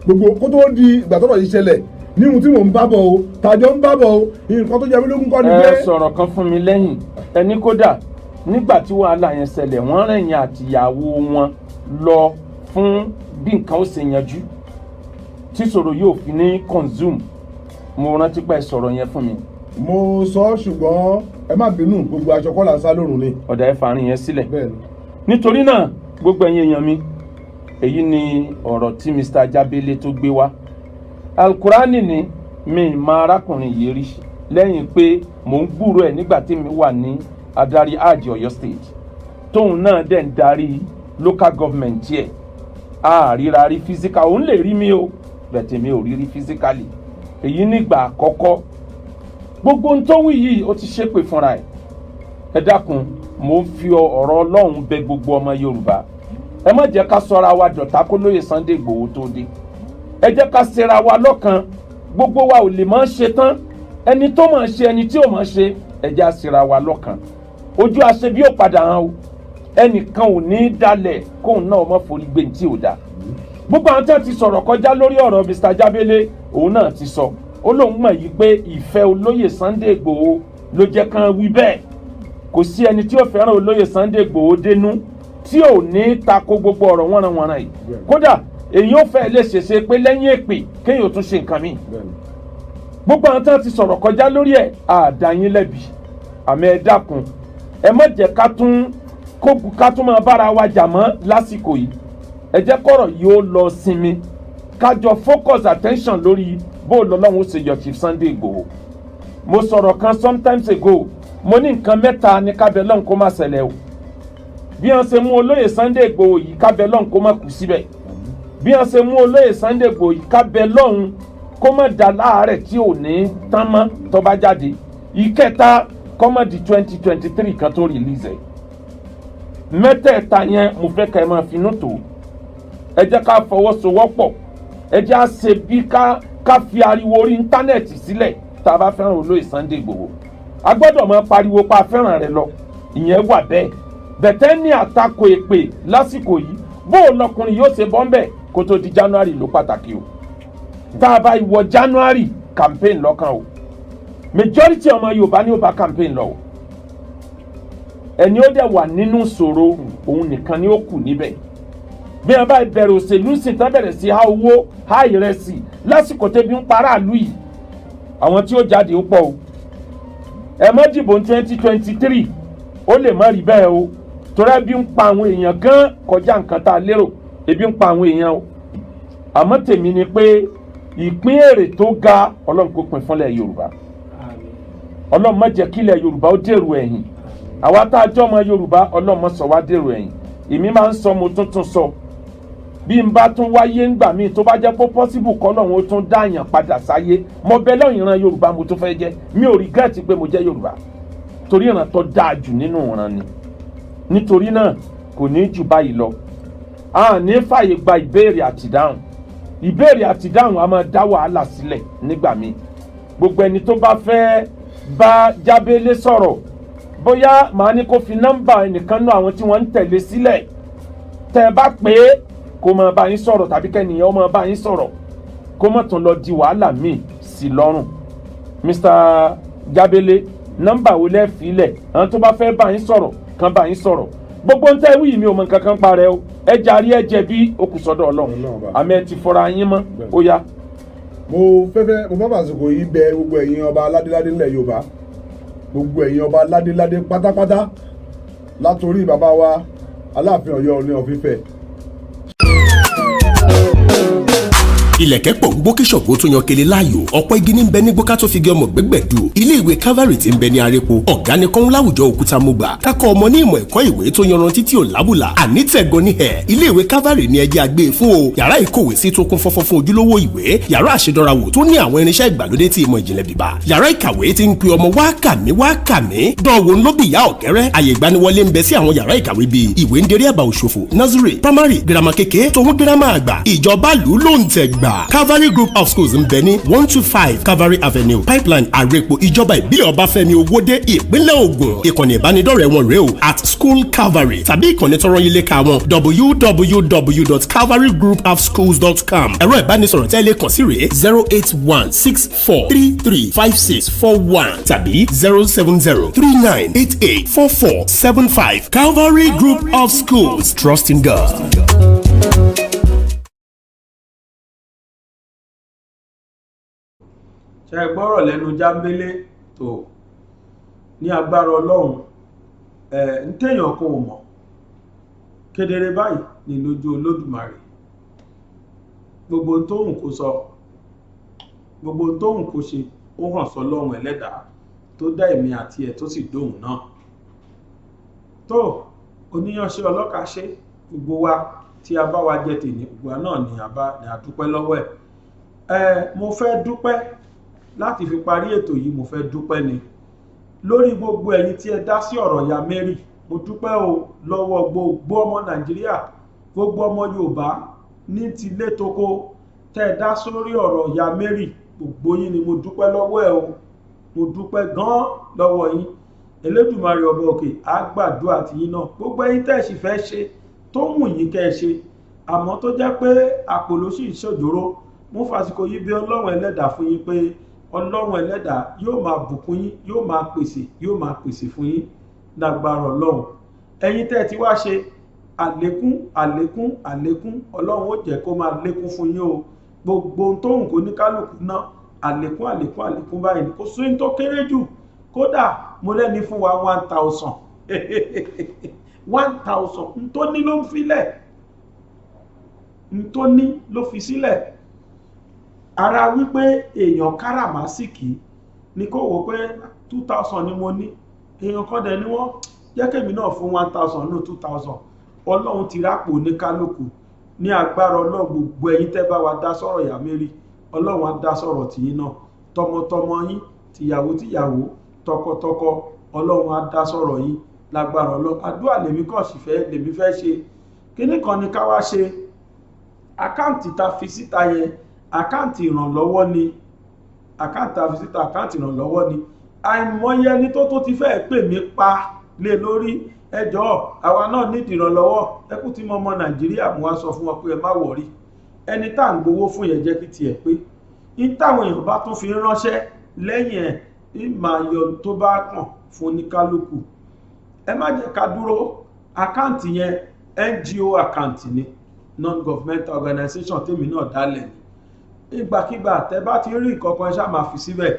gbogbo kó tó di ìgbà tọ́rọ̀ yìí ṣẹlẹ̀ níhun tí mò ń bá bọ̀ o tàjọ́ ń bá bọ̀ o nǹkan tó jọ mí lógún kọ́ ni pé. ẹ sọ̀rọ̀ kan fún mi lẹ́yìn ẹni kódà nígbà tí wàhálà yẹn ṣẹlẹ̀ wọ́n rẹ̀yìn àtìyàwó wọn lọ fún bí nǹkan ó ṣe yanjú tí sọ̀rọ̀ yóò fi ní consume mo rántí pé sọ̀rọ̀ yẹn fún mi. mo sọ ṣùgbọ́n ẹ má bínú gbogbo aṣọ kọ́ là ń sá lórùn ni. ọ̀dà ẹ fàárín yẹn sílẹ̀. nítorí náà gbogbo ẹ̀yin èèyàn mi èyí ni ọ̀rọ̀ tí Mr. Jábélé tó gbé wá alukurani ni mi máa arákùnrin yìí rí lẹ́yìn pé mò ń gbúrò ẹ̀ nígbà tí mi wà ní adarí Hajj Ọ̀yọ́ state tóun náà dẹ̀ ń darí local government yẹ àríra rí physical òun lè rí mi o bẹ̀tẹ̀ mi ò rí physically èyí nígbà àkọ́kọ́ gbogbo ohun tó wí yìí ó ti ṣépè fúnra ẹ̀ ẹ dákun mo ń fi ọ̀rọ̀ Ọlọ́run bẹ̀ gbogbo ọmọ Yorùbá ẹ má jẹ́ ká sọra wa dọ̀tá kó lóye Sunday Igboho tó dé ẹ jẹ́ ká ṣera wa lọ́kan gbogbo wa ò lè máa ṣe tán ẹni tó máa ṣe ẹni tí ò máa ṣe ẹ jẹ́ á ṣera wa lọ́kan ojú aṣebí ò padà hàn o ẹnìkan ò ní dalẹ̀ kóun náà má forí gbé tí ò dá gbogbo àwọn tí wọ́n ti sọ̀rọ̀ kọjá lórí ọ̀rọ̀ Mr. Jábélé òun náà ti sọ ó lóun mọ̀ yìí pé ìfẹ́ olóyè Sunday Igboho ló jẹ́ kán wí bẹ́ẹ̀ kò sí ẹni tí ó fẹ́ràn olóyè Sunday Igboho dénú tí ò ní tako gbogbo ọ̀rọ̀ wọ́nranwọ̀nran yìí kódà èyí ò fẹ́ lè ṣèṣe pé lẹ́yìn èpè kéèyàn ò tún ṣe nǹkan míì gbogbo àwọn tí wọ́n ti sọ̀rọ̀ kọjá lórí ẹ̀ àdáyín lẹ́bi àmọ́ ẹ dákun ẹ má jẹ́ ká tún máa bára wa jà mọ́ lásìkò yìí ẹ jẹ́ kọ́rọ̀ yìí ó lọ sinmi kájọ focus attention lórí bó lọ́lọ́run ó ṣe yọ Chief Sunday Igboho mo sọ̀rọ̀ kan sometimes ago mo ní nǹkan mẹ́ta ní kábẹ́ lọ́hùn kó má ṣẹlẹ̀ o bí wọ́n ṣe mú olóyè Sunday Igboho yìí kábẹ́ lọ́hùn kó má kú síbẹ̀ bí wọ́n ṣe mú olóyè Sunday Igboho yìí kábẹ́ lọ́hùn kó má da láàárẹ̀ tí ò ní tán mọ́ tó bá jáde ìkẹta kọ́mọ̀dì 2023 kan tó release ẹ̀ mẹ́tẹ̀ẹ̀ta yẹn mo fẹ́ ká ẹ máa finú tó ẹ jẹ́ ká fọwọ́sowọ́pọ̀ ẹ jẹ́ á ṣe bí ká fi ariwo orí íńtánẹ́ẹ̀tì sílẹ̀ tá a bá fẹ́ràn olóyè Sunday Igboho a gbọ́dọ̀ máa pariwo pa fẹ́ràn rẹ lọ ìyẹn wà bẹ́ẹ̀ bẹ̀tẹ́ ní àtakò èpè lásìkò yìí bó o lọkùnrin yóò ṣe bọ́ńbẹ̀ kó tó di January ló pàtàkì o tá a bá ìwọ January campaign lọ́kàn o majority ọmọ Yorùbá ní ó bá campaign lọ o ẹni ó dẹ̀ wà nínú ìṣòro òun nìkan ni ó kù níbẹ̀ bí wọn bá bẹ̀rẹ̀ òṣèlú sì tán bẹ̀rẹ̀ sí há owó há ìrẹsì lásìkò tẹ́bí ń paráàlú yìí àwọn tí ó jáde ó pọ̀ o ẹ má dìbò 2023 ó lè má rí bẹ́ẹ̀ o torí ebi ń pa àwọn èèyàn gan kọjá nǹkan tá a lérò ebi ń pa àwọn èèyàn o àmọ́ tèmi ni pé ìpín èrè tó ga ọlọ́run kó pín fúnlẹ̀ yorùbá ọlọ́run má jẹ́ kílẹ̀ yorùbá ó dèrò ẹ̀yìn àwa tá a jọ ọmọ yorùbá ọlọ́run má sọ wá dèrò ẹ̀yìn èmi máa ń sọ mo tuntun sọ bí n bá tún wáyé ńgbà míì tó bá jẹ́ pé possible kọ́lọ́run ó tún dáàyàn padà sáyé mo bẹ lọ́yìn ìran yorùbá mo tún fẹ́ jẹ́ mi ò regret pé mo jẹ́ yorùbá torí ìran tó dáa jù nínú ìran ni nítorí náà kò ní jù báyìí lọ a ní fàyè gba ìbéèrè àtìdáhùn a máa dá wàhálà sílẹ̀ nígbà míì gbogbo ẹni tó bá fẹ́ bá Jábélé sọ̀rọ̀ bóyá màá ní kó fi nọ́mbà ẹnìkan náà àwọn tí wọ́n ń tẹ̀lé sílẹ̀ tẹ́ ẹ bá pé kó máa bá yín sọ̀rọ̀ tàbí kẹ́nìyàn máa bá yín sọ̀rọ̀ kó má tún lọ di wàhálà míì sí lọ́rùn Mr. Jábélé nọ́mbà wo lẹ́ fi lẹ̀ àwọn tó bá fẹ́ bá yín sọ̀rọ̀ kan bá yín sọ̀rọ̀ gbogbo ń tẹ́ wí mi ò mọ nǹkan kan parẹ́ o ẹ jàrí ẹ jẹ̀bi okùsọ́dọ̀ ọlọ́run àmì ẹ ti fọra yín mọ́ ó yá. mo fẹ́ fàsìkò yìí bẹ̀ gbogbo ẹ̀yin ọba aládéládé nílẹ̀ yorùbá gbogbo ẹ̀yin ọba aládéládé pátápátá látòrí bàbá wa aláàfin ọ̀yọ́ ní ọ̀fífẹ́. ilẹ̀kẹ̀ pọ̀ gbó kí ṣọ̀gbó tó yan kele láàyò ọ̀pọ̀ igi ní bẹ nígbó ká tó fi gé ọmọ gbẹ́gbẹ̀dù ilé ìwé Calvary tí ń bẹ ní arepo ọ̀gá ni kọ́ń láwùjọ òkúta mọ́gbà kákọ́ ọmọ ní ìmọ̀ ẹ̀kọ́ ìwé tó yanrantí tí ò lábùlà àní tẹ̀gọ́ ní ẹ̀ ilé ìwé Calvary ní ẹjẹ́ àgbé fún o yàrá ìkówé sí tó kún fọ́fọ́ fún ojúlówó ìwé yàrá àṣedọ́rawò tó ní àwọn irinṣẹ́ ìgbàlódé tí ìmọ̀ ìjìnlẹ̀ bíbá yàrá ìkàwé tí ń pe ọmọ wá kàmí dánwò ń lóbi ìyá ọ̀kẹ́rẹ́ àyè ìgbaniwọlé ń bẹ sí àwọn yàrá ìkàwé bíi ìwé ń derí àbá òṣòfò nursery primary girama kékeré tòun girama àgbà ìjọba lù ló ń tẹ̀ gbà Calvary Group of Schools ń bẹ ní 125 Calvary Avenue Pipeline Arepo ìjọba ìbílẹ̀ Ọbáfẹ́mi Owódé ìpínlẹ̀ Ògùn ìkànnì ìbánidọ́rẹ̀ẹ́ wọn rèé o at School Calvary tàbí ìkànnì tọrọ yín léka wọn www.calvarygroupofschools.com ẹ̀rọ ìbánisọ̀rọ̀ tẹ́lẹ̀ kàn sí rèé 08164335641 tàbí 07039884475 Calvary Group of Schools Trust in God. ṣe gbọ́rọ̀ lẹ́nu Jábélé tó ní agbára ọlọ́run ń téèyàn kan ò mọ̀ kedere báyìí ní lójú Olódùmarè gbogbo tóhùn kó sọ gbogbo tóhùn kó ṣe ó hàn sọ́lọ́run ẹlẹ́dàá tó dá èmi àti ẹ̀ tó sì dóhùn náà tó oníyanṣẹ́ ọlọ́kà ṣe gbogbo wa tí a bá wa jẹ tèmi gbogbo náà ni a dúpẹ́ lọ́wọ́ ẹ̀ mo fẹ́ dúpẹ́ láti fi parí ètò yìí mo fẹ́ dúpẹ́ ni lórí gbogbo ẹ̀yin tí ẹ dá sí ọ̀rọ̀ Ìyá Mary mo dúpẹ́ o lọ́wọ́ gbogbo ọmọ Nàìjíríà gbogbo ọmọ Yorùbá ní tilé toko tẹ́ ẹ dá sórí ọ̀rọ̀ Ìyá Mary gbogbo yín ni mo dúpẹ́ lọ́wọ́ ẹ o mo dúpẹ́ gan lọ́wọ́ yín Elédùmarè ọba òkè á gbàdúrà tiyín náà gbogbo ẹ̀yin tẹ́ ẹ sì fẹ́ ṣe tó wù yín kẹ́ ẹ ṣe àmọ́ tó jẹ́ pé àpòlò sì ń ṣòjòrò mo fàsìkò yìí bí Ọlọ́run ẹlẹ́dàá fún yín pé Ọlọ́run ẹlẹ́dàá yóò máa bùkún yín yóò máa pèsè fún yín lágbára Ọlọ́run ẹ̀yin tẹ́ ẹ ti wá ṣe àlékún Ọlọ́run ó jẹ́ kó máa lékún fún yín o gbogbo ohun tó hùn kó ní kálukú náà àlékún báyìí kò sí tó kéré jù kódà mo lẹ́ni fún wa 1000 1000 n tó ní ló ń filẹ̀ n tó ní ló fi sílẹ̀ ara wípé èèyàn káràmásìkì ní kó wò pé 2000 ni mo ní èèyàn kan dẹ̀ ni wọ́n jẹ́ kémi náà fún 1000 ní 2000 Ọlọ́run ti rápò ní kálukú ní agbára Ọlọ́run gbogbo ẹ̀yin tẹ́ bá wa dá sọ̀rọ̀ Ìyá Mary Ọlọ́run á dá sọ̀rọ̀ tìyín náà tọmọtọmọ yín tìyàwó tọkọtọkọ Ọlọ́run á dá sọ̀rọ̀ yín lágbára Ọlọ́run àdúrà lèmi fẹ́ ṣe kíní kan ní ká wá ṣe àkáǹtì ta fi síta yẹn àkáǹtì ìrànlọ́wọ́ ni àìmọye ẹni tó ti fẹ́ pè mí pa lé lórí ẹjọ́ àwa náà nídìí ìrànlọ́wọ́ ẹkú tí mo ọmọ Nàìjíríà mú wá sọ fún wọn pé ẹ má wọ̀rí ẹni tá à ń gbowó fún yẹn jẹ́ kí tiẹ̀ pé ní táwọn èèyàn bá tún fi ránṣẹ́ lẹ́yìn ẹ̀ máa yọ tó bá kàn fún oníkálukú ẹ má jẹ́ ká dúró àkáǹtì yẹn NGO àkáǹtì ni non-governmental organization tèmi náà dálẹ̀ ni ìgbàkígbà tẹ́ bá ti rí ìkọ̀kan ṣá máa fi síbẹ̀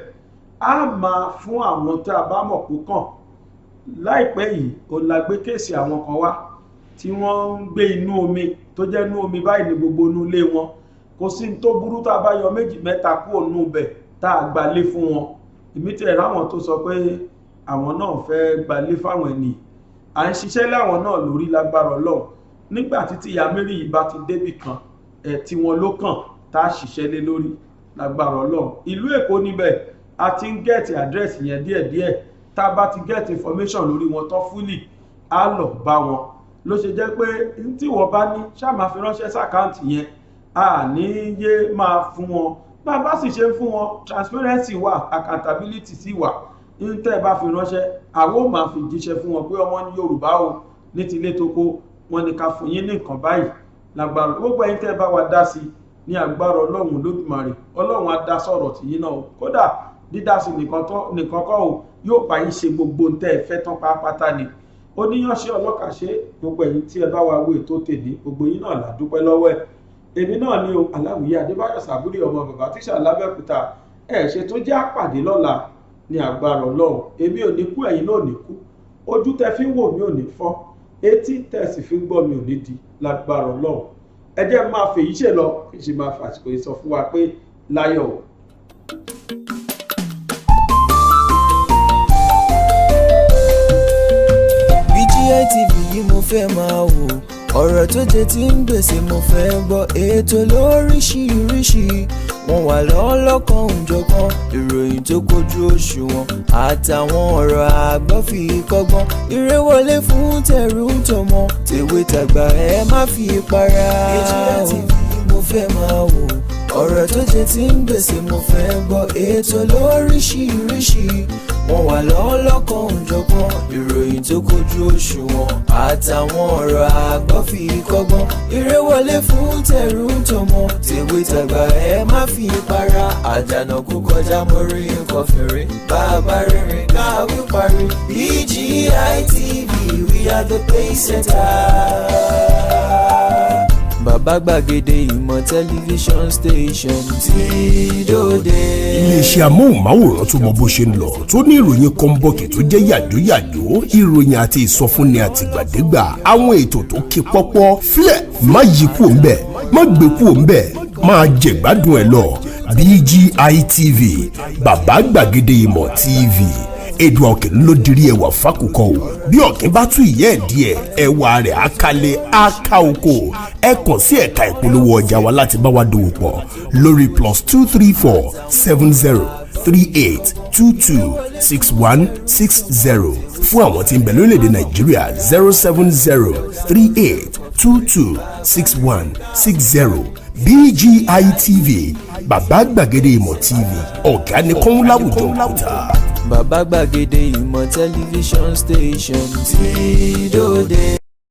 a máa fún àwọn tí a bá mọ̀ pé kàn láìpẹ́ yìí ó la gbé kéèsì àwọn kan wá tí wọ́n ń gbé inú omi tó jẹ́ inú omi báyìí ní gbogbo inú ilé wọn kò sí tó burú tá a bá yọ 2 mẹ́ta kúrò nù bẹ̀ tá a gbalé fún wọn. Èmi tẹ̀ ráwọn tó sọ pé àwọn náà fẹ́ gbalé fáwọn ẹni à ń ṣiṣẹ́ láwọn náà lórí lágbára Ọlọ́run. Nígbà tí ìyá Mary yìí bá ti débì kan tí wọn ló kàn tá a ṣiṣẹ́ lé lórí lágbára Ọlọ́run. Ìlú Èkó níbẹ̀ a ti ń gẹ́ẹ̀tì àdírẹ́sì yẹn díẹ̀díẹ̀ tá a bá ti gẹ́ẹ̀tì information lórí wọn tán fúlì á lọ bá wọn. Ló ṣe jẹ́ pé tí wọ́n bá ní ṣáà máa fi ránṣẹ́ sàkáǹtì yẹn a ní yé máa fún wọn. Bá a bá sì ṣe fún wọn transparency wà, accountability sì wà. Ní tẹ́ ẹ bá fi ránṣẹ́ àwọn ò máa fi jíṣẹ́ fún wọn pé ọmọ ní Yorùbá o ní tilé tó kó wọn ní ká fún yín ní nǹkan báyìí lágbára. Gbogbo ẹ̀yin tẹ́ ẹ bá wa dá sí ní agbára Ọlọ́run Olódùmarè, Ọlọ́run á dá sọ̀rọ̀ tì yín náà o. Kódà dídá sí nìkan kọ́ o yóò bá yín ṣe gbogbo tẹ́ ẹ fẹ́ tán pátápátá ni. Oníyanṣẹ́ ọlọ́kàṣe gbogbo ẹ̀yin tí ẹ bá wa wo ètò tèmi gbogbo yín náà là dúpẹ́ lọ́wọ́ ẹ̀. Èmi náà ni o Aláwìyé Adébáyọ̀ Sàbúrì ọmọ bàbá tíṣà lábẹ́òkúta. Ṣe tó jẹ́ àpàdé lọ́la ní agbára Ọlọ́run. Èmi ò ní kú, ẹ̀yin náà ò ní kú. Ojú tẹ fi ń wò mí ò ní fọ́, etí tẹ sì fi ń gbọ́ mi ò ní di lágbára Ọlọ́run. Ẹ jẹ́ máa fèyí ṣe lọ kí n ṣe máa fàṣìkò yìí sọ fún wa pé láyọ̀ o. BGI TV yìí mo fẹ́ máa wò, ọ̀rọ̀ tó jẹ ti ń gbèsè mo fẹ́ gbọ́, ètò lóríṣiríṣi wọ́n wà lọ́lọ́kan òjọ̀kan, ìròyìn tó kojú òṣùwọ̀n àtàwọn ọ̀rọ̀ àgbọ́ fi kọ́gbọ́n, eré wọlé fún tẹ̀rù tọmọ tèwe tàgbà ẹ má fi para. BGI TV mo fẹ́ máa wò, ọ̀rọ̀ tó jẹ ti ń gbèsè mo fẹ́ gbọ́, ètò lóríṣiríṣi wọ́n wà lọ́lọ́kan òjọ̀kan, ìròyìn tó kojú òṣùwọ̀n àtàwọn ọ̀rọ̀ àgbọ́ fi kọ́gbọ́n, eré wọlé fún tẹ̀rù tọmọ tèwe tàgbà ẹ má fi para. Àjànàkú kọjá mórí nǹkan fèrè, bàbá rere káwí parí. BGI TV, we are the pace setters. Bàbá Gbàgede ìmọ̀ tẹlifíṣọ̀n station ti dòde. Iléeṣẹ́ amóhùnmáwòrán tó mọ bó ṣe ń lọ, tó ní ìròyìn kọ́ńbọ̀kì tó jẹ́ yàjóyàjó, ìròyìn àti ìsọfúnni àtìgbàdégbà, àwọn ètò tó ké pọ́pọ́ flẹ̀ má yí kúò ń bẹ̀, má gbé kúò ń bẹ̀, máa jẹ̀gbádùn ẹ̀ lọ. BGI TV, Bàbá Gbàgede ìmọ̀ TV. Èdùà Òkè ló dirí ẹwà fákòkò o, bí ọ̀kín bá tú ìyẹ́ ẹ̀ díẹ̀ ẹwà rẹ̀ àkàlẹ̀ àkà oko. Ẹ kàn sí ẹ̀ka ìpolówó ọjà wa láti bá wa dòwò pọ̀ lórí +234 70 38 22 61 60. Fún àwọn tí ń bẹ lórílẹ̀‐èdè Nàìjíríà 070 38 22 61 60. BGI TV, Bàbá Gbàgede ìmọ̀ TV, ọ̀gá ni kọ́ń láwùjọ òkúta. Bàbá Gbàgede ìmọ̀ tẹlifíṣọ̀n station ti dòde.